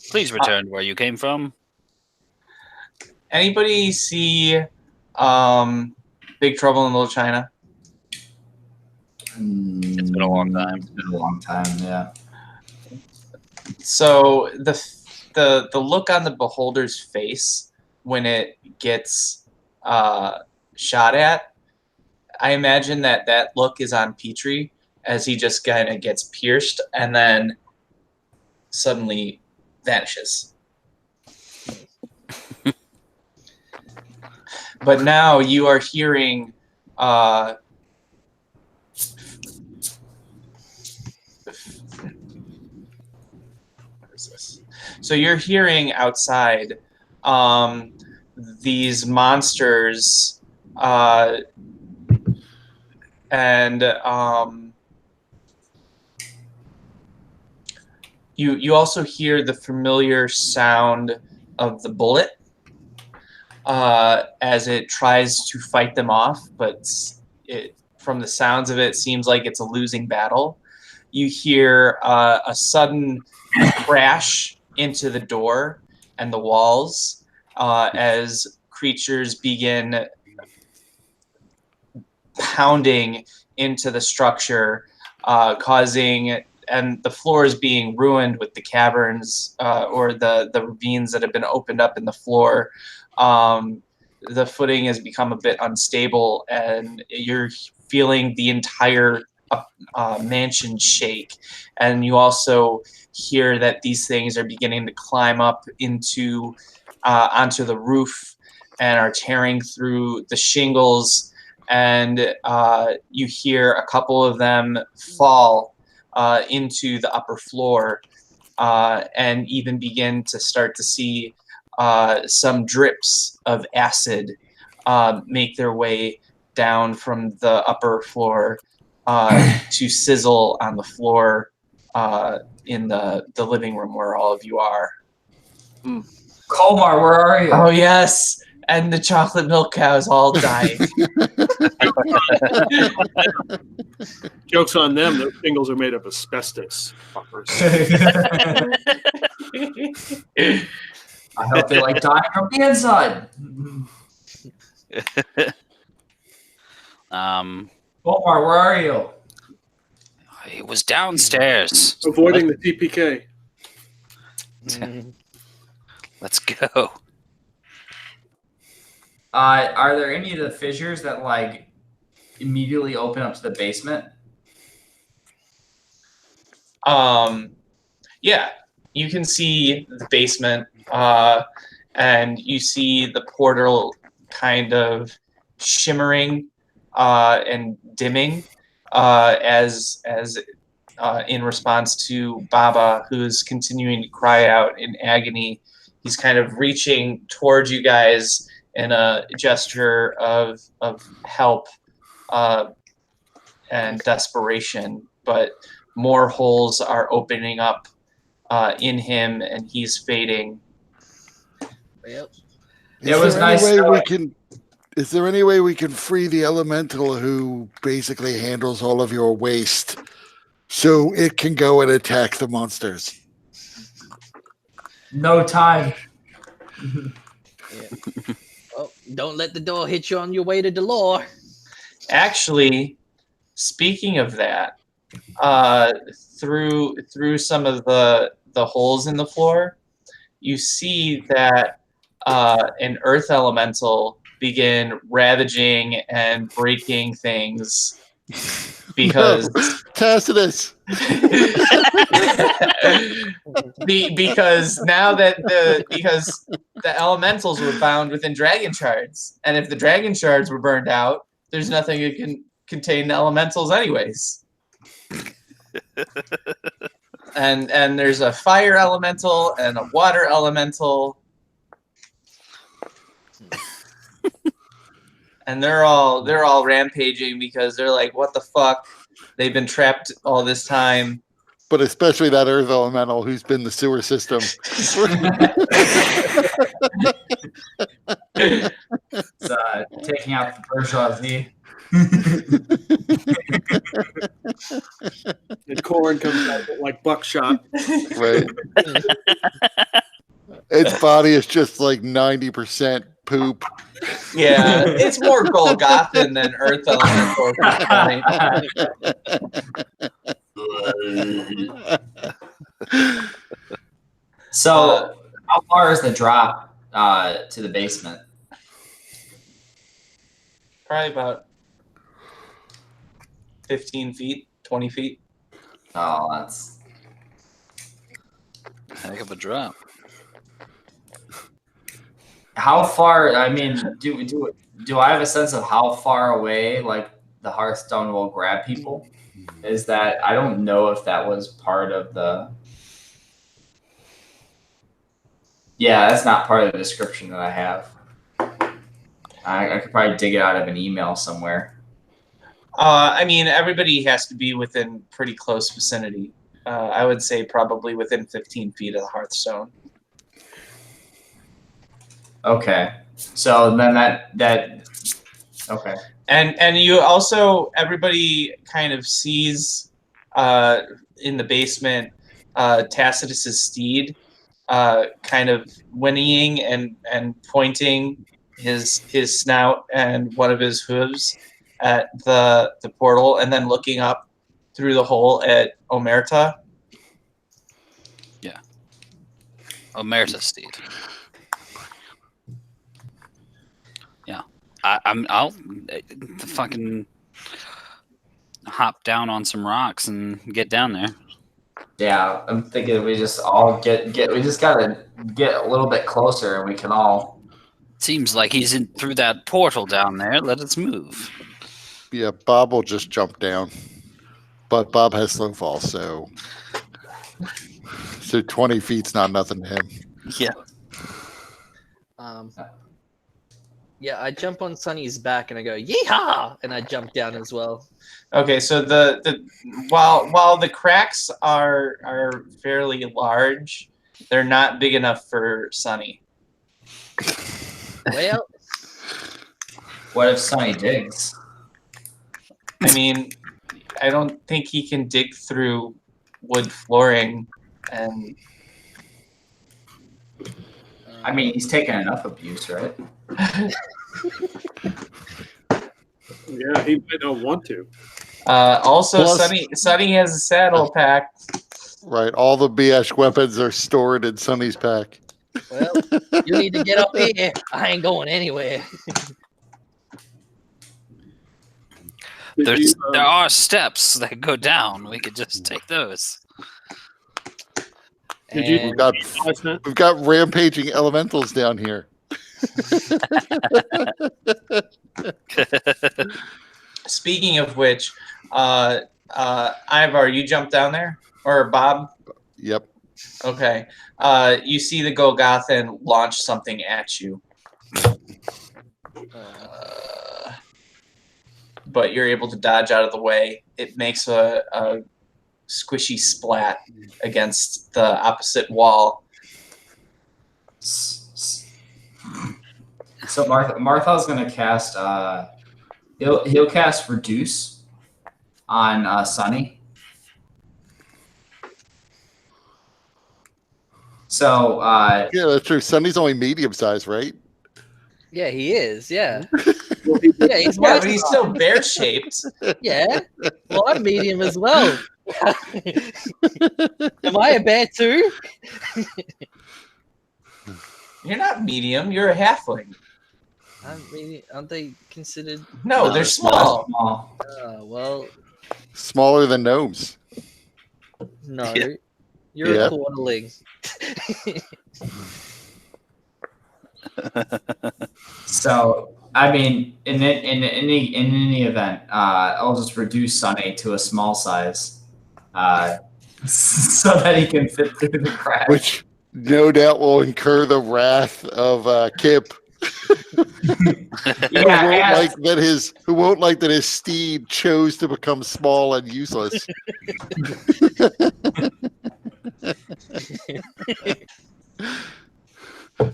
Please return where you came from. Anybody see Big Trouble in Little China? It's been a long time. It's been a long time, yeah. So the look on the beholder's face when it gets shot at, I imagine that look is on Petrie as he just kind of gets pierced and then suddenly vanishes. But now you are hearing where is this? So you're hearing outside these monsters and you also hear the familiar sound of the bullet as it tries to fight them off, but from the sounds of it, seems like it's a losing battle. You hear a sudden crash into the door and the walls as creatures begin pounding into the structure, causing, and the floor is being ruined with the caverns or the ravines that have been opened up in the floor. The footing has become a bit unstable, and you're feeling the entire mansion shake, and you also hear that these things are beginning to climb up into onto the roof and are tearing through the shingles, and you hear a couple of them fall into the upper floor, and even begin to start to see some drips of acid make their way down from the upper floor to sizzle on the floor in the living room where all of you are. Kolmar, where are you? Oh, yes. And the chocolate milk cows all died. Joke's on them. Those shingles are made of asbestos. Fuckers. I hope they like dying from the inside. Kolmar, where are you? It was downstairs. Avoiding the TPK. Let's go. Are there any of the fissures that like immediately open up to the basement? Yeah, you can see the basement, and you see the portal kind of shimmering and dimming as in response to Baba, who's continuing to cry out in agony. He's kind of reaching towards you guys in a gesture of help and desperation, but more holes are opening up in him, and he's fading. Yep. It was nice Is there any way we can free the elemental who basically handles all of your waste so it can go and attack the monsters? No time. Oh, don't let the door hit you on your way to Delore. Actually, speaking of that, through some of the holes in the floor, you see that an earth elemental begin ravaging and breaking things because Tacitus. because now that the elementals were bound within dragon shards, and if the dragon shards were burned out, there's nothing that can contain the elementals anyways. and there's a fire elemental and a water elemental, and they're all rampaging because they're like, what the fuck? They've been trapped all this time. But especially that earth elemental who's been the sewer system. It's taking out the bourgeoisie. And corn comes out like buckshot. Right. Its body is just like 90% poop. Yeah, it's more Golgothan than Earth Elemental at this point. So, how far is the drop to the basement? Probably about 15 feet, 20 feet. Oh, that's Heck of a drop. how far. I mean, do I have a sense of how far away like the Hearthstone will grab people? Is that I don't know if that was part of the. Yeah, that's not part of the description that I have. I could probably dig it out of an email somewhere. I mean, everybody has to be within pretty close vicinity. I would say probably within 15 feet of the Hearthstone. Okay, so then that okay. And you also, everybody kind of sees in the basement Tacitus's steed kind of whinnying and pointing his snout and one of his hooves at the portal, and then looking up through the hole at Omerta. Yeah. Omerta's steed. Yeah. I'll fucking hop down on some rocks and get down there. Yeah, I'm thinking we just all we just gotta get a little bit closer and we can all. Seems like he's in through that portal down there. Let us move. Yeah, Bob will just jump down. But Bob has slow fall, so 20 feet's not nothing to him. Yeah. Yeah, I jump on Sunny's back and I go, yeehaw! And I jump down as well. Okay, so while the cracks are fairly large, they're not big enough for Sunny. Well, What if Sonny digs? I mean, I don't think he can dig through wood flooring, and I mean, he's taken enough abuse, right? Yeah, he might not want to. also Plus- Sunny has a saddle packed. Right, all the BS weapons are stored in Sonny's pack. well, you need to get up here. I ain't going anywhere. Did There are steps that go down. We could just take those. Did you- And We've got rampaging elementals down here. Speaking of which, Ivar, you jumped down there, or Bob? Yep. Okay. You see the Golgothan launch something at you. But you're able to dodge out of the way. It makes a squishy splat against the opposite wall. So Martha's gonna cast. He'll cast Reduce on Sunny. So Yeah, that's true. Sonny's only medium size, right? yeah, he is. Yeah. Well, he- Yeah, he's Yeah, my but he's still bear shaped. Yeah. Well, I'm medium as well. Am I a bear too? You're not medium. You're a halfling. Aren't they considered? No, No, they're small. small. Well, Smaller than gnomes. no. Yeah. You're Yeah. a quarterling. So I mean, in any event, I'll just reduce Sunny to a small size, so that he can fit through the crack. Which no doubt will incur the wrath of Kip. Yeah, Who won't like that his steed chose to become small and useless.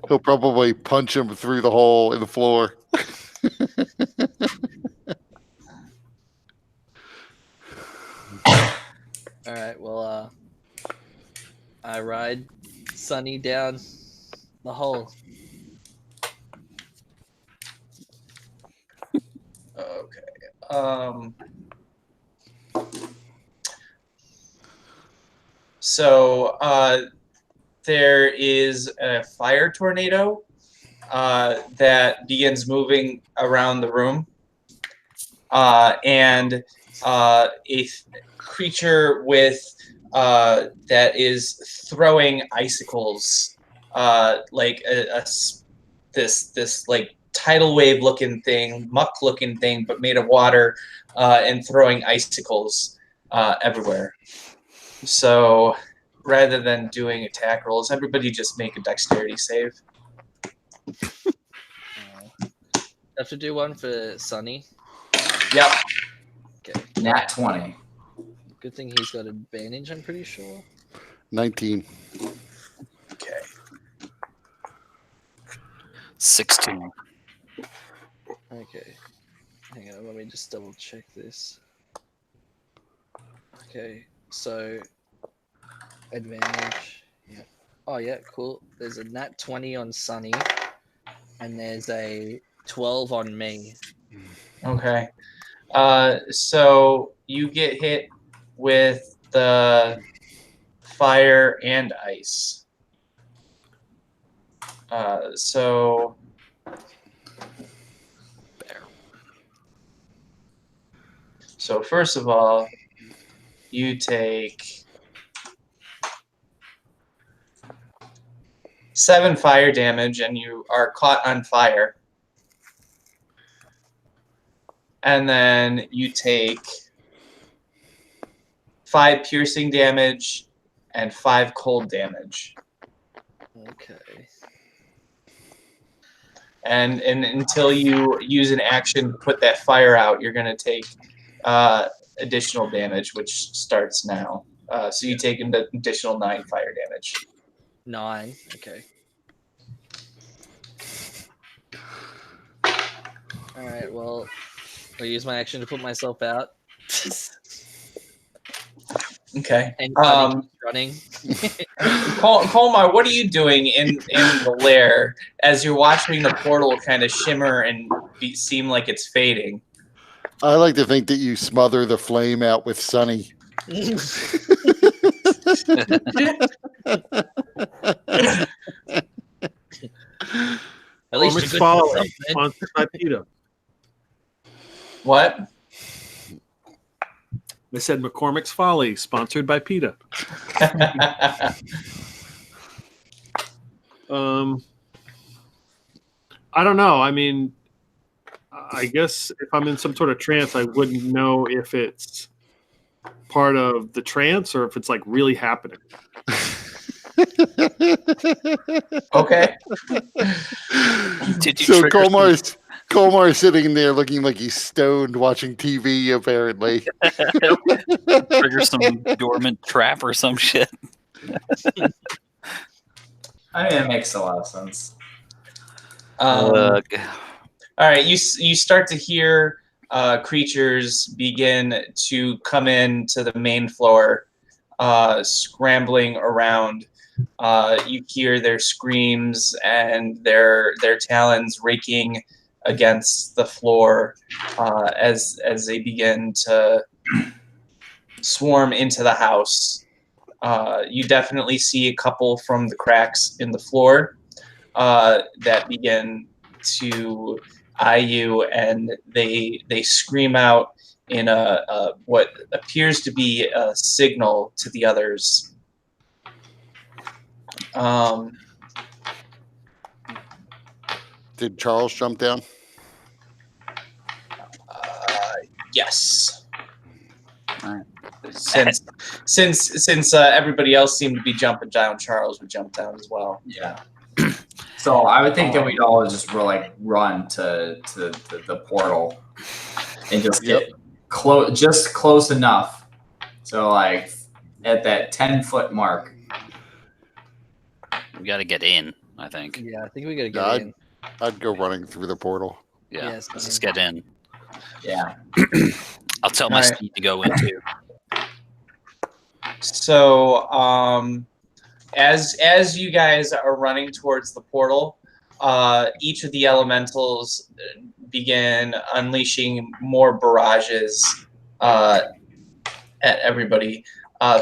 He'll probably punch him through the hole in the floor. All right. Well, I ride Sunny down the hole. Okay. So there is a fire tornado that begins moving around the room, and a creature with that is throwing icicles, like this like tidal wave looking thing, muck looking thing, but made of water, and throwing icicles everywhere. So rather than doing attack rolls, everybody just make a dexterity save. Have to do one for Sunny. Yep. Okay. Nat 20. Good thing he's got advantage. I'm pretty sure. 19. Okay. 16. Okay. Hang on. Let me just double check this. Okay. So advantage. Yeah. Oh yeah. Cool. There's a nat 20 on Sunny, and there's a 12 on me. Okay. So you get hit with the fire and ice. So So first of all, you take 7 fire damage, and you are caught on fire. And then you take 5 piercing damage and 5 cold damage. Okay. And until you use an action to put that fire out, you're going to take additional damage, which starts now. So you take an additional 9 fire damage. 9. Okay. All right. Well, I'll use my action to put myself out. Okay. And Sonny keeps running. Colmar, what are you doing in the lair as you're watching the portal kind of shimmer and seem like it's fading? I like to think that you smother the flame out with Sunny. At least McCormick's you're good Folly, for something. sponsored by PETA. What? They said McCormick's Folly, sponsored by PETA. I don't know. I mean, I guess if I'm in some sort of trance, I wouldn't know if it's part of the trance or if it's like really happening. Okay. Did you So trigger Colmar's sitting there looking like he's stoned watching TV, apparently. trigger some dormant trap or some shit? I mean, it makes a lot of sense. All right, you start to hear creatures begin to come in to the main floor, scrambling around. You hear their screams and their talons raking against the floor as they begin to swarm into the house. You definitely see a couple from the cracks in the floor that begin to eye you, and they scream out in a what appears to be a signal to the others. Did Charles jump down? Yes. All right. Since everybody else seemed to be jumping down, Charles would jump down as well. Yeah. So I would think that we'd all just run to the portal and just get close enough. So like at that 10-foot mark. We got to get in, I think. Yeah, I think we gotta get in. I'd go running through the portal. Yeah, Yes, let's just get in. Yeah. I'll tell my Alright. speed to go in too. So as you guys are running towards the portal, each of the elementals begin unleashing more barrages at everybody.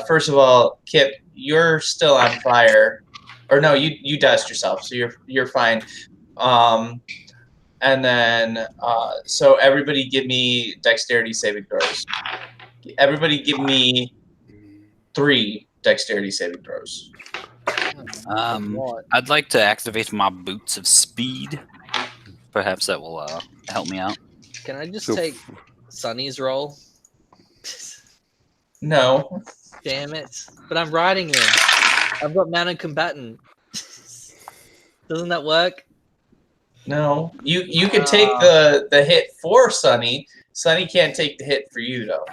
First of all, Kip, you're still on fire. Or no, you doused yourself, so you're fine. And then so everybody give me dexterity saving throws. Everybody give me 3 dexterity saving throws. What? I'd like to activate my boots of speed. Perhaps that will help me out. Can I just So- take Sonny's roll? No. Damn it! But I'm riding him. I've got mounted combatant. Doesn't that work? No. You could take the hit for Sunny. Sunny can't take the hit for you though.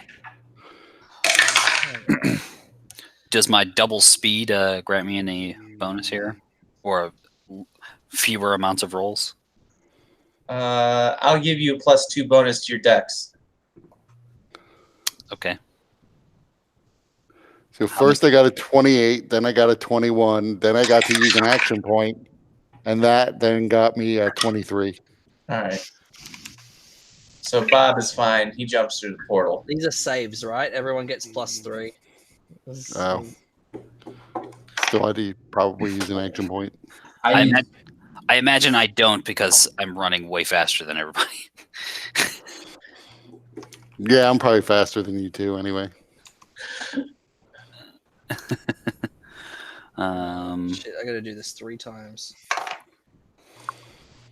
Does my double speed grant me any bonus here? Or fewer amounts of rolls? I'll give you a +2 bonus to your dex. Okay. So first I got a 28, then I got a 21, then I got to use an action point, and that then got me a 23. All right. So Bob is fine. He jumps through the portal. These are saves, right? Everyone gets +3. Oh. Still had to probably use an action point. I imagine I don't because I'm running way faster than everybody. Yeah, I'm probably faster than you two anyway. Shit, I gotta do this 3 times.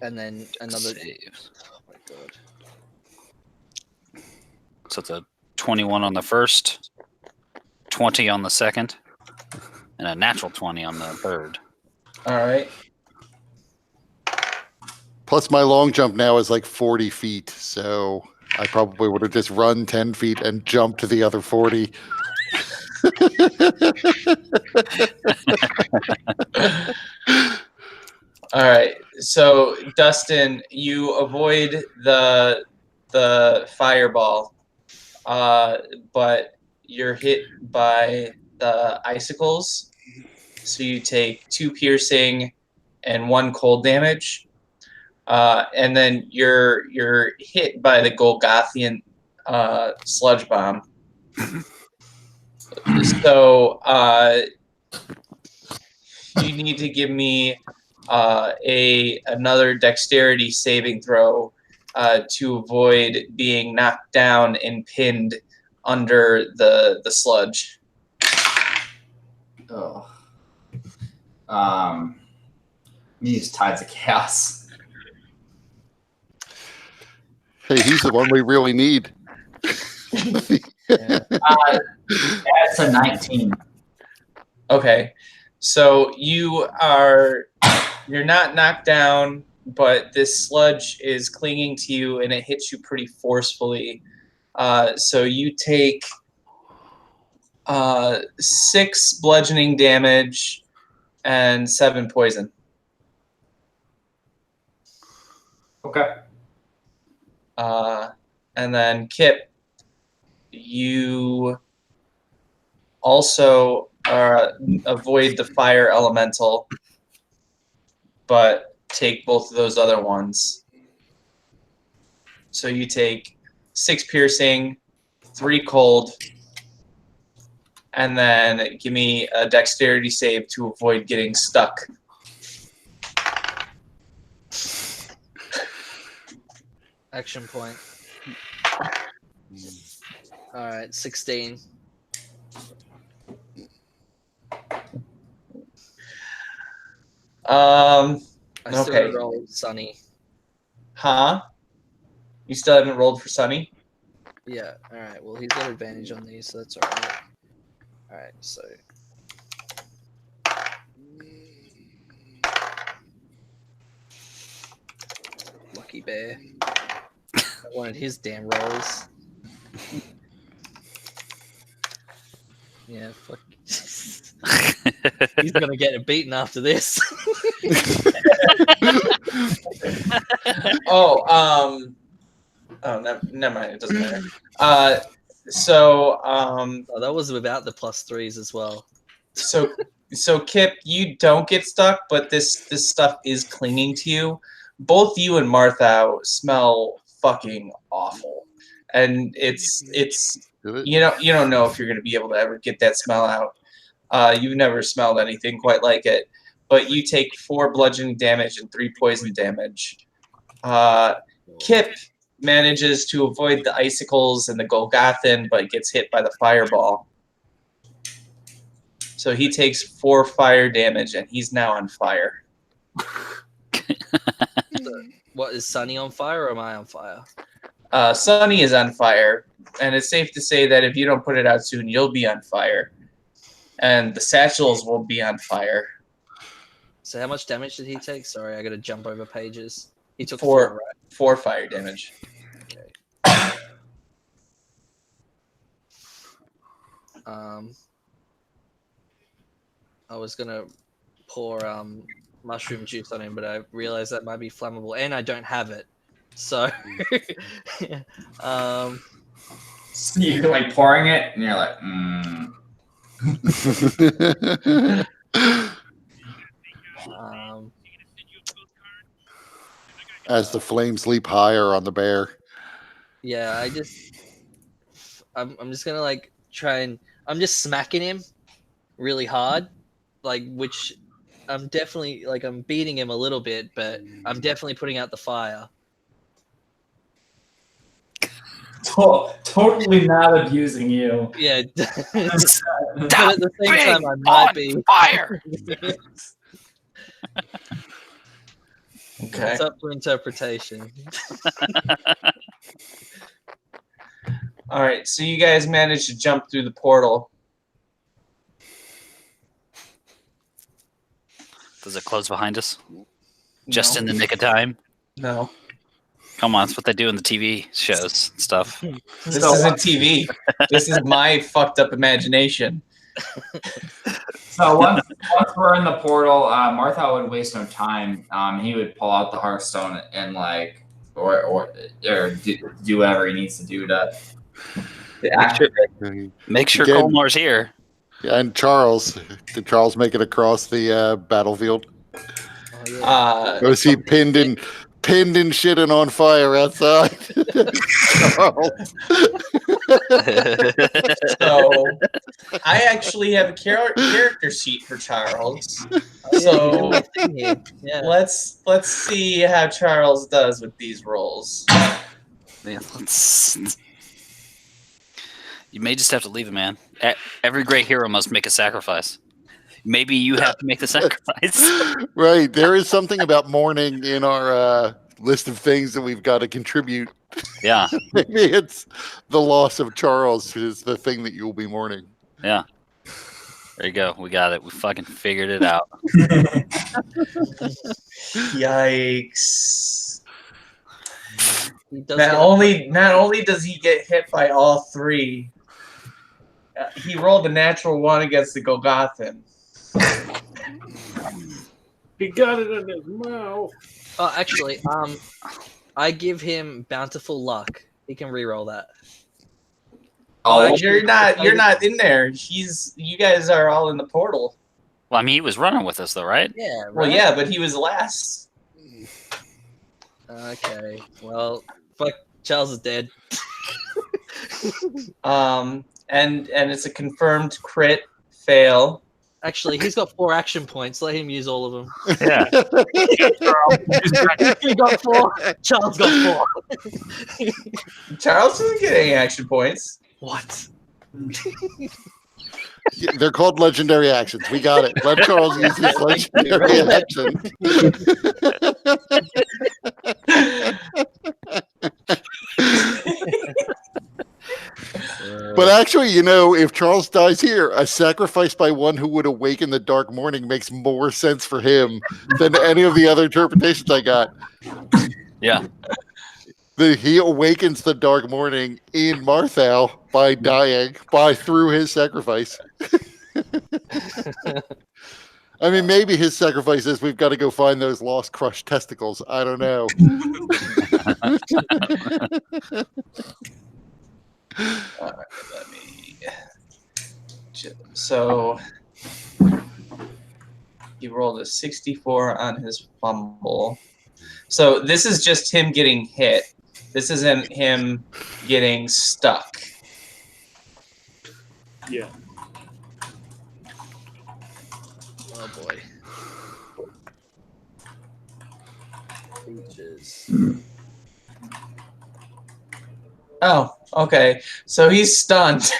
And then another. Save. Oh my god. So it's a 21 on the first, 20 on the second, and a natural 20 on the third. All right. Plus, my long jump now is like 40 feet, so I probably would have just run 10 feet and jumped to the other 40. All right. So Dustin, you avoid the fireball, but you're hit by the icicles. So you take 2 piercing and 1 cold damage, and then you're hit by the Golgothian sludge bomb. So you need to give me another dexterity saving throw to avoid being knocked down and pinned under the sludge. Oh. Me use Tides of Chaos. Hey, he's the one we really need. Yeah. That's a 19. Okay, so you're not knocked down, but this sludge is clinging to you and it hits you pretty forcefully. So you take 6 bludgeoning damage and 7 poison. Okay. And then Kip, you also avoid the fire elemental, but take both of those other ones. So you take 6 piercing, 3 cold, and then give me a dexterity save to avoid getting stuck. Action point. All right, 16. I still Okay. rolled Sunny. Huh? You still haven't rolled for Sunny? Yeah. All right. Well, he's got advantage on these, so that's all right. All right. So. Lucky bear. I wanted his damn rolls. Yeah. Fuck. He's gonna get beaten after this. Oh, never mind. It doesn't matter. Oh, that was without the +3s as well. So Kip, you don't get stuck, but this stuff is clinging to you. Both you and Martha smell fucking awful, and it's you don't know if you're gonna be able to ever get that smell out. You've never smelled anything quite like it, but you take 4 bludgeoning damage and 3 poison damage. Kip manages to avoid the icicles and the Golgothan, but gets hit by the fireball. So he takes 4 fire damage, and he's now on fire. What, is Sunny on fire or am I on fire? Sunny is on fire, and it's safe to say that if you don't put it out soon, you'll be on fire. And the satchels will be on fire. So how much damage did he take? Sorry, I gotta jump over pages. He took 4, 4, right? 4 fire damage. Okay. I was gonna pour mushroom juice on him, but I realized that might be flammable, and I don't have it. So, So you're like pouring it, and you're like, As the flames leap higher on the bear. yeah, I'm just gonna like try and I'm just smacking him really hard, like which I'm definitely like I'm beating him a little bit, but I'm definitely putting out the fire. totally not abusing you. Yeah. But at Stop the same being time, I might on be. fire. Okay. It's up for interpretation. All right. So you guys managed to jump through the portal. Does it close behind us? Just No. in the nick of time? No. Come on, that's what they do in the TV shows and stuff. This isn't TV. This is my fucked up imagination. So once we're in the portal, Martha would waste no time. He would pull out the Hearthstone and or do whatever he needs to do to activate. Make sure Again- Colmar's here. Yeah, and Charles. Did Charles make it across the battlefield? Oh, Or is he pinned and shit and on fire outside? Charles. So I actually have a character sheet for Charles. So yeah. let's see how Charles does with these rolls. Yeah, you may just have to leave it, man. Every great hero must make a sacrifice. Maybe you have to make the sacrifice. Right. There is something about mourning in our list of things that we've got to contribute. Yeah, Maybe it's the loss of Charles is the thing that you'll be mourning. yeah. There you go. We got it. We fucking figured it out. Yikes. He does Not get- only does he get hit by all three, he rolled a natural one against the Golgothan. He got it in his mouth. Oh, actually, I give him bountiful luck. He can re-roll that. Oh, You're not in there. You guys are all in the portal. Well, I mean, he was running with us, though, right? Yeah. Right? Well, yeah, but he was last. Okay. Well, fuck. Charles is dead. And it's a confirmed crit fail. Actually, he's got 4 action points. Let him use all of them. Yeah. He got 4. Charles got 4. Charles doesn't get any action points. What? Yeah, they're called legendary actions. We got it. Let Charles use his legendary action. But actually, if Charles dies here, a sacrifice by one who would awaken the dark morning makes more sense for him than any of the other interpretations I got. Yeah. He awakens the dark morning in Marthal by dying through his sacrifice. I mean, maybe his sacrifice is we've got to go find those lost crushed testicles. I don't know. All right, let me. So he rolled a 64 on his fumble. So this is just him getting hit. This isn't him getting stuck. Yeah. Oh boy. Peaches. Oh, okay. So he's stunned.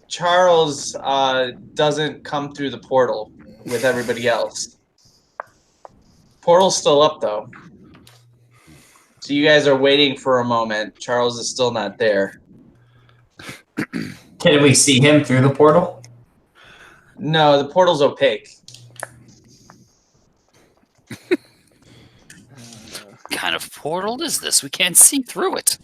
Charles doesn't come through the portal with everybody else. Portal's still up though. So you guys are waiting for a moment. Charles is still not there. can we see him through the portal? No, the portal's opaque. What kind of portal is this? We can't see through it.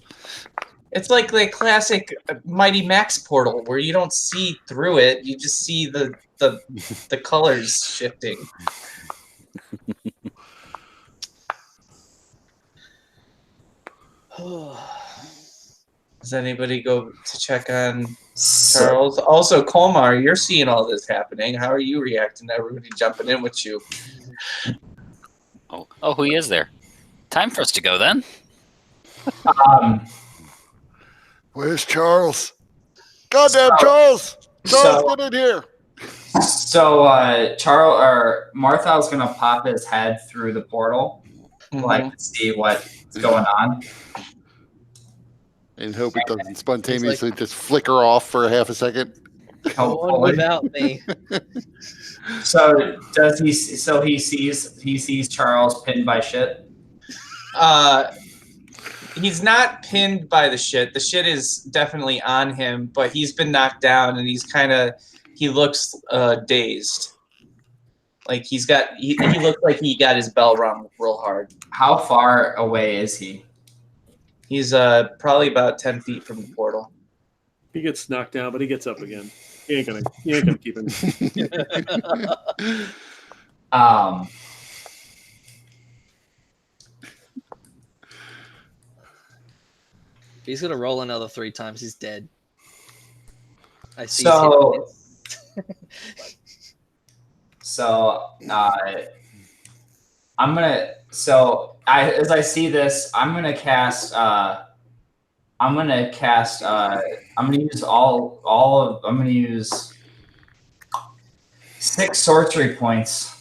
It's like the classic Mighty Max portal where you don't see through it, you just see the colors shifting. Does anybody go to check on Charles? Also, Colmar, you're seeing all this happening. How are you reacting to everybody jumping in with you? Oh, who is there? Time for us to go then. Where's Charles? Goddamn Charles! Charles, get in here! So Charles or Martha's gonna pop his head through the portal, like to see what's going on. And hope it doesn't spontaneously just flicker off for a half a second. Go on without me. So does he? So he sees Charles pinned by shit. He's not pinned by the shit. The shit is definitely on him, but he's been knocked down, and he looks dazed. Like he looks like he got his bell rung real hard. How far away is he? He's probably about 10 feet from the portal. He gets knocked down, but he gets up again. You ain't gonna keep him. He's gonna roll another 3 times. He's dead. I see. So as I see this, I'm gonna use 6 sorcery points.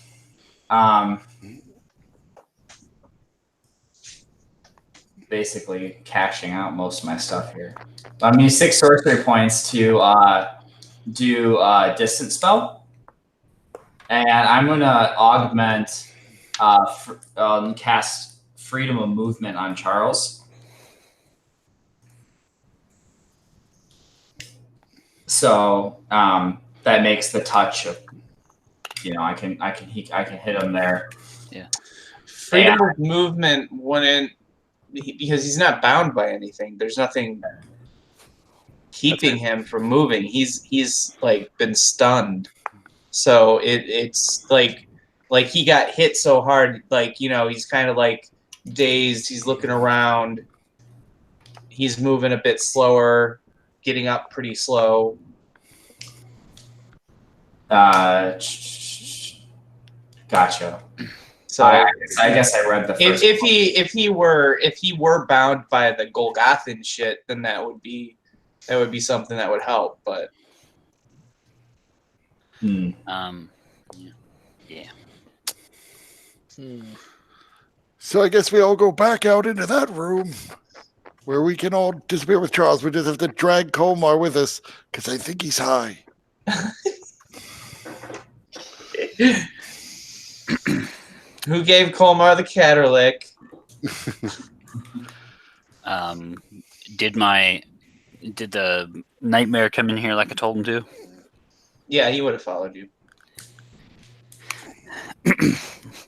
Basically cashing out most of my stuff here. I'm gonna use 6 sorcery points to do a distance spell, and I'm gonna augment cast freedom of movement on Charles. So that makes the touch of, I can hit him there. Yeah. Freedom of movement wouldn't, because he's not bound by anything. There's nothing keeping him from moving. He's like been stunned. So it's like he got hit so hard, like, he's kind of like dazed. He's looking around. He's moving a bit slower, getting up pretty slow. Gotcha. So I guess I read the first. If he were bound by the Golgothan shit, then that would be something that would help. But yeah. So I guess we all go back out into that room where we can all disappear with Charles. We just have to drag Colmar with us because I think he's high. Who gave Colmar the Catterlick? Did the nightmare come in here like I told him to? Yeah, he would have followed you.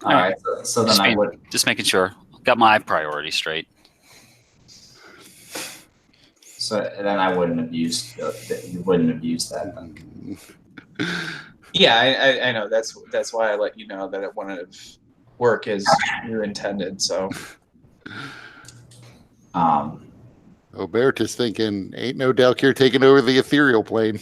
All right, so then I would just making sure. Got my priorities straight. So then I wouldn't have used. You wouldn't have used that then. Yeah, I know. That's why I let you know that it wouldn't have worked as you intended. So, Obertus thinking, ain't no Dalkir taking over the ethereal plane.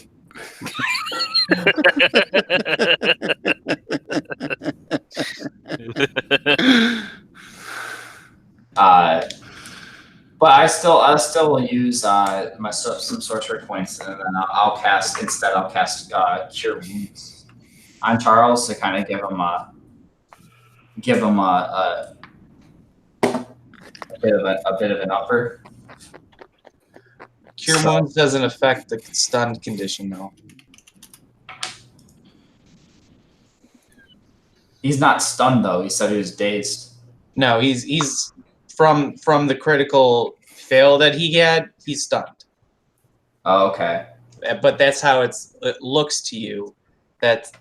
But I still will use some sorcery points, and then I'll cast Cure Wounds on Charles to kind of give him a bit of an upper. Cure Wounds doesn't affect the stunned condition, though. He's not stunned though. He said he was dazed. No, he's from the critical fail that he had. He's stunned. Oh, okay. But that's how it looks to you. That's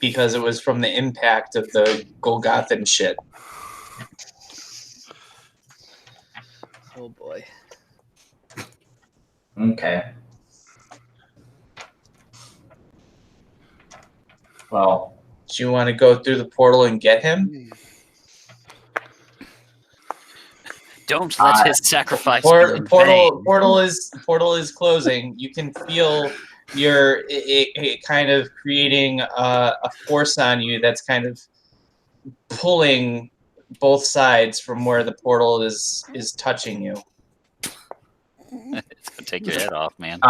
because it was from the impact of the Golgothan shit. Oh boy. Okay. Well, do you want to go through the portal and get him? Don't let his sacrifice. Portal is closing. You can feel it kind of creating a force on you that's kind of pulling both sides from where the portal is touching you. It's gonna take your head off, man.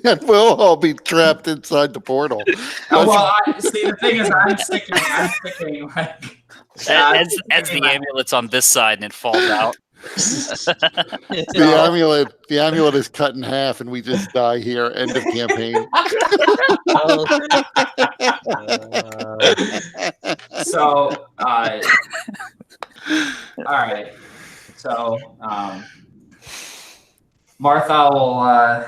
And we'll all be trapped inside the portal. Well, see, the thing is, I'm sticking like As the amulet's on this side and it falls out. The amulet is cut in half, and we just die here. End of campaign. So, all right. So, Martha will.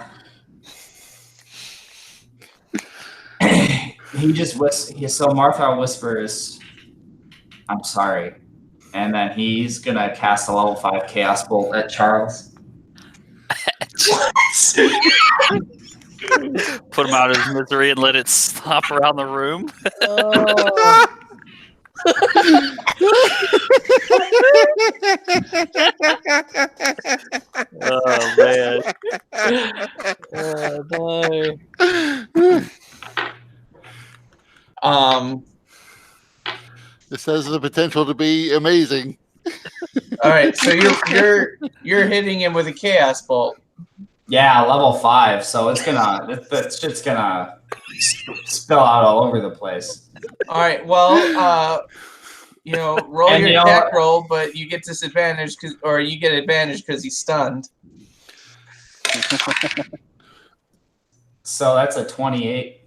So Martha whispers, "I'm sorry," and then he's gonna cast a level 5 Chaos Bolt at Charles. Put him out of his misery and let it slop around the room. Oh man! Oh boy. This has the potential to be amazing. All right, so you're hitting him with a chaos bolt. Yeah, level 5. So it's gonna that shit's gonna spill out all over the place. All right, well, roll And your you know attack what? roll, but you get disadvantage or you get advantage because he's stunned. So that's a 28.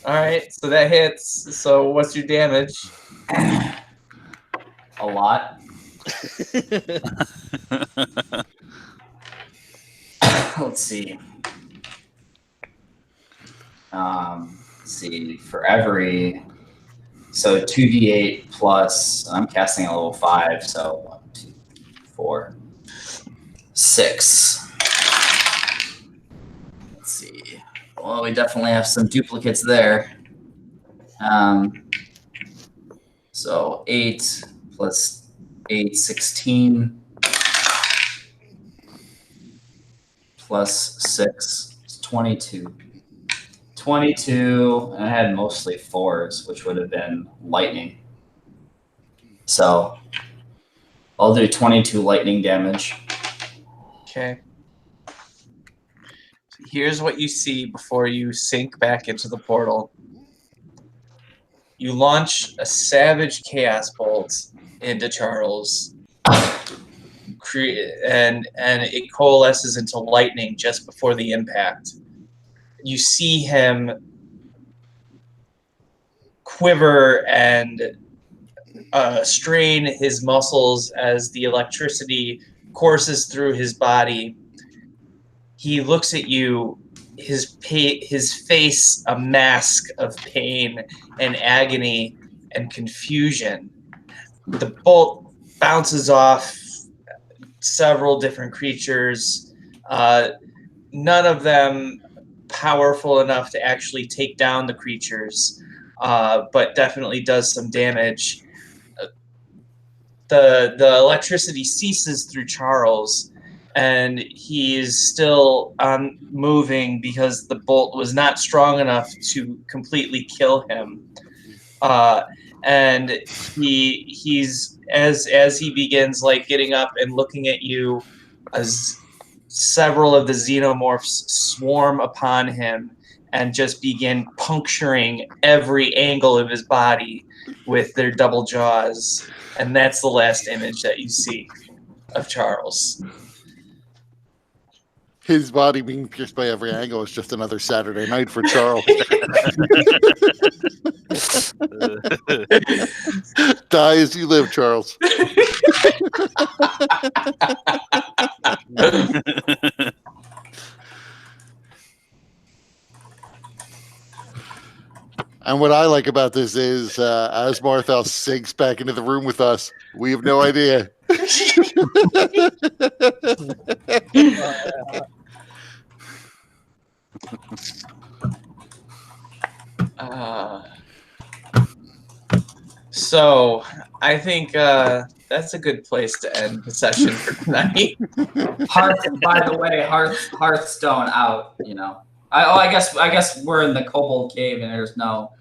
All right, so that hits. So what's your damage? A lot. Let's see. For every, so 2d8 plus, I'm casting a level 5, so 1, 2, 4, 6. Let's see. Well, we definitely have some duplicates there. So 8 plus 8, 16. Plus 6 is 22. 22, and I had mostly 4s, which would have been lightning. So I'll do 22 lightning damage. Okay. Here's what you see before you sink back into the portal. You launch a savage chaos bolt into Charles, and it coalesces into lightning just before the impact. You see him quiver and strain his muscles as the electricity courses through his body. He looks at you, his face a mask of pain and agony and confusion. The bolt bounces off several different creatures, none of them powerful enough to actually take down the creatures, but definitely does some damage. The electricity ceases through Charles, and he's still moving because the bolt was not strong enough to completely kill him. And he's as he begins getting up and looking at you, as several of the xenomorphs swarm upon him and just begin puncturing every angle of his body with their double jaws. And that's the last image that you see of Charles. His body being pierced by every angle is just another Saturday night for Charles. Die as you live, Charles. And what I like about this is, as Marthal sinks back into the room with us, we have no idea. So I think that's a good place to end the session for tonight. By the way, Hearthstone out. I guess we're in the Kobold Cave and there's no.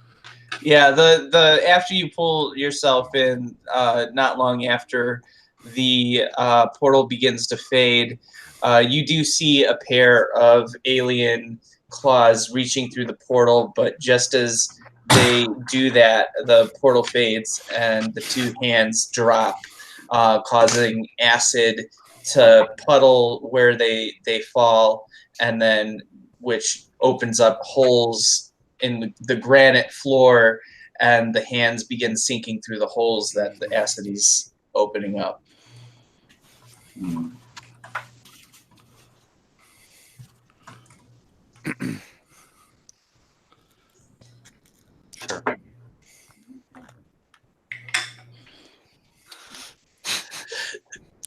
Yeah, the after you pull yourself in, not long after the portal begins to fade, You do see a pair of alien claws reaching through the portal, but just as they do that, the portal fades and the two hands drop, causing acid to puddle where they fall, and then which opens up holes in the granite floor, and the hands begin sinking through the holes that the acid is opening up.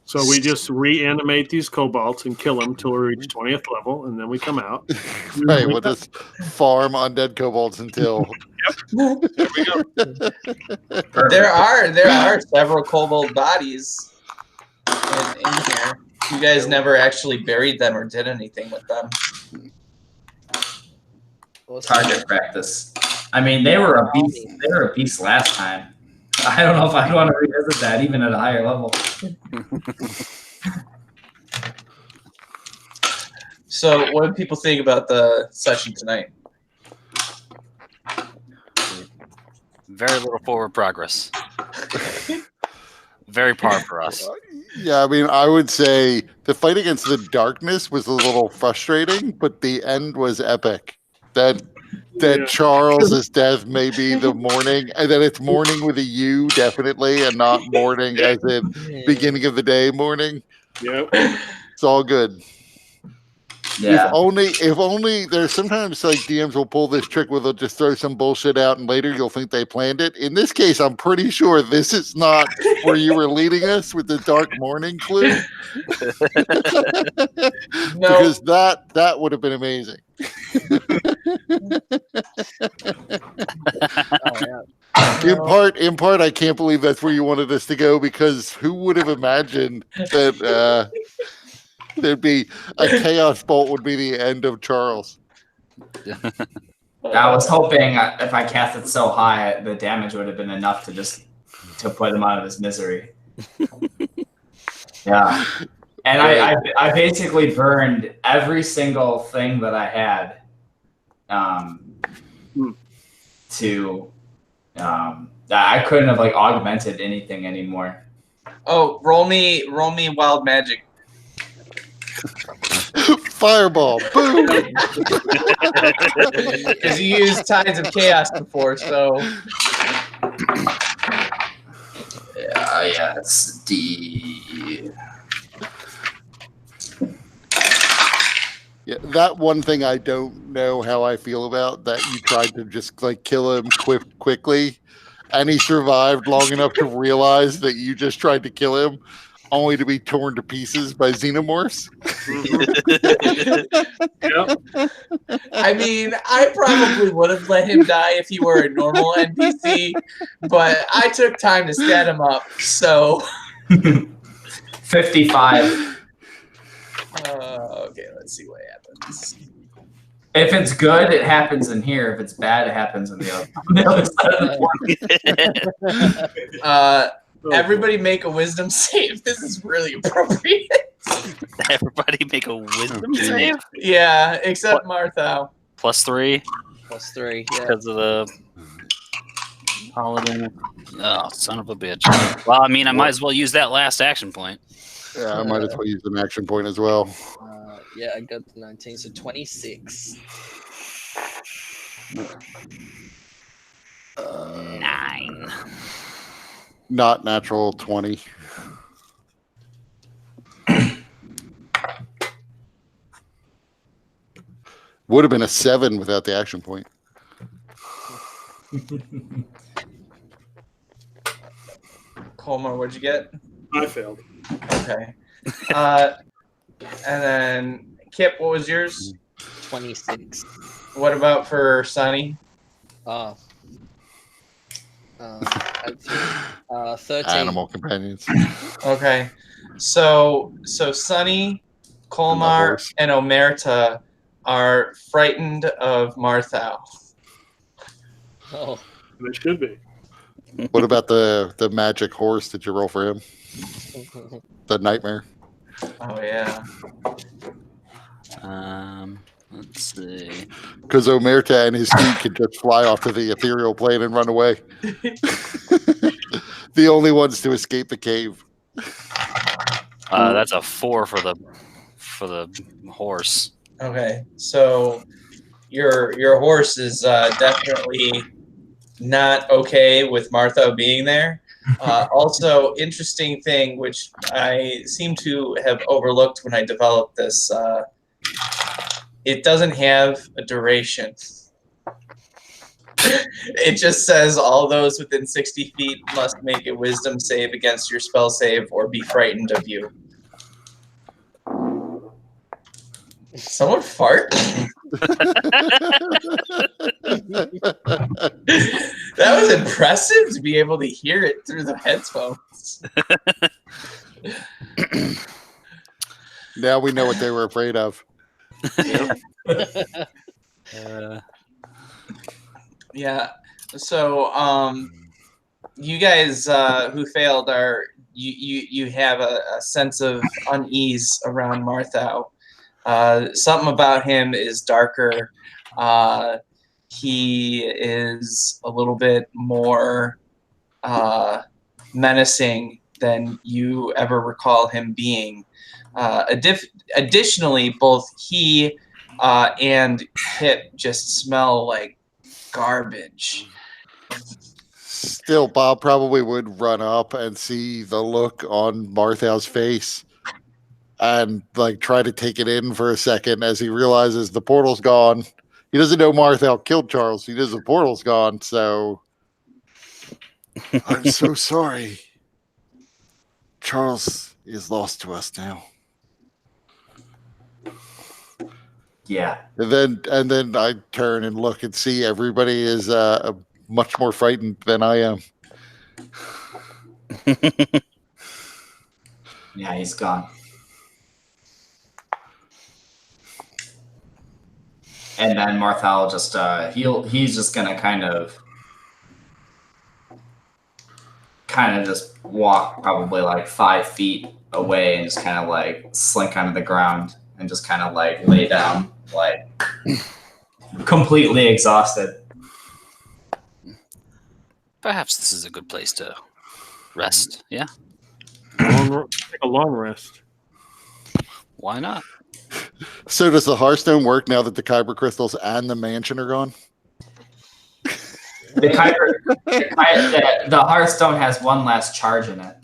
So we just reanimate these kobolds and kill them till we reach 20th level, and then we come out. Right, we'll just farm undead kobolds until. There we go. There are several kobold bodies in here. You guys never actually buried them or did anything with them. Target practice. I mean, they were a beast. They were a beast last time. I don't know if I'd want to revisit that, even at a higher level. So, what do people think about the session tonight? Very little forward progress. Very par for us. Yeah, I mean, I would say the fight against the darkness was a little frustrating, but the end was epic. That Charles's death may be the morning, and that it's morning with a U, definitely, and not morning as in beginning of the day morning. Yep. It's all good. Yeah. If only there's sometimes like DMs will pull this trick where they'll just throw some bullshit out and later you'll think they planned it. In this case, I'm pretty sure this is not where you were leading us with the dark morning clue. No. Because that would have been amazing. In part, I can't believe that's where you wanted us to go, because who would have imagined that there'd be a chaos bolt would be the end of Charles. I was hoping if I cast it so high, the damage would have been enough to put him out of his misery. Yeah. And I basically burned every single thing that I had I couldn't have like augmented anything anymore. Oh, roll me wild magic. Fireball, boom! Because you used Tides of Chaos before, so. Yes, D. Yeah, that one thing I don't know how I feel about, that you tried to just like kill him quickly, and he survived long enough to realize that you just tried to kill him, only to be torn to pieces by xenomorphs. Yep. I mean, I probably would have let him die if he were a normal NPC, but I took time to stat him up, so. 55. Okay, let's see what happens. If it's good, it happens in here. If it's bad, it happens on the other side of the board. Everybody make a wisdom save. This is really appropriate. Everybody make a wisdom save? Yeah, except Martha. +3 +3, yeah. because of the paladin. Oh, son of a bitch. Well, I mean, I might as well use that last action point. Yeah, I might as well use an action point as well. Yeah, I got the 19, so 26. 9. Not natural 20. Would have been a 7 without the action point. Colmar, what'd you get? I failed. Okay. And then Kip, what was yours? 26. What about for Sunny? 13. Animal companions. Okay. So Sunny, Colmar, and Omerta are frightened of Marthal. Oh. They should be. What about the magic horse? Did you roll for him? The nightmare? Oh yeah. Let's see. Because Omerta and his team can just fly off to the ethereal plane and run away. The only ones to escape the cave. That's a 4 for the horse. Okay, so your horse is definitely not okay with Martha being there. Also, interesting thing which I seem to have overlooked when I developed this. It doesn't have a duration. It just says all those within 60 feet must make a wisdom save against your spell save or be frightened of you. Someone fart? That was impressive to be able to hear it through the headphones. Now we know what they were afraid of. Yeah. So, you guys who failed are you have a sense of unease around Marthau. Something about him is darker. He is a little bit more menacing than you ever recall him being. Additionally, both he and Kip just smell like garbage. Still, Bob probably would run up and see the look on Marthau's face and like try to take it in for a second as he realizes the portal's gone. He doesn't know Marthau killed Charles. He knows the portal's gone, so I'm so sorry. Charles is lost to us now. Yeah. And then I turn and look and see everybody is much more frightened than I am. Yeah, he's gone. And then Marthal just he's just gonna kind of just walk probably like 5 feet away and just kind of like slink onto the ground and just kind of like lay down, like completely exhausted. Perhaps this is a good place to rest. Yeah, Take a long rest. why not? So does the Hearthstone work now that the Kyber crystals and the mansion are gone? The Hearthstone has one last charge in it.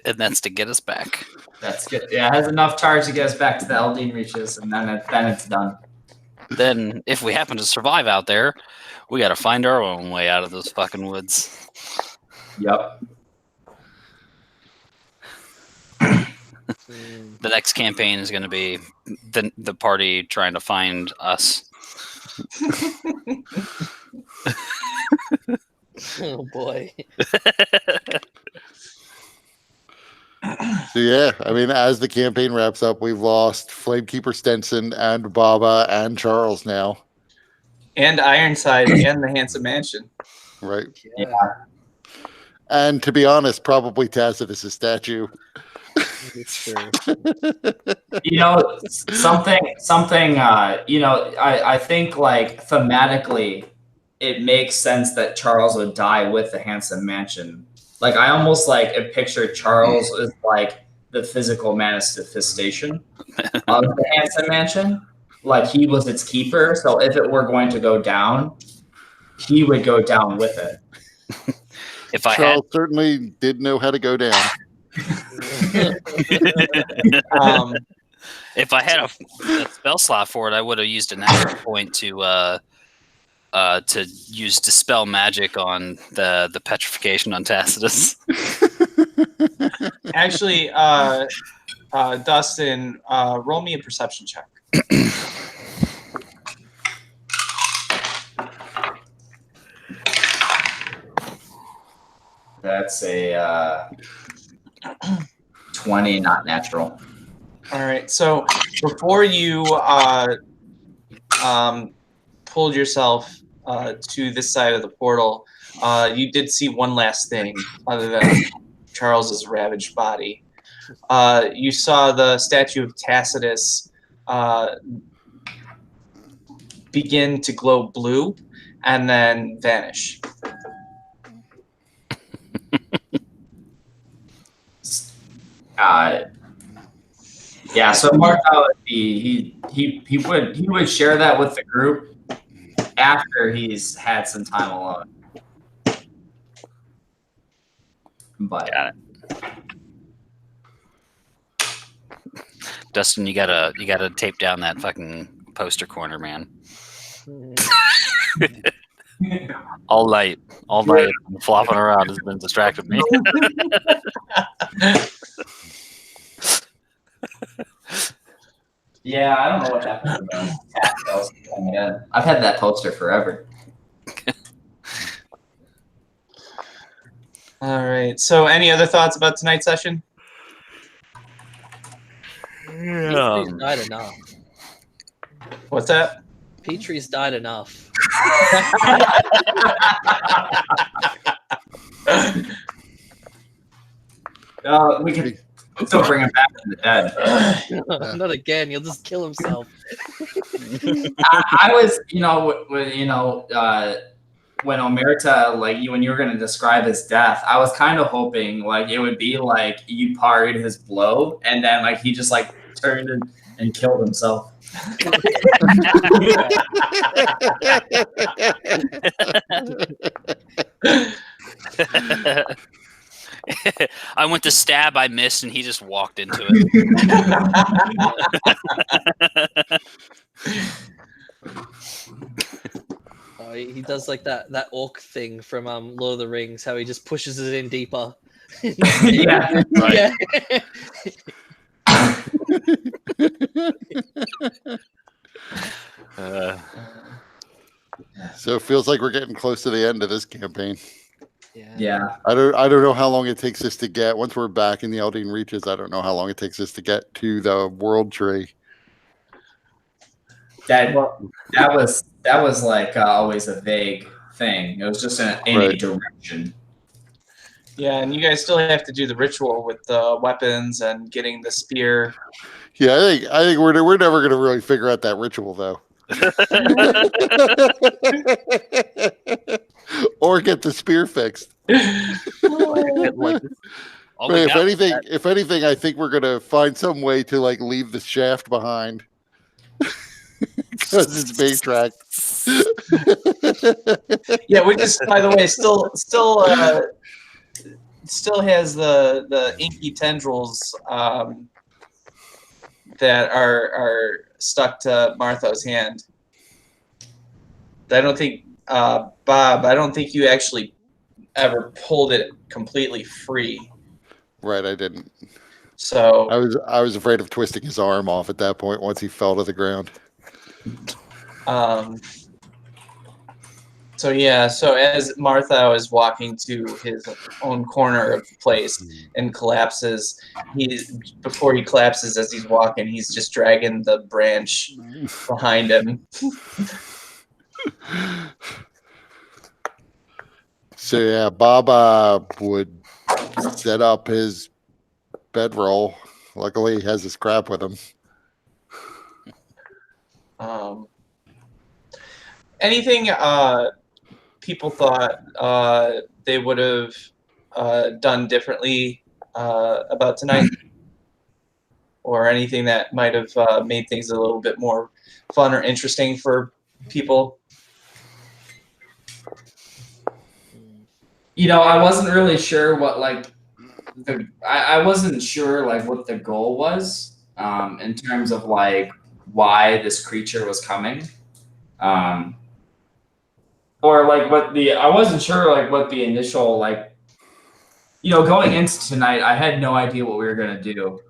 And that's to get us back. That's good. Yeah, it has enough charge to get us back to the Eldine reaches, and then it's done. Then, if we happen to survive out there, we got to find our own way out of those fucking woods. Yep. The next campaign is going to be the party trying to find us. Oh boy. So yeah, I mean, as the campaign wraps up, we've lost Flamekeeper Stenson and Baba and Charles now. And Ironside and the Handsome Mansion. Right. Yeah. And to be honest, probably Tacitus' statue. It's true. You know, something. I think like thematically, it makes sense that Charles would die with the Handsome Mansion. Like I almost like picture Charles as like the physical manifestation of the Handsome Mansion. Like he was its keeper. So if it were going to go down, he would go down with it. If I Charles certainly did know how to go down. If I had a spell slot for it, I would have used an action point to use dispel magic on the petrification on Tacitus. Actually, Dustin, roll me a perception check. That's a 20, not natural. All right. So before you pulled yourself to this side of the portal, you did see one last thing other than Charles's ravaged body. you saw the statue of Tacitus begin to glow blue and then vanish. Yeah, so Martha he would share that with the group after he's had some time alone. But Got it. Dustin, you gotta tape down that fucking poster corner, man. All night, flopping around has been distracting me. yeah, I don't know what happened to the tactiles. I've had that poster forever. All right. So, any other thoughts about tonight's session? Petrie's died enough. What's that? Petrie's died enough. We can still bring him back from the dead. Not again. He'll just kill himself. I was, when Omerta, when you were going to describe his death, I was kind of hoping it would be like you parried his blow and then he just turned and killed himself. I went to stab, I missed, and he just walked into it. He does that orc thing from Lord of the Rings, how he just pushes it in deeper. Yeah, right. So it feels like we're getting close to the end of this campaign. Yeah. I don't know how long it takes us to get once we're back in the Eldine Reaches. I don't know how long it takes us to get to the World Tree. That was always a vague thing. It was just in any direction. Yeah, and you guys still have to do the ritual with the weapons and getting the spear. Yeah, I think we're never going to really figure out that ritual though. Or get the spear fixed. If anything, I think we're gonna find some way to leave the shaft behind because it's being tracked. Yeah, we just, by the way, still has the inky tendrils that are stuck to Martha's hand. I don't think, Bob, I don't think you actually ever pulled it completely free. Right, I didn't. So I was afraid of twisting his arm off at that point once he fell to the ground. So as Martha is walking to his own corner of the place and collapses, before he collapses as he's walking, he's just dragging the branch behind him. So yeah, Bob would set up his bedroll. Luckily, he has his crap with him. Anything people thought they would have done differently about tonight? Or anything that might have made things a little bit more fun or interesting for people? I wasn't really sure what I wasn't sure what the goal was in terms of why this creature was coming, or I wasn't sure what the initial going into tonight. I had no idea what we were gonna do,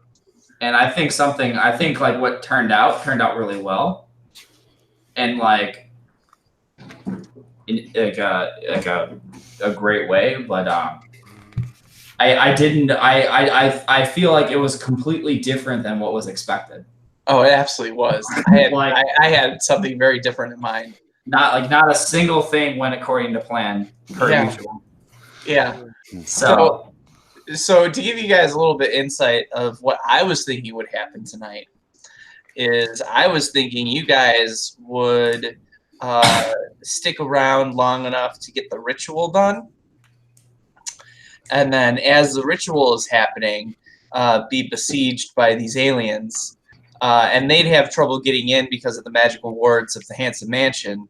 and I think what turned out really well, and in a great way, but I feel like it was completely different than what was expected. Oh, it absolutely was. I had something very different in mind. Not a single thing went according to plan per usual. Yeah. So So to give you guys a little bit insight of what I was thinking would happen tonight is I was thinking you guys would stick around long enough to get the ritual done. And then as the ritual is happening, be besieged by these aliens. And they'd have trouble getting in because of the magical wards of the Handsome Mansion.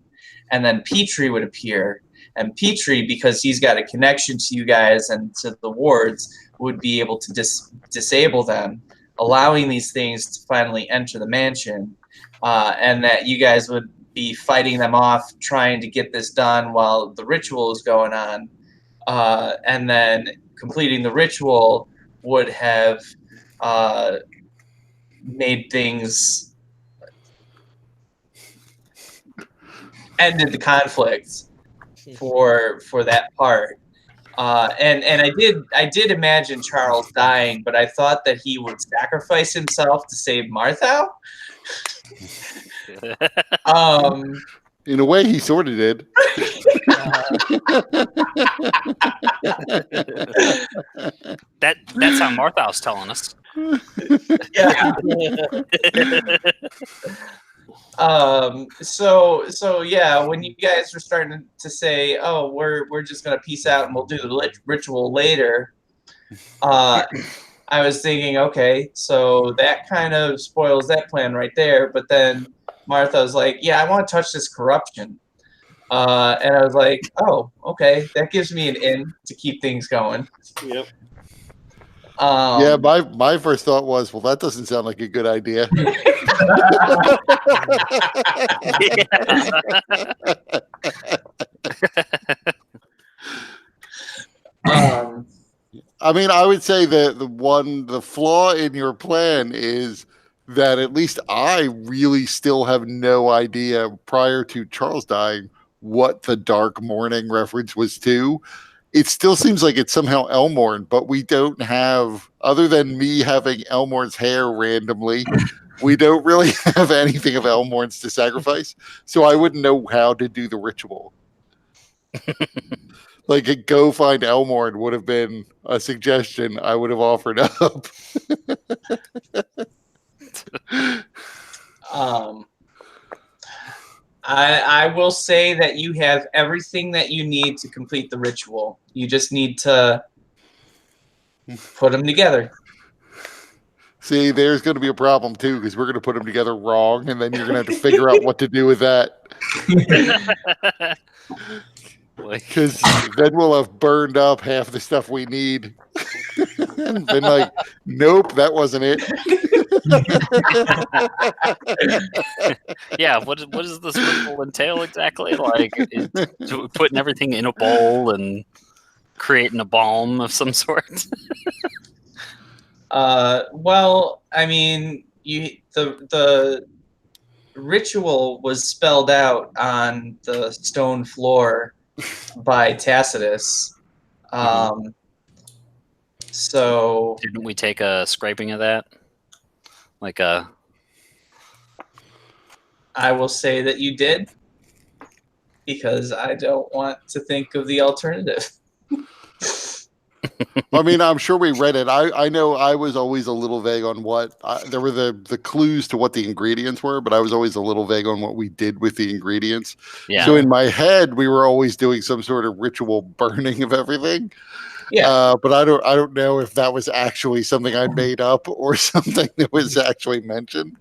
And then Petrie would appear. And Petrie, because he's got a connection to you guys and to the wards, would be able to disable them, allowing these things to finally enter the mansion. And that you guys would be fighting them off, trying to get this done while the ritual is going on. And then completing the ritual would have made things ended the conflict for that part. And I did imagine Charles dying, but I thought that he would sacrifice himself to save Martha. In a way, he sort of did. That's how Martha's telling us. Yeah. So yeah, when you guys were starting to say, "Oh, we're just gonna peace out and we'll do the ritual later," I was thinking, okay, so that kind of spoils that plan right there. But then Martha was like, "Yeah, I want to touch this corruption," and I was like, "Oh, okay, that gives me an in to keep things going." Yep. Yeah, my first thought was, well, that doesn't sound like a good idea. I mean, I would say that the flaw in your plan is that at least I really still have no idea prior to Charles dying what the Dark Morning reference was to. It still seems like it's somehow Elmorn, but we don't have, other than me having Elmorn's hair randomly, we don't really have anything of Elmorn's to sacrifice. So I wouldn't know how to do the ritual. Like a go find Elmorn would have been a suggestion I would have offered up. I will say that you have everything that you need to complete the ritual. You just need to put them together. See, there's going to be a problem too, because we're going to put them together wrong, and then you're going to have to figure out what to do with that. Because then we'll have burned up half the stuff we need. And been like, nope, that wasn't it. Yeah, what does this ritual entail exactly? Like putting everything in a bowl and creating a balm of some sort? Well, I mean, the ritual was spelled out on the stone floor by Tacitus. So didn't we take a scraping of that? Like a... I will say that you did, because I don't want to think of the alternative. I mean, I'm sure we read it. I know I was always a little vague on what there were the clues to what the ingredients were, but I was always a little vague on what we did with the ingredients. Yeah. So in my head, we were always doing some sort of ritual burning of everything. Yeah. But I don't know if that was actually something I made up or something that was actually mentioned.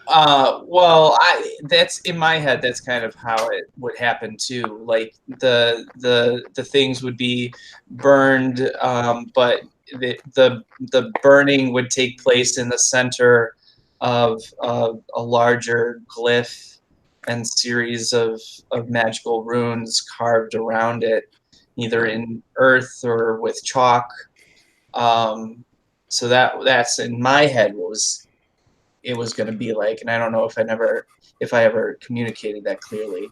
Well, that's in my head. That's kind of how it would happen too. Like the things would be burned, but the burning would take place in the center of a larger glyph and series of magical runes carved around it, either in earth or with chalk. So that's in my head what it was going to be like, and I don't know if I ever communicated that clearly.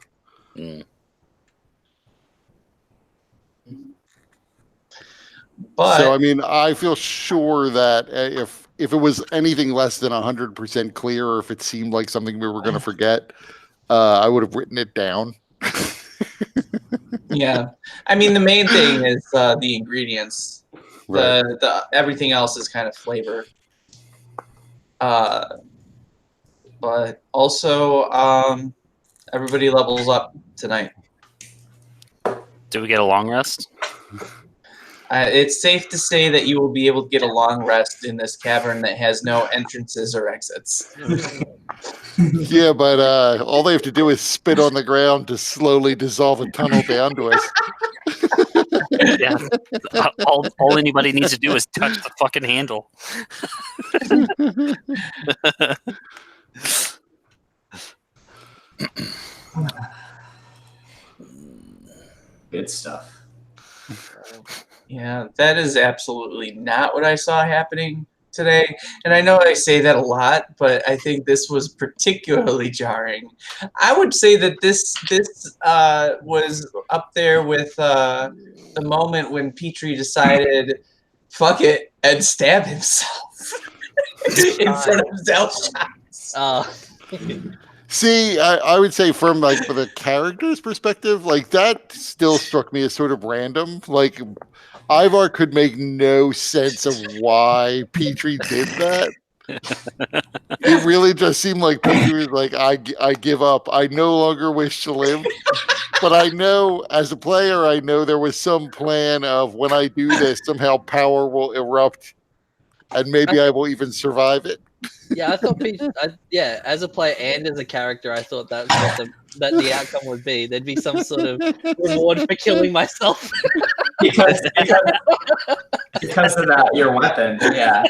But so, I mean, I feel sure that if it was anything less than 100% clear, or if it seemed like something we were going to forget, I would have written it down. Yeah, I mean, the main thing is the ingredients. Right. The everything else is kind of flavor. But also, everybody levels up tonight. Do we get a long rest? It's safe to say that you will be able to get a long rest in this cavern that has no entrances or exits. Yeah, but all they have to do is spit on the ground to slowly dissolve a tunnel down to us. Yeah. All anybody needs to do is touch the fucking handle. Good stuff. Yeah, that is absolutely not what I saw happening today. And I know I say that a lot, but I think this was particularly jarring. I would say that this was up there with the moment when Petrie decided, fuck it, and stab himself in front of Zelshots. See, I would say from like the character's perspective, like that still struck me as sort of random. Like Ivar could make no sense of why Petrie did that. It really just seemed like Petrie was like, I give up. I no longer wish to live. But I know, as a player, I know there was some plan of when I do this, somehow power will erupt, and maybe I will even survive it. Yeah, I thought as a player and as a character, I thought that's what the outcome would be. There'd be some sort of reward for killing myself. because of that, your weapon. Yeah.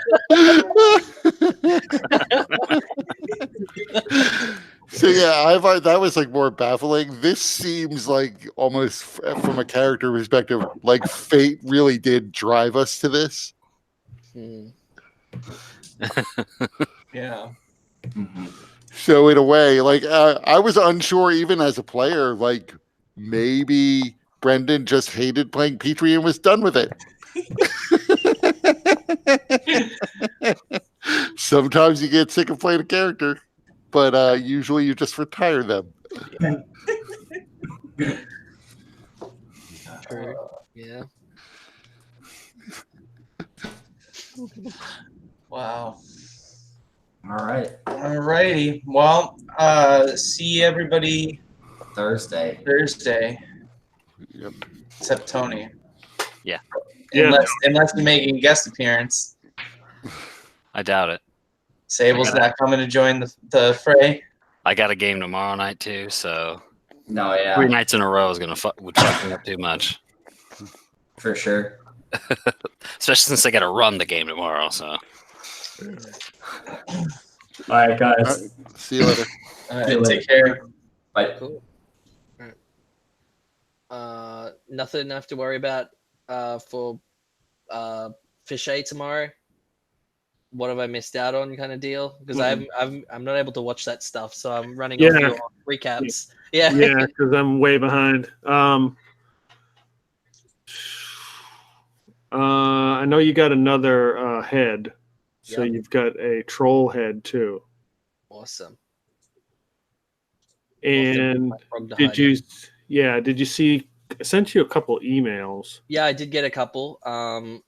So yeah, that was like more baffling. This seems like almost from a character perspective, like fate really did drive us to this. Yeah. Mm-hmm. So in a way, like I was unsure even as a player, like maybe Brendan just hated playing Petrie and was done with it. Sometimes you get sick of playing a character, but usually you just retire them. True. Yeah. Wow. All right. Alrighty. Well, see everybody Thursday. Yep. Except Tony. Yeah. Unless you're making a guest appearance. I doubt it. Sable's not coming to join the fray. I got a game tomorrow night too, so No, yeah, 3 nights in a row is would fuck me up too much. for sure. Especially since I got to run the game tomorrow. So. All right, guys. All right. See you later. Take care. Bye. Cool. Alright. Nothing I have to worry about for Fishay tomorrow. What have I missed out on, kind of deal? Because I'm not able to watch that stuff, so I'm running off your recaps. Yeah, Yeah, because I'm way behind. I know you got another head, so Yep. you've got a troll head too. Awesome. And did you see? I sent you a couple emails. Yeah, I did get a couple. I